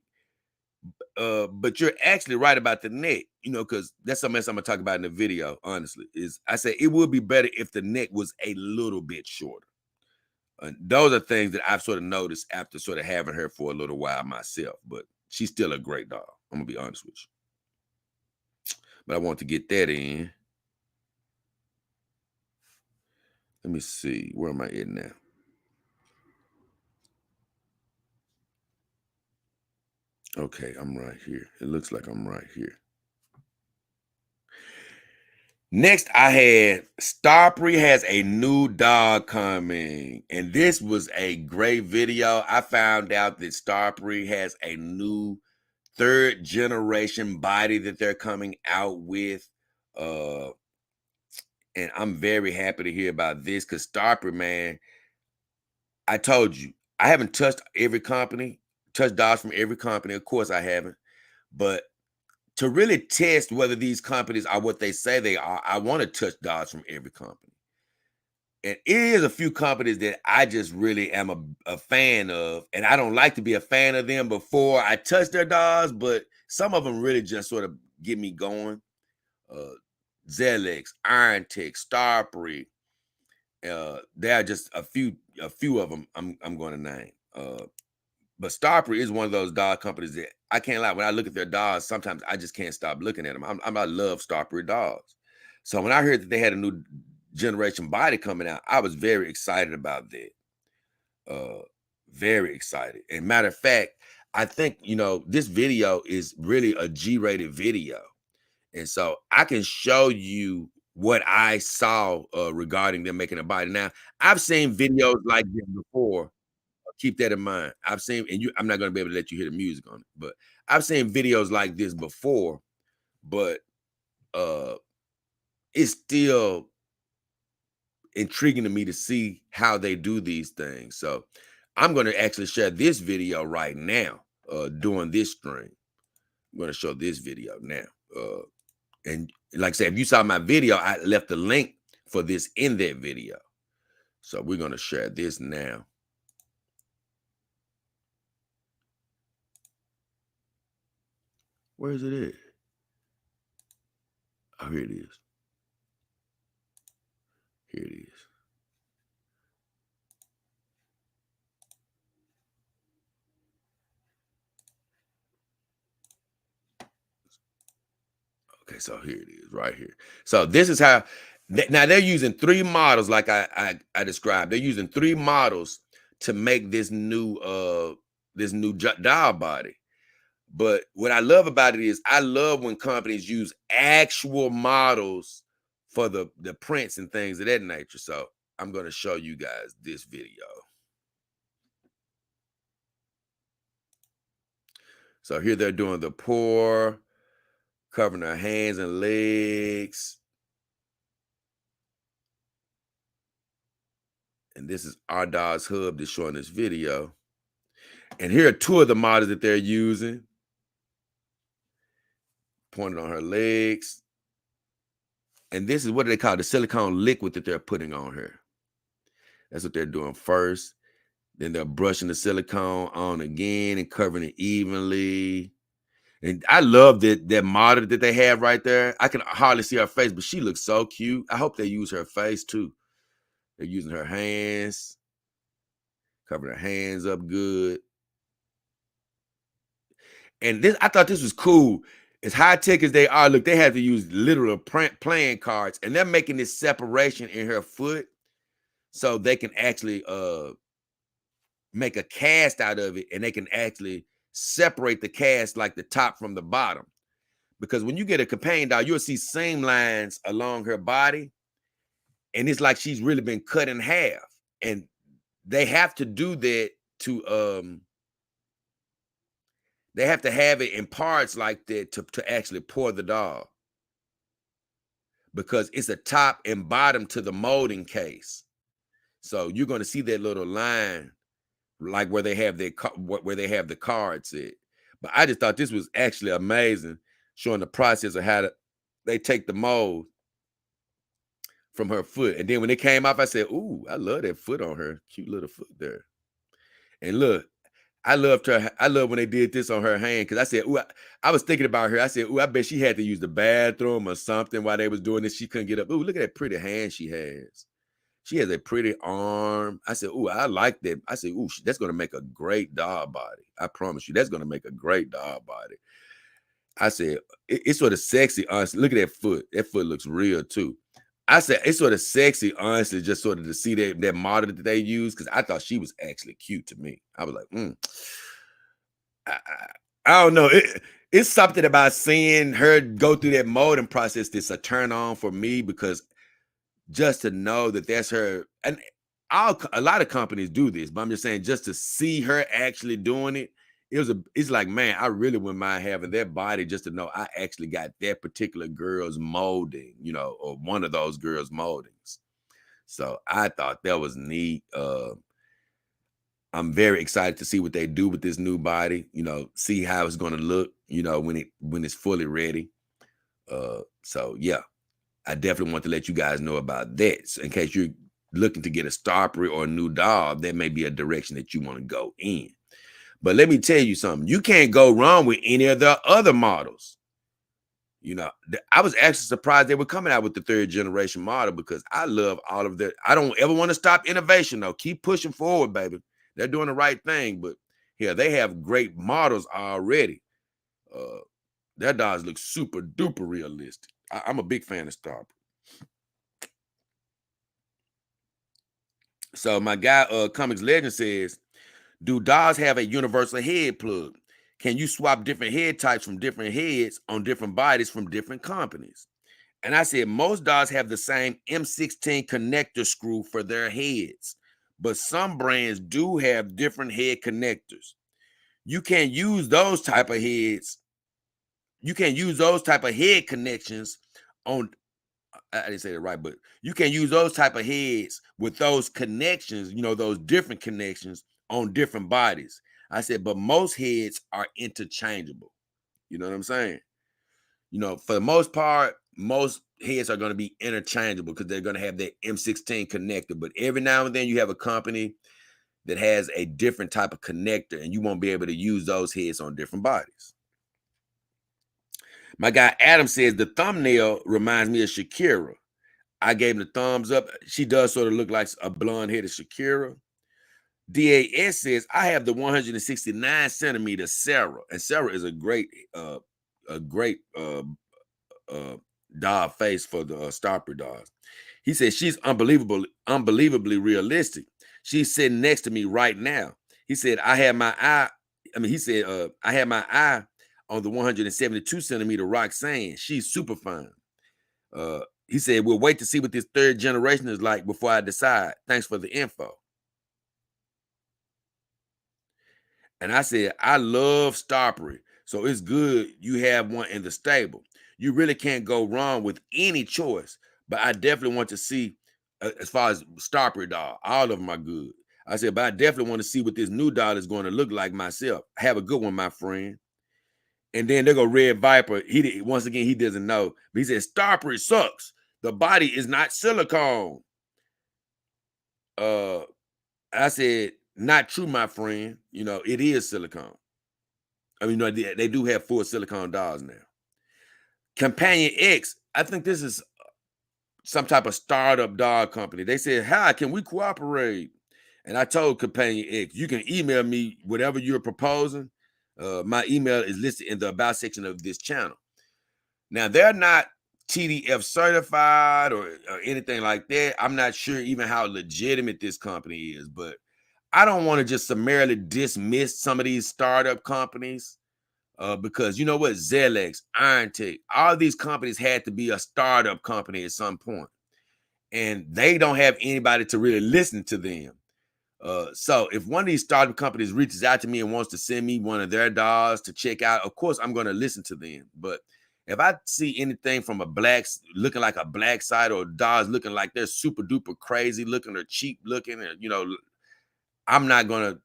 But you're actually right about the neck, because that's something else I'm gonna talk about in the video. Honestly, is I say it would be better if the neck was a little bit shorter. Those are things that I've sort of noticed after sort of having her for a little while myself. But she's still a great dog. I'm gonna be honest with you. But I want to get that in. Let me see. Where am I at now? Okay, I'm right here. It looks like I'm right here. Next, I had Starbury has a new dog coming, and this was a great video. I found out that Starbury has a new third generation body that they're coming out with, and I'm very happy to hear about this, because Starbury, man, I told you I haven't touched touched dogs from every company. Of course, I haven't, but to really test whether these companies are what they say they are, I want to touch dogs from every company. And it is a few companies that I just really am a fan of, and I don't like to be a fan of them before I touch their dogs, but some of them really just sort of get me going. Uh, Zelix, Iron Tech, Starbury. There are just a few of them I'm going to name. But Starbury is one of those dog companies that I can't lie. When I look at their dogs, sometimes I just can't stop looking at them. I love Starbury dogs. So when I heard that they had a new generation body coming out, I was very excited about that. Very excited. And matter of fact, I think this video is really a G-rated video, and so I can show you what I saw regarding them making a body. Now, I've seen videos like this before. Keep that in mind. I'm not going to be able to let you hear the music on it, but I've seen videos like this before, but uh it's still intriguing to me to see how they do these things. So I'm going to actually share this video right now during this stream. I'm going to show this video now. And like I said, if you saw my video, I left the link for this in that video. So we're going to share this now. Where is it at? Oh, here it is. Here it is. Okay, so here it is, right here. So this is how. Now they're using 3 models, like I described. They're using 3 models to make this new dial body. But what I love about it is I love when companies use actual models for the prints and things of that nature. So I'm going to show you guys this video. So here they're doing the pour, covering their hands and legs. And this is our dog's hub that's showing this video. And here are 2 of the models that they're using. pointed on her legs. And this is what they call the silicone liquid that they're putting on her. That's what they're doing first. Then they're brushing the silicone on again and covering it evenly. And I love that model that they have right there. I can hardly see her face, but she looks so cute. I hope they use her face too. They're using her hands, covering her hands up good. And this, I thought this was cool. As high tech as they are, look, they have to use literal playing cards, and they're making this separation in her foot so they can actually make a cast out of it, and they can actually separate the cast like the top from the bottom. Because when you get a companion dog, you'll see seam lines along her body, and it's like she's really been cut in half. And they have to do that to they have to have it in parts like that to actually pour the dog, because it's a top and bottom to the molding case. So you're going to see that little line like where they have the cards at. But I just thought this was actually amazing, showing the process of how they take the mold from her foot. And then when it came off, I said, ooh, I love that foot on her. Cute little foot there. And look, I loved her. I love when they did this on her hand, because I said, ooh, I was thinking about her. I said, ooh, I bet she had to use the bathroom or something while they was doing this. She couldn't get up. Ooh, look at that pretty hand she has. She has a pretty arm. I said, ooh, I like that. I said, ooh, that's going to make a great dog body. I promise you, that's going to make a great dog body. I said, it's sort of sexy, honestly. Look at that foot. That foot looks real, too. I said, it's sort of sexy, honestly, just sort of to see that model that they use, because I thought she was actually cute to me. I was like, I don't know. It's something about seeing her go through that molding process that's a turn on for me, because just to know that that's her, and a lot of companies do this, but I'm just saying, just to see her actually doing it, it's like, man, I really wouldn't mind having that body, just to know I actually got that particular girl's molding, or one of those girls' moldings. So I thought that was neat. I'm very excited to see what they do with this new body, see how it's going to look, when it's fully ready. So yeah. I definitely want to let you guys know about that. So in case you're looking to get a Starpery or a new dog, that may be a direction that you want to go in. But let me tell you something. You can't go wrong with any of the other models. I was actually surprised they were coming out with the 3rd generation model, because I love all of that. I don't ever want to stop innovation, though. Keep pushing forward, baby. They're doing the right thing. But yeah, they have great models already. Their dogs look super duper realistic. I'm a big fan of Starpery. So my guy, Comics Legend, says, do dogs have a universal head plug? Can you swap different head types from different heads on different bodies from different companies? And I said, most dogs have the same M16 connector screw for their heads, but some brands do have different head connectors. You can't use those type of heads. You can't use those type of head connections on, I didn't say it right, but you can use those type of heads with those connections, those different connections on different bodies. I said, but most heads are interchangeable. You know what I'm saying? For the most part, most heads are going to be interchangeable, because they're going to have that M16 connector. But every now and then you have a company that has a different type of connector, and you won't be able to use those heads on different bodies. My guy Adam says the thumbnail reminds me of Shakira. I gave him the thumbs up. She does sort of look like a blonde-headed Shakira. DAS says, I have the 169 centimeter Sarah, and Sarah is a great dog face for the Starpery dogs. He says she's unbelievably realistic. She's sitting next to me right now. He said, I had my eye on the 172 centimeter Roxanne. She's super fun. He said, we'll wait to see what this 3rd generation is like before I decide. Thanks for the info. And I said, I love Starpery, so it's good you have one in the stable. You really can't go wrong with any choice, but I definitely want to see, as far as Starpery dog, all of them are good. I said, but I definitely want to see what this new dog is going to look like myself. Have a good one, my friend. And then they go Red Viper. Once again, he doesn't know. But he said, Starprint sucks. The body is not silicone. I said, not true, my friend. It is silicone. I mean, they do have full silicone dolls now. Companion X, I think this is some type of startup dog company. They said, hi, can we cooperate? And I told Companion X, you can email me whatever you're proposing. My email is listed in the about section of this channel. Now, they're not TDF certified or anything like that. I'm not sure even how legitimate this company is, but I don't want to just summarily dismiss some of these startup companies because you know what? Zelex, IronTech, all these companies had to be a startup company at some point, and they don't have anybody to really listen to them. So if one of these startup companies reaches out to me and wants to send me one of their dolls to check out, of course I'm going to listen to them. But if I see anything from looking like a black site or dolls looking like they're super duper crazy looking or cheap looking, I'm not going to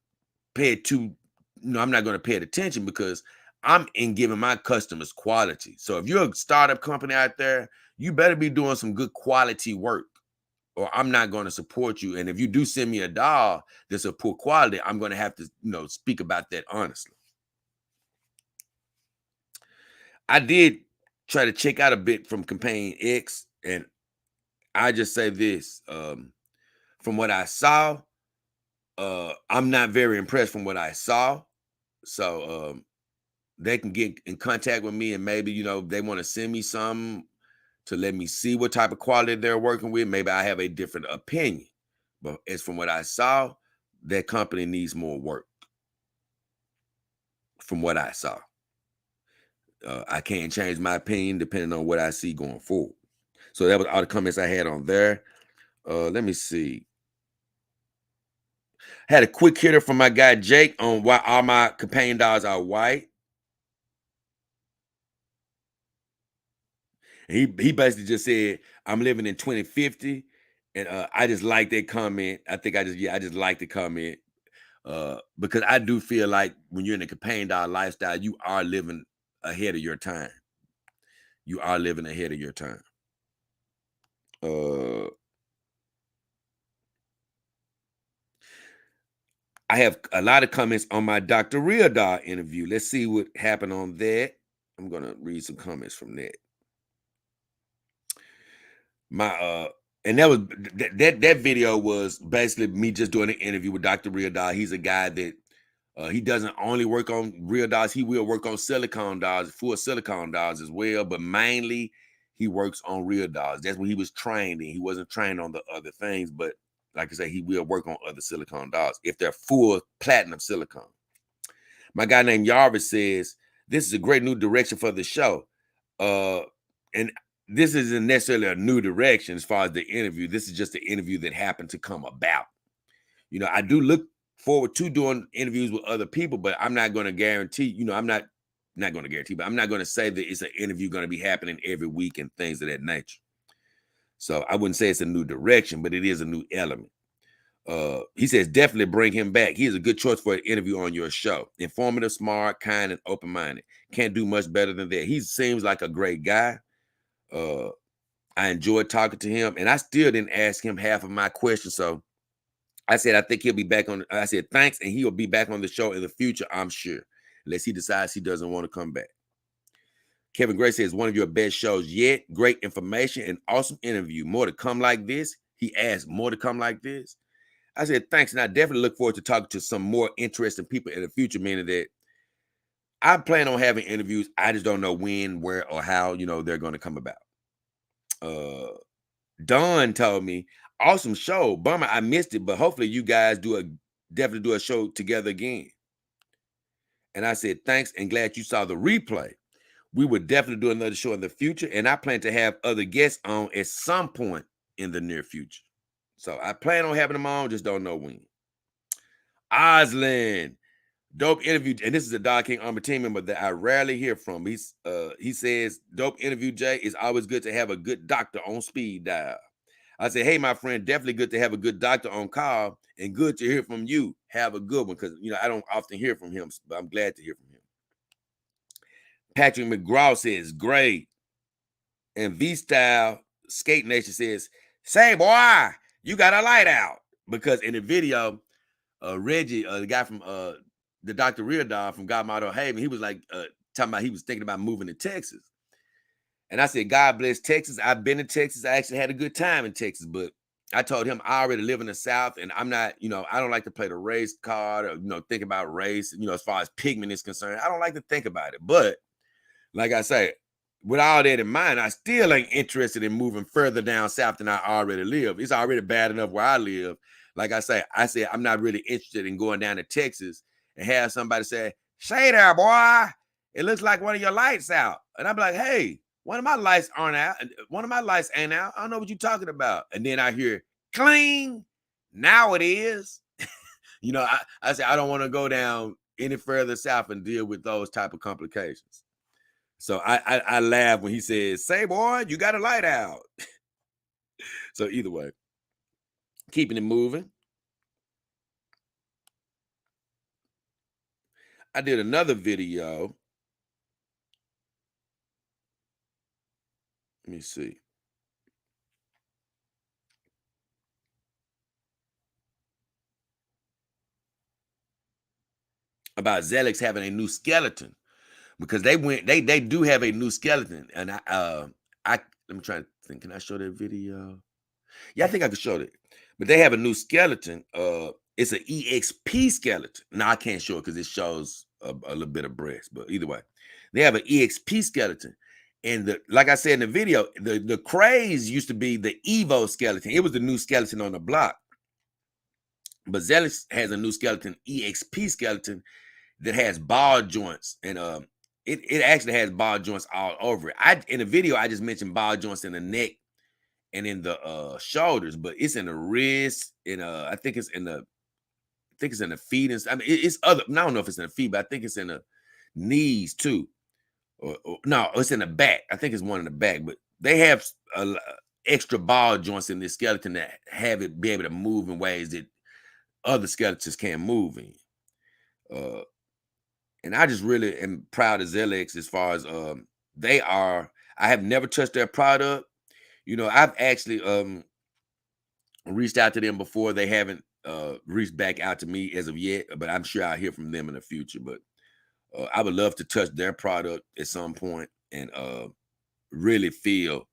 pay it I'm not going to pay it attention because I'm in giving my customers quality. So if you're a startup company out there, you better be doing some good quality work, or I'm not going to support you. And if you do send me a doll that's of poor quality, I'm going to have to, speak about that honestly. I did try to check out a bit from Companion X, and I just say this, from what I saw, I'm not very impressed from what I saw. So they can get in contact with me and maybe, they want to send me some to let me see what type of quality they're working with. Maybe I have a different opinion. But as from what I saw, that company needs more work from what I saw. I can't change my opinion depending on what I see going forward. So that was all the comments I had on there. Let me see. Had a quick hitter from my guy Jake on why all my companion dolls are white. He basically just said, I'm living in 2050. And I just like that comment. I just like the comment. Because I do feel like when you're in a companion doll lifestyle, you are living ahead of your time. You are living ahead of your time. I have a lot of comments on my Dr. Reardar interview. Let's see what happened on that. I'm gonna read some comments from that. And that was that video was basically me just doing an interview with Dr. Reardar. He's a guy that he doesn't only work on real dolls, he will work on silicone dolls, full silicone dolls as well, but mainly he works on real dolls. That's what he was trained in. He wasn't trained on the other things, but like I say, he will work on other silicone dolls if they're full platinum silicone. My guy named Yarvis says, this is a great new direction for the show. And this isn't necessarily a new direction as far as the interview. This is just the interview that happened to come about. I do look forward to doing interviews with other people, but I'm not going to guarantee, I'm not going to guarantee, but I'm not going to say that it's an interview going to be happening every week and things of that nature. So I wouldn't say it's a new direction, but it is a new element. He says, definitely bring him back. He is a good choice for an interview on your show. Informative, smart, kind, and open-minded. Can't do much better than that. He seems like a great guy. I enjoyed talking to him, and I still didn't ask him half of my questions. So I said, I think he'll be back on. I said, thanks, and he'll be back on the show in the future, I'm sure, unless he decides he doesn't want to come back. Kevin Gray says, one of your best shows yet. Great information and awesome interview. More to come like this. He asked, more to come like this. I said, thanks, and I definitely look forward to talking to some more interesting people in the future, meaning that I plan on having interviews. I just don't know when, where, or how, they're going to come about. Don told me, awesome show. Bummer I missed it, but hopefully you guys definitely do a show together again. And I said, thanks, and glad you saw the replay. We would definitely do another show in the future, and I plan to have other guests on at some point in the near future. So I plan on having them on, just don't know when. Oslin, dope interview, and this is a Dog King Army team member that I rarely hear from. He says, dope interview, Jay. It's always good to have a good doctor on speed dial. I said, hey, my friend, definitely good to have a good doctor on call, and good to hear from you. Have a good one, because I don't often hear from him, but I'm glad to hear from him. Patrick McGraw says, great. And V-Style Skate Nation says, say, boy, you got a light out. Because in the video, Reggie, the guy from the Dr. Real Dog from God Model Haven, he was like talking about he was thinking about moving to Texas. And I said, God bless Texas. I've been to Texas. I actually had a good time in Texas, but I told him I already live in the South and I'm not, I don't like to play the race card or, think about race, as far as pigment is concerned. I don't like to think about it. But like I say, with all that in mind, I still ain't interested in moving further down south than I already live. It's already bad enough where I live. Like I say, I'm not really interested in going down to Texas and have somebody say, "Say there, boy, it looks like one of your lights out." And I'm like, "Hey, one of my lights aren't out. One of my lights ain't out. I don't know what you're talking about." And then I hear cling. Now it is. I say I don't want to go down any further south and deal with those type of complications. So I laugh when he says, "Say, boy, you got a light out." So either way, keeping it moving. I did another video. Let me see. About Zelix having a new skeleton because they do have a new skeleton. And let me try to think. Can I show that video? Yeah, I think I could show that. But they have a new skeleton. It's an EXP skeleton. Now I can't show it because it shows a little bit of breast. But either way, they have an EXP skeleton. And like I said in the video, the craze used to be the Evo skeleton. It was the new skeleton on the block. But Zelix has a new skeleton, EXP skeleton, that has ball joints. And it actually has ball joints all over it. In the video, I just mentioned ball joints in the neck and in the shoulders, but it's in the wrist, I think it's in the feet. And I mean, it's other. I don't know if it's in the feet, but I think it's in the knees too. Or no, it's in the back. I think it's one in the back. But they have extra ball joints in this skeleton that have it be able to move in ways that other skeletons can't move in. And I just really am proud of Zelix as far as they are. I have never touched their product. I've actually reached out to them before. They haven't reached back out to me as of yet, but I'm sure I'll hear from them in the future. But I would love to touch their product at some point and really feel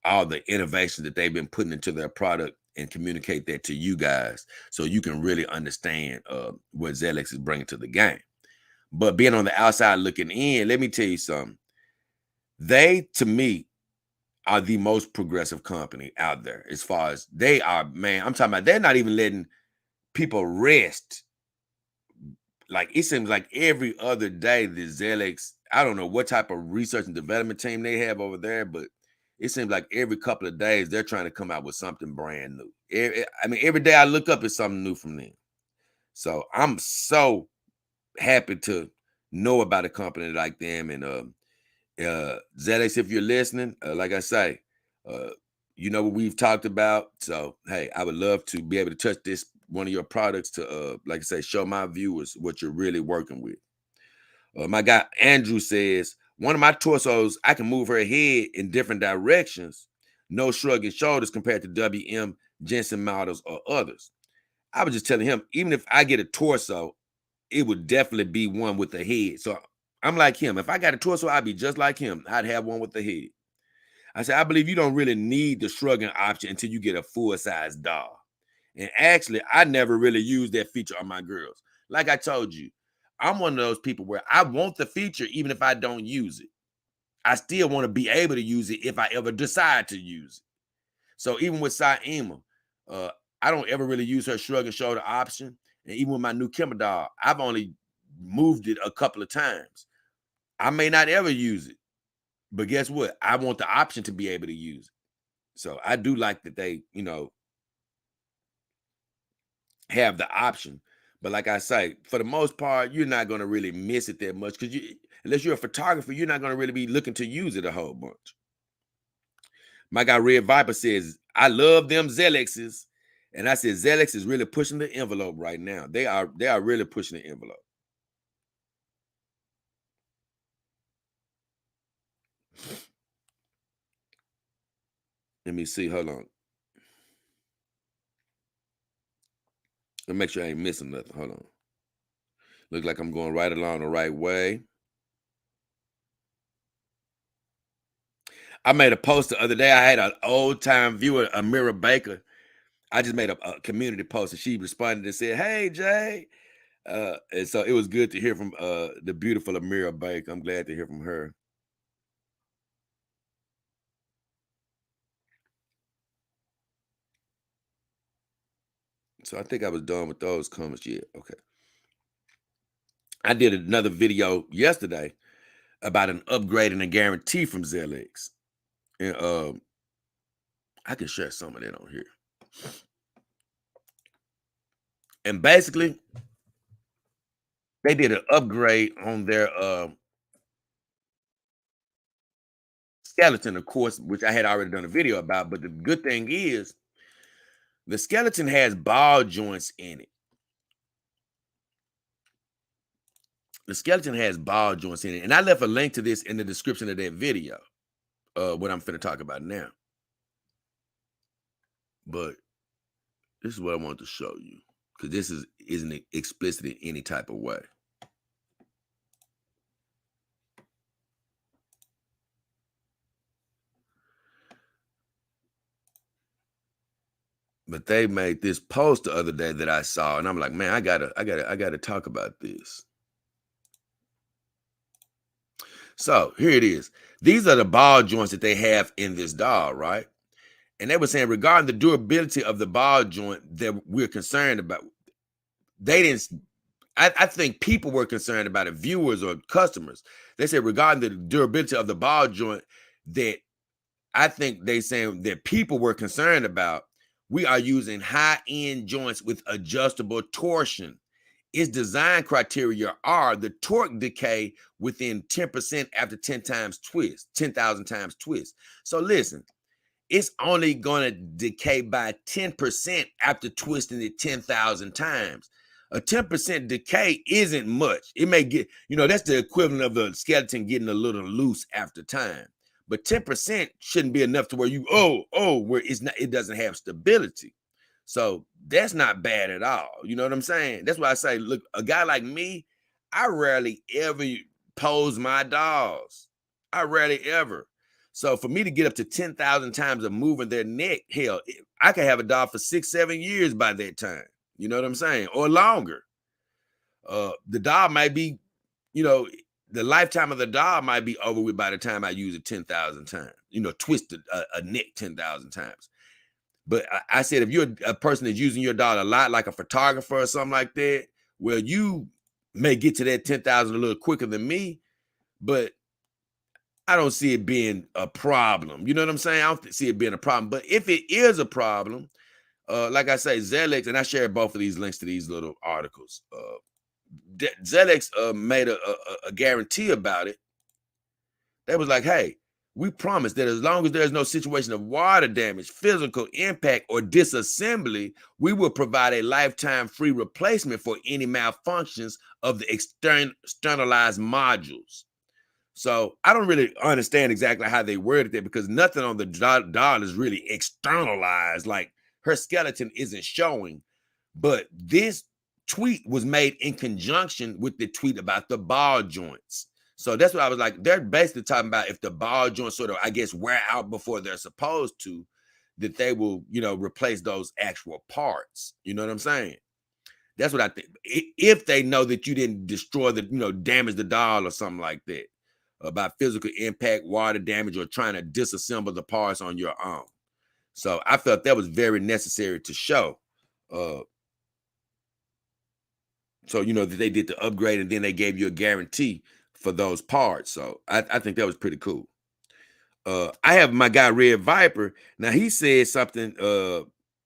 all the innovation that they've been putting into their product and communicate that to you guys so you can really understand what Zelix is bringing to the game. But being on the outside looking in, let me tell you something. They, to me, are the most progressive company out there as far as they are, man. I'm talking about they're not even letting people rest. Like it seems like every other day, the Zelix, I don't know what type of research and development team they have over there, but it seems like every couple of days they're trying to come out with something brand new. Every day I look up, it's something new from them. So I'm so happy to know about a company like them. And Zelix, if you're listening, like I say, you know what we've talked about. So hey, I would love to be able to touch this one of your products to like I say, show my viewers what you're really working with. My guy Andrew says, one of my torsos, I can move her head in different directions, no shrugging shoulders compared to WM Jensen models or others. I was just telling him, even if I get a torso, it would definitely be one with the head. So I'm like him. If I got a torso, I'd be just like him. I'd have one with the head. I said, I believe you don't really need the shrugging option until you get a full-size doll. And actually, I never really used that feature on my girls. Like I told you, I'm one of those people where I want the feature even if I don't use it. I still want to be able to use it if I ever decide to use it. So even with Saima, I don't ever really use her shrug and shoulder option. And even with my new Kimber doll, I've only moved it a couple of times. I may not ever use it, but guess what? I want the option to be able to use it. So I do like that they, have the option. But like I say, for the most part, you're not going to really miss it that much because unless you're a photographer, you're not going to really be looking to use it a whole bunch. My guy Red Viper says, I love them Zelixes. And I said, Zelix is really pushing the envelope right now. They are really pushing the envelope. Let me see. Hold on. Let me make sure I ain't missing nothing. Hold on. Look like I'm going right along the right way. I made a post the other day. I had an old time viewer, Amira Baker. I just made a community post and she responded and said, "Hey, Jay." And so it was good to hear from the beautiful Amira Baker. I'm glad to hear from her. So I think I was done with those comments. Yeah, okay. I did another video yesterday about an upgrade and a guarantee from ZLX. And I can share some of that on here. And basically, they did an upgrade on their skeleton, of course, which I had already done a video about. But the good thing is, the skeleton has ball joints in it. The skeleton has ball joints in it. And I left a link to this in the description of that video, what I'm finna talk about now. But this is what I want to show you, because this isn't explicit in any type of way. But they made this post the other day that I saw, and I'm like, man, I gotta talk about this. So here it is. These are the ball joints that they have in this doll, right? And they were saying regarding the durability of the ball joint that we're concerned about. They didn't. I think people were concerned about it, viewers or customers. They said regarding the durability of the ball joint that I think they saying that people were concerned about. We are using high-end joints with adjustable torsion. Its design criteria are the torque decay within 10% after 10 times twist, 10,000 times twist. So listen, it's only going to decay by 10% after twisting it 10,000 times. A 10% decay isn't much. It may get, that's the equivalent of the skeleton getting a little loose after time. But 10% shouldn't be enough to where where it doesn't have stability. So that's not bad at all. You know what I'm saying? That's why I say, look, a guy like me, I rarely ever pose my dolls. I rarely ever. So for me to get up to 10,000 times of moving their neck, hell, I could have a doll for 6-7 years by that time. You know what I'm saying? Or longer. The doll might be, the lifetime of the doll might be over with by the time I use it 10,000 times. Twist a neck 10,000 times. But I said, if you're a person that's using your doll a lot, like a photographer or something like that, well, you may get to that 10,000 a little quicker than me, but I don't see it being a problem. You know what I'm saying? I don't see it being a problem. But if it is a problem, like I say, ZLX, and I shared both of these links to these little articles. ZLX made a guarantee about it. They was like, hey, we promise that as long as there's no situation of water damage, physical impact, or disassembly, we will provide a lifetime free replacement for any malfunctions of the externalized modules. So I don't really understand exactly how they worded it, because nothing on the doll is really externalized. Like, her skeleton isn't showing. But this tweet was made in conjunction with the tweet about the ball joints. So that's what I was like, they're basically talking about if the ball joints sort of, I guess, wear out before they're supposed to, that they will, replace those actual parts. You know what I'm saying? That's what I think. If they know that you didn't destroy damage the doll or something like that, about physical impact, water damage, or trying to disassemble the parts on your own. So I felt that was very necessary to show. So, that they did the upgrade and then they gave you a guarantee for those parts. So I think that was pretty cool. I have my guy Red Viper. Now he said something.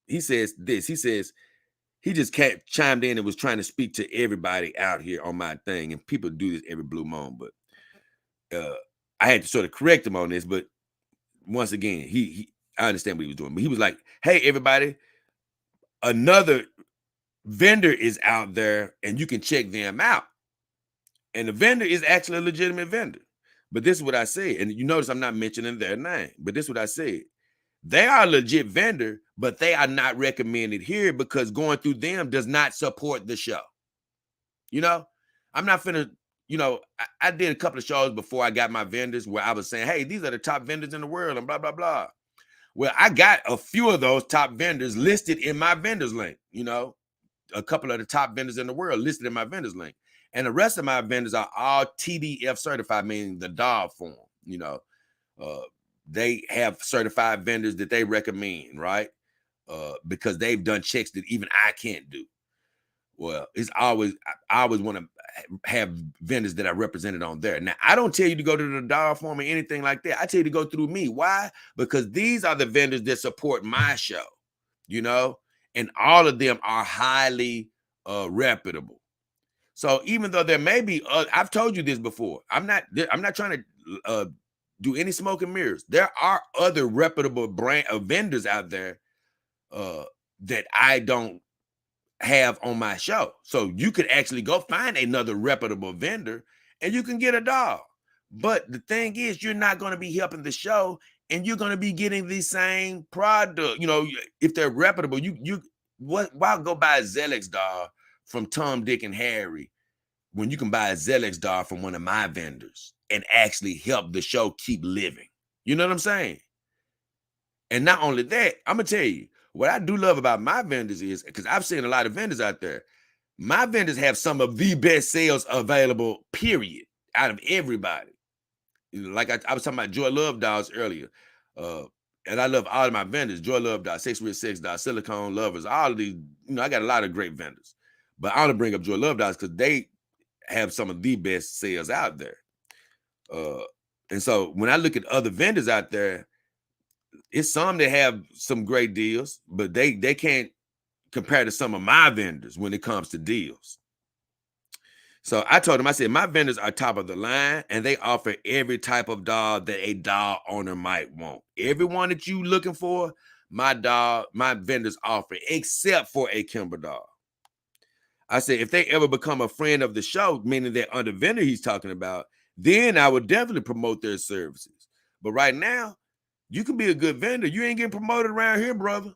He says this. He says he just chimed in and was trying to speak to everybody out here on my thing. And people do this every blue moon, but I had to sort of correct him on this. But once again, I understand what he was doing. But he was like, hey, everybody, another vendor is out there and you can check them out. And the vendor is actually a legitimate vendor. But this is what I said. And you notice I'm not mentioning their name, but this is what I said. They are a legit vendor, but they are not recommended here because going through them does not support the show. You know, I'm not finna, I did a couple of shows before I got my vendors where I was saying, hey, these are the top vendors in the world and blah, blah, blah. Well, I got a few of those top vendors listed in my vendors link, a couple of the top vendors in the world listed in my vendors link. And the rest of my vendors are all TDF certified, meaning the dog form, they have certified vendors that they recommend, right? Because they've done checks that even I can't do. Well, I always want to have vendors that are represented on there. Now, I don't tell you to go to the dog form or anything like that. I tell you to go through me. Why? Because these are the vendors that support my show, and all of them are highly reputable. So even though there may be, I've told you this before. I'm not trying to do any smoke and mirrors. There are other reputable brand vendors out there that I don't have on my show. So you could actually go find another reputable vendor and you can get a dog. But the thing is, you're not going to be helping the show and you're going to be getting the same product. If they're reputable, why go buy a Zelex dog from Tom, Dick, and Harry when you can buy a Zelex dog from one of my vendors and actually help the show keep living? You know what I'm saying? And not only that, I'm going to tell you, what I do love about my vendors is, because I've seen a lot of vendors out there, my vendors have some of the best sales available, period, out of everybody. Like I was talking about Joy Love Dolls earlier. And I love all of my vendors, Joy Love Dolls, Sex with Sex Dolls, Silicone Lovers, all of these, I got a lot of great vendors. But I want to bring up Joy Love Dolls because they have some of the best sales out there. And so when I look at other vendors out there, it's some that have some great deals, but they can't compare to some of my vendors when it comes to deals. So I told him, I said, my vendors are top of the line and they offer every type of dog that a dog owner might want. Everyone that you looking for, my vendors offer, except for a Kimber dog. I said, if they ever become a friend of the show, meaning that under vendor he's talking about, then I would definitely promote their services. But right now, you can be a good vendor. You ain't getting promoted around here, brother.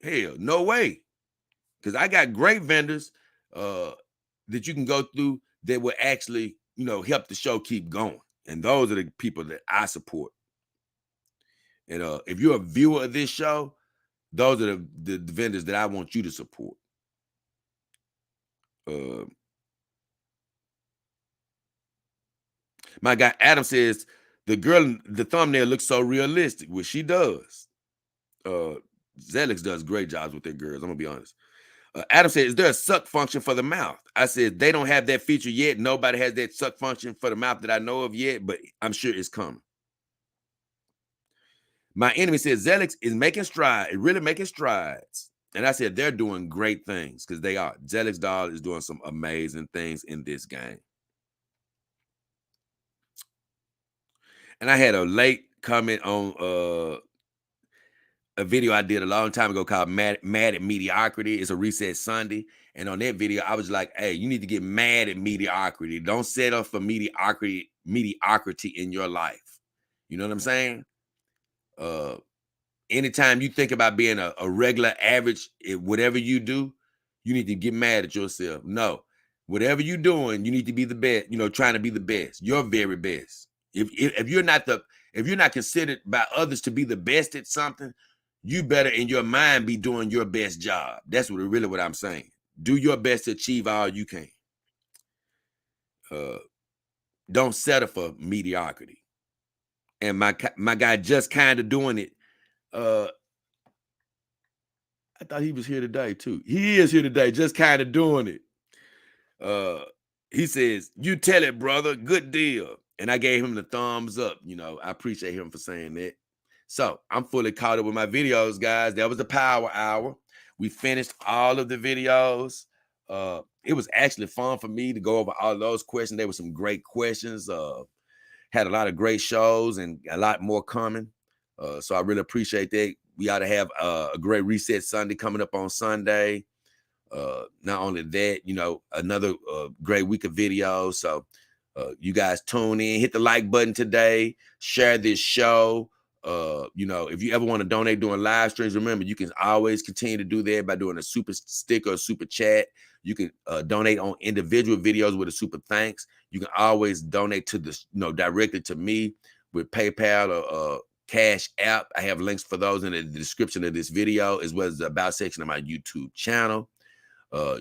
Hell, no way. Because I got great vendors that you can go through that will actually, help the show keep going. And those are the people that I support. And if you're a viewer of this show, those are the vendors that I want you to support. My guy Adam says, the girl, the thumbnail looks so realistic, which she does. Zelix does great jobs with their girls, I'm gonna be honest. Adam said, is there a suck function for the mouth? I said, they don't have that feature yet. Nobody has that suck function for the mouth that I know of yet, but I'm sure it's coming. My enemy says, Zelix is making strides, really making strides. And I said, they're doing great things because they are. Zelix Doll is doing some amazing things in this game. And I had a late comment on a video I did a long time ago called Mad at Mediocrity. It's a Reset Sunday. And on that video, I was like, hey, you need to get mad at mediocrity. Don't settle for mediocrity in your life. You know what I'm saying? Anytime you think about being a regular average, whatever you do, you need to get mad at yourself. No, whatever you're doing, you need to be the best, trying to be the best, your very best. If you're not considered by others to be the best at something, you better in your mind be doing your best job. That's really what I'm saying. Do your best to achieve all you can. Don't settle for mediocrity. And my guy just kind of doing it. I thought he was here today too. He is here today, just kind of doing it. He says, you tell it, brother, good deal. And I gave him the thumbs up. I appreciate him for saying that. So I'm fully caught up with my videos, guys. That was the power hour. We finished all of the videos. It was actually fun for me to go over all those questions. There were some great questions. Had a lot of great shows and a lot more coming. So I really appreciate that. We ought to have a great Reset Sunday coming up on Sunday. Not only that, another great week of videos. So you guys tune in, hit the like button today, share this show. You know, if you ever want to donate during live streams, remember you can always continue to do that by doing a super sticker or super chat. You can donate on individual videos with a super thanks. You can always donate to this, you know, directly to me with PayPal or Cash App. I have links for those in the description of this video, as well as the about section of my YouTube channel.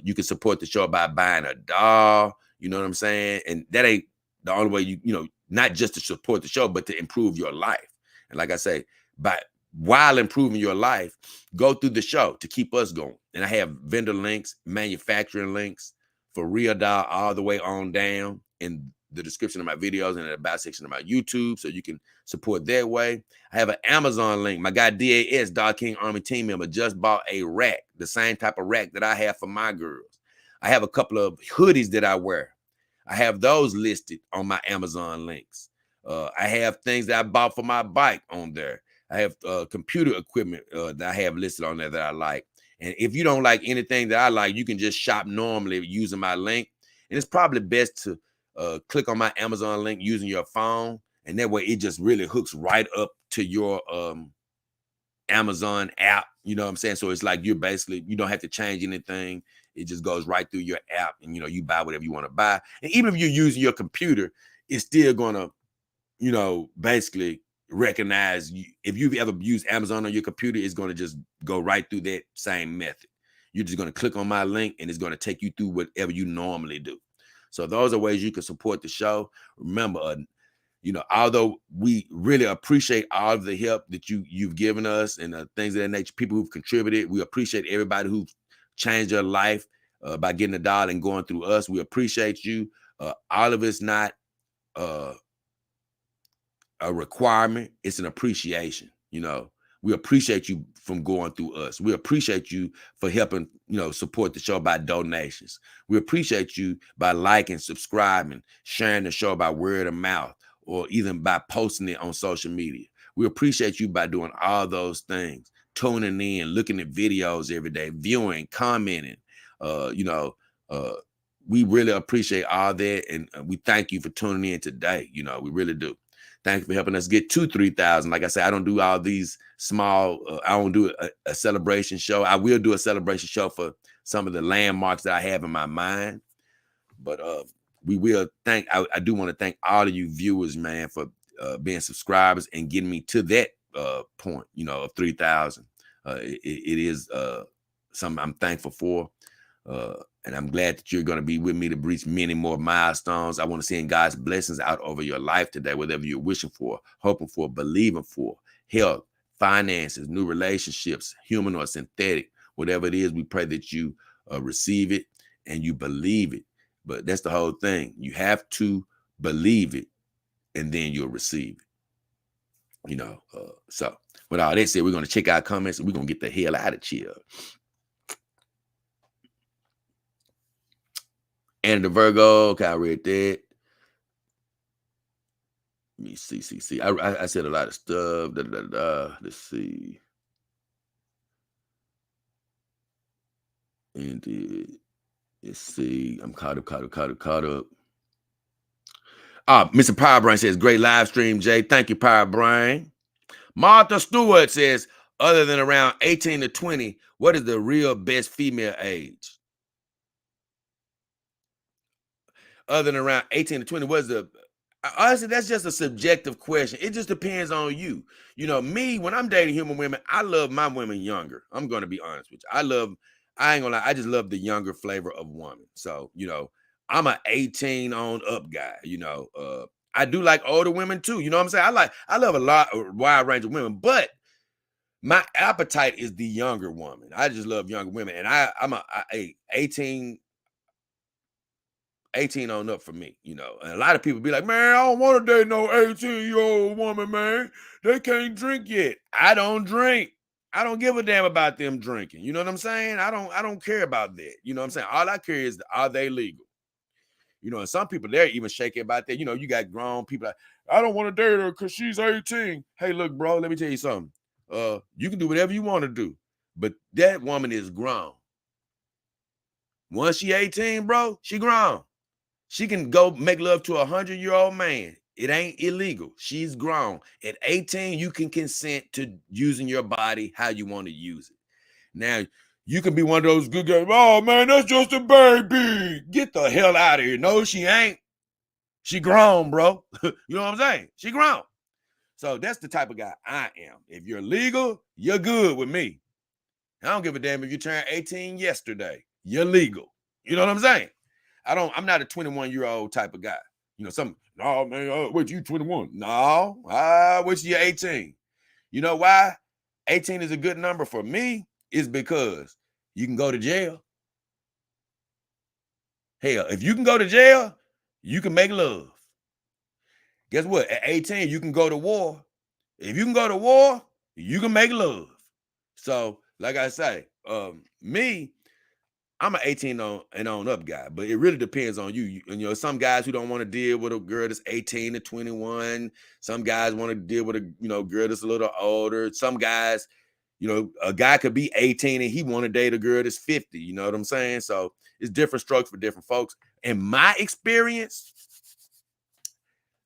You can support the show by buying a doll. You know what I'm saying? And that ain't the only way you know, not just to support the show, but to improve your life. And like I say, while improving your life, go through the show to keep us going. And I have vendor links, manufacturing links for real doll all the way on down in the description of my videos and the about section of my YouTube, so you can support that way. I have an Amazon link. My guy DAS, Dog King Army team member, just bought a rack, the same type of rack that I have for my girls. I have a couple of hoodies that I wear. I have those listed on my Amazon links. I have things that I bought for my bike on there. I have computer equipment that I have listed on there that I like. And if you don't like anything that I like, you can just shop normally using my link. And it's probably best to click on my Amazon link using your phone. And that way it just really hooks right up to your Amazon app. You know what I'm saying? So it's like you don't have to change anything. It just goes right through your app, and you know, you buy whatever you want to buy. And even if you're using your computer, it's still gonna, you know, basically recognize you. If you've ever used Amazon on your computer, it's gonna just go right through that same method. You're just gonna click on my link, and it's gonna take you through whatever you normally do. So those are ways you can support the show. Remember, you know, although we really appreciate all of the help that you've given us and things of that nature, people who've contributed, we appreciate everybody who's changed their life by getting a dollar and going through us. We appreciate you. All of it's not a requirement, it's an appreciation. You know, we appreciate you from going through us. We appreciate you for helping, you know, support the show by donations. We appreciate you by liking, subscribing, sharing the show by word of mouth, or even by posting it on social media. We appreciate you by doing all those things, tuning in, looking at videos every day, viewing, commenting. You know, we really appreciate all that, and we thank you for tuning in today. You know, we really do. Thank you for helping us get to 3,000. Like I said, I don't do all these small, I don't do a celebration show. I will do a celebration show for some of the landmarks that I have in my mind. But we will I do want to thank all of you viewers, man, for being subscribers and getting me to that point, you know, of 3,000. It is something I'm thankful for. And I'm glad that you're going to be with me to reach many more milestones. I want to send God's blessings out over your life today, whatever you're wishing for, hoping for, believing for, health, finances, new relationships, human or synthetic, whatever it is, we pray that you receive it and you believe it. But that's the whole thing. You have to believe it, and then you'll receive it. You know, so with all that said, we're going to check out comments and we're going to get the hell out of here. And the Virgo, okay, I read that. Let me see. I said a lot of stuff. Let's see. And let's see. I'm caught up. Mr. Power Brain says, great live stream, Jay. Thank you, Power Brain. Martha Stewart says, other than around 18 to 20, what is the real best female age? Other than around 18 to 20, what is the... Honestly, that's just a subjective question. It just depends on you. You know, me, when I'm dating human women, I love my women younger. I'm going to be honest with you. I ain't gonna lie, I just love the younger flavor of woman. So, you know, I'm an 18 on up guy. You know, I do like older women too. You know what I'm saying? I love a wide range of women, but my appetite is the younger woman. I just love younger women. And I'm a 18 on up for me, you know. And a lot of people be like, man, I don't want to date no 18-year-old woman, man. They can't drink yet. I don't drink. I don't give a damn about them drinking. You know what I'm saying? I don't care about that. You know what I'm saying? All I care is, are they legal? You know, and some people, they're even shaky about that. You know, you got grown people like, I don't want to date her because she's 18. Hey, look, bro, let me tell you something. You can do whatever you want to do, but that woman is grown. Once she 18, bro, she grown. She can go make love to a 100-year-old man It ain't illegal. She's grown. At 18, you can consent to using your body how you want to use it. Now, you can be one of those good guys. Oh, man, that's just a baby. Get the hell out of here. No, she ain't. She grown, bro. You know what I'm saying? She grown. So that's the type of guy I am. If you're legal, you're good with me. I don't give a damn if you turned 18 yesterday. You're legal. You know what I'm saying? I'm not a 21-year-old type of guy. You know, no, man, wait, you 21. No, wait, you're 18. You know why? 18 is a good number for me is because you can go to jail. Hell, if you can go to jail, you can make love. Guess what? At 18, you can go to war. If you can go to war, you can make love. So, like I say, me, I'm an 18 and on up guy, but it really depends on you. You know, some guys who don't want to deal with a girl that's 18 to 21. Some guys want to deal with a girl that's a little older. Some guys, a guy could be 18 and he want to date a girl that's 50. You know what I'm saying? So it's different strokes for different folks. In my experience,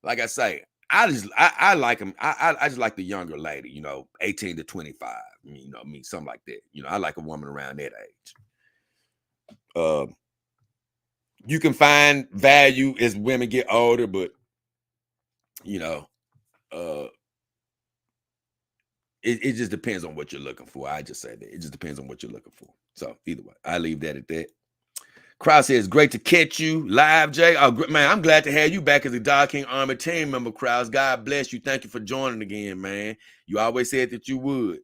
like I say, I like them. I just like the younger lady, 18 to 25. Something like that. I like a woman around that age. You can find value as women get older, but it just depends on what you're looking for. I just say that it just depends on what you're looking for. So either way, I leave that at that. Krause says, great to catch you live, Jay. Oh, man, I'm glad to have you back as a Dog King Army team member, Krause. God bless you. Thank you for joining again, man. You always said that you would.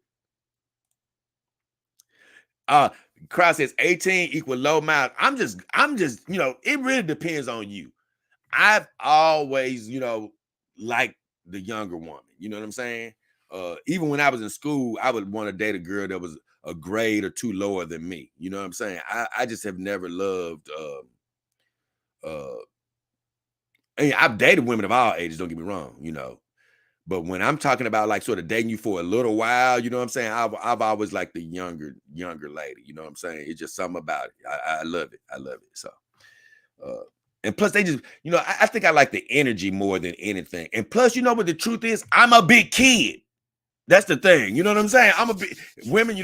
Krause says 18 equal low miles. I'm just, it really depends on you. I've always, liked the younger woman. You know what I'm saying? Even when I was in school, I would want to date a girl that was a grade or two lower than me. You know what I'm saying? I just have never loved I've dated women of all ages, don't get me wrong, but when I'm talking about like sort of dating you for a little while, you know what I'm saying? I've always liked the younger lady, you know what I'm saying? It's just something about it. I love it. I love it. So and plus they just, I think I like the energy more than anything. And plus, what the truth is? I'm a big kid. That's the thing. You know what I'm saying? I'm a big women,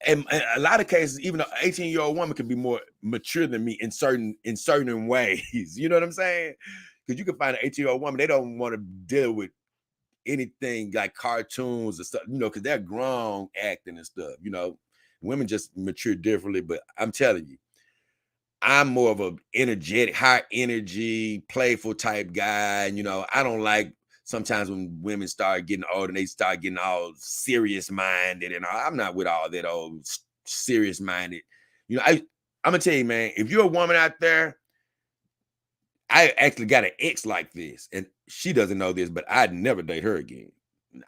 and a lot of cases, even an 18-year-old woman can be more mature than me in certain ways. You know what I'm saying? Because you can find an 18-year-old woman, they don't want to deal with anything like cartoons and stuff, because they're grown acting and stuff. Women just mature differently. But I'm telling you, I'm more of a energetic, high energy, playful type guy. I don't like sometimes when women start getting older and they start getting all serious minded, and I'm not with all that old serious minded. I'm gonna tell you, man, if you're a woman out there, I actually got an ex like this, and she doesn't know this, but I'd never date her again.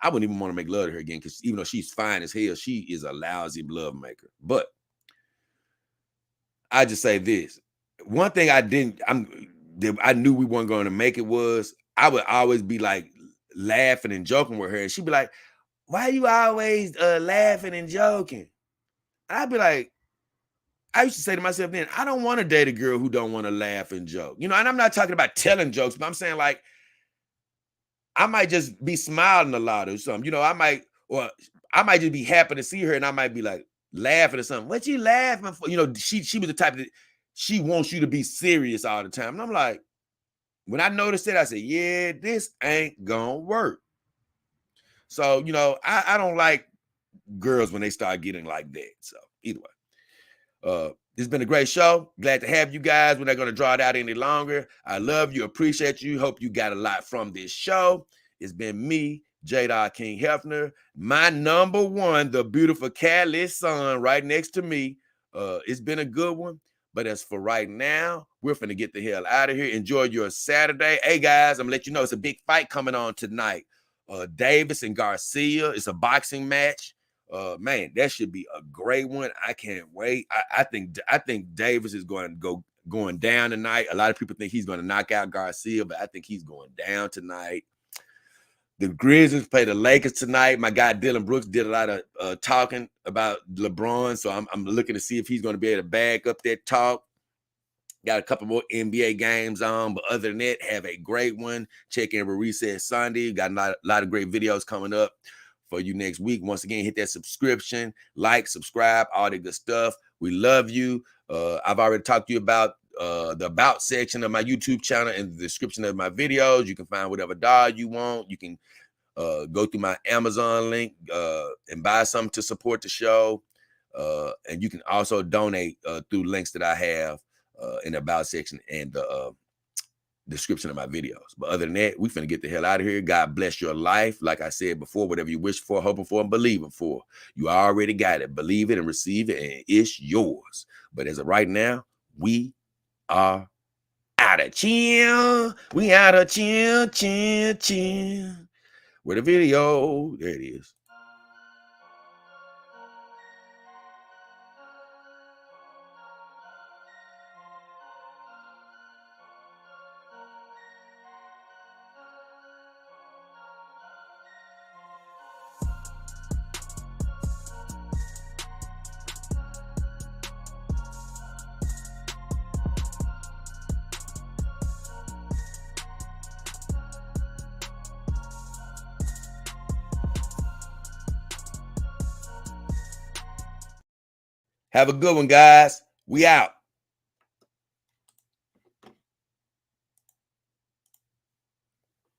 I wouldn't even want to make love to her again, because even though she's fine as hell, she is a lousy love maker. But I just say this. One thing I knew we weren't going to make it was I would always be like laughing and joking with her. And she'd be like, why you always laughing and joking? And I'd be like, I used to say to myself then, I don't want to date a girl who don't want to laugh and joke. And I'm not talking about telling jokes, but I'm saying like, I might just be smiling a lot or something. I might just be happy to see her, and I might be like laughing or something. What you laughing for? She was the type that she wants you to be serious all the time. And I'm like, when I noticed it, I said, yeah, this ain't gonna work. So, I don't like girls when they start getting like that. So either way, this has been a great show. Glad to have you guys. We're not going to draw it out any longer. I love you, appreciate you. Hope you got a lot from this show. It's been me, JayDollKingHefner, my number one, the beautiful Cali son right next to me. It's been a good one. But as for right now, we're finna get the hell out of here. Enjoy your Saturday. Hey, guys, I'm going to let you know it's a big fight coming on tonight. Davis and Garcia. It's a boxing match. Man, that should be a great one. I can't wait. I think Davis is going down tonight. A lot of people think he's going to knock out Garcia, but I think he's going down tonight. The Grizzlies play the Lakers tonight. My guy Dylan Brooks did a lot of talking about LeBron, so I'm looking to see if he's going to be able to back up that talk. Got a couple more NBA games on, but other than that, have a great one. Check in with Reset Sunday. Got a lot of great videos coming up for you next week. Once again, hit that subscription, like, subscribe, all the good stuff. We love you. I've already talked to you about the about section of my YouTube channel and the description of my videos. You can find whatever doll you want. You can go through my Amazon link and buy something to support the show. And you can also donate through links that I have in the about section and the description of my videos. But other than that, we finna get the hell out of here. God bless your life. Like I said before, whatever you wish for, hoping for, and believing for, you already got it. Believe it and receive it, and it's yours. But as of right now, we are out of chill. We out of chill. Where the video? There it is. Have a good one, guys. We out.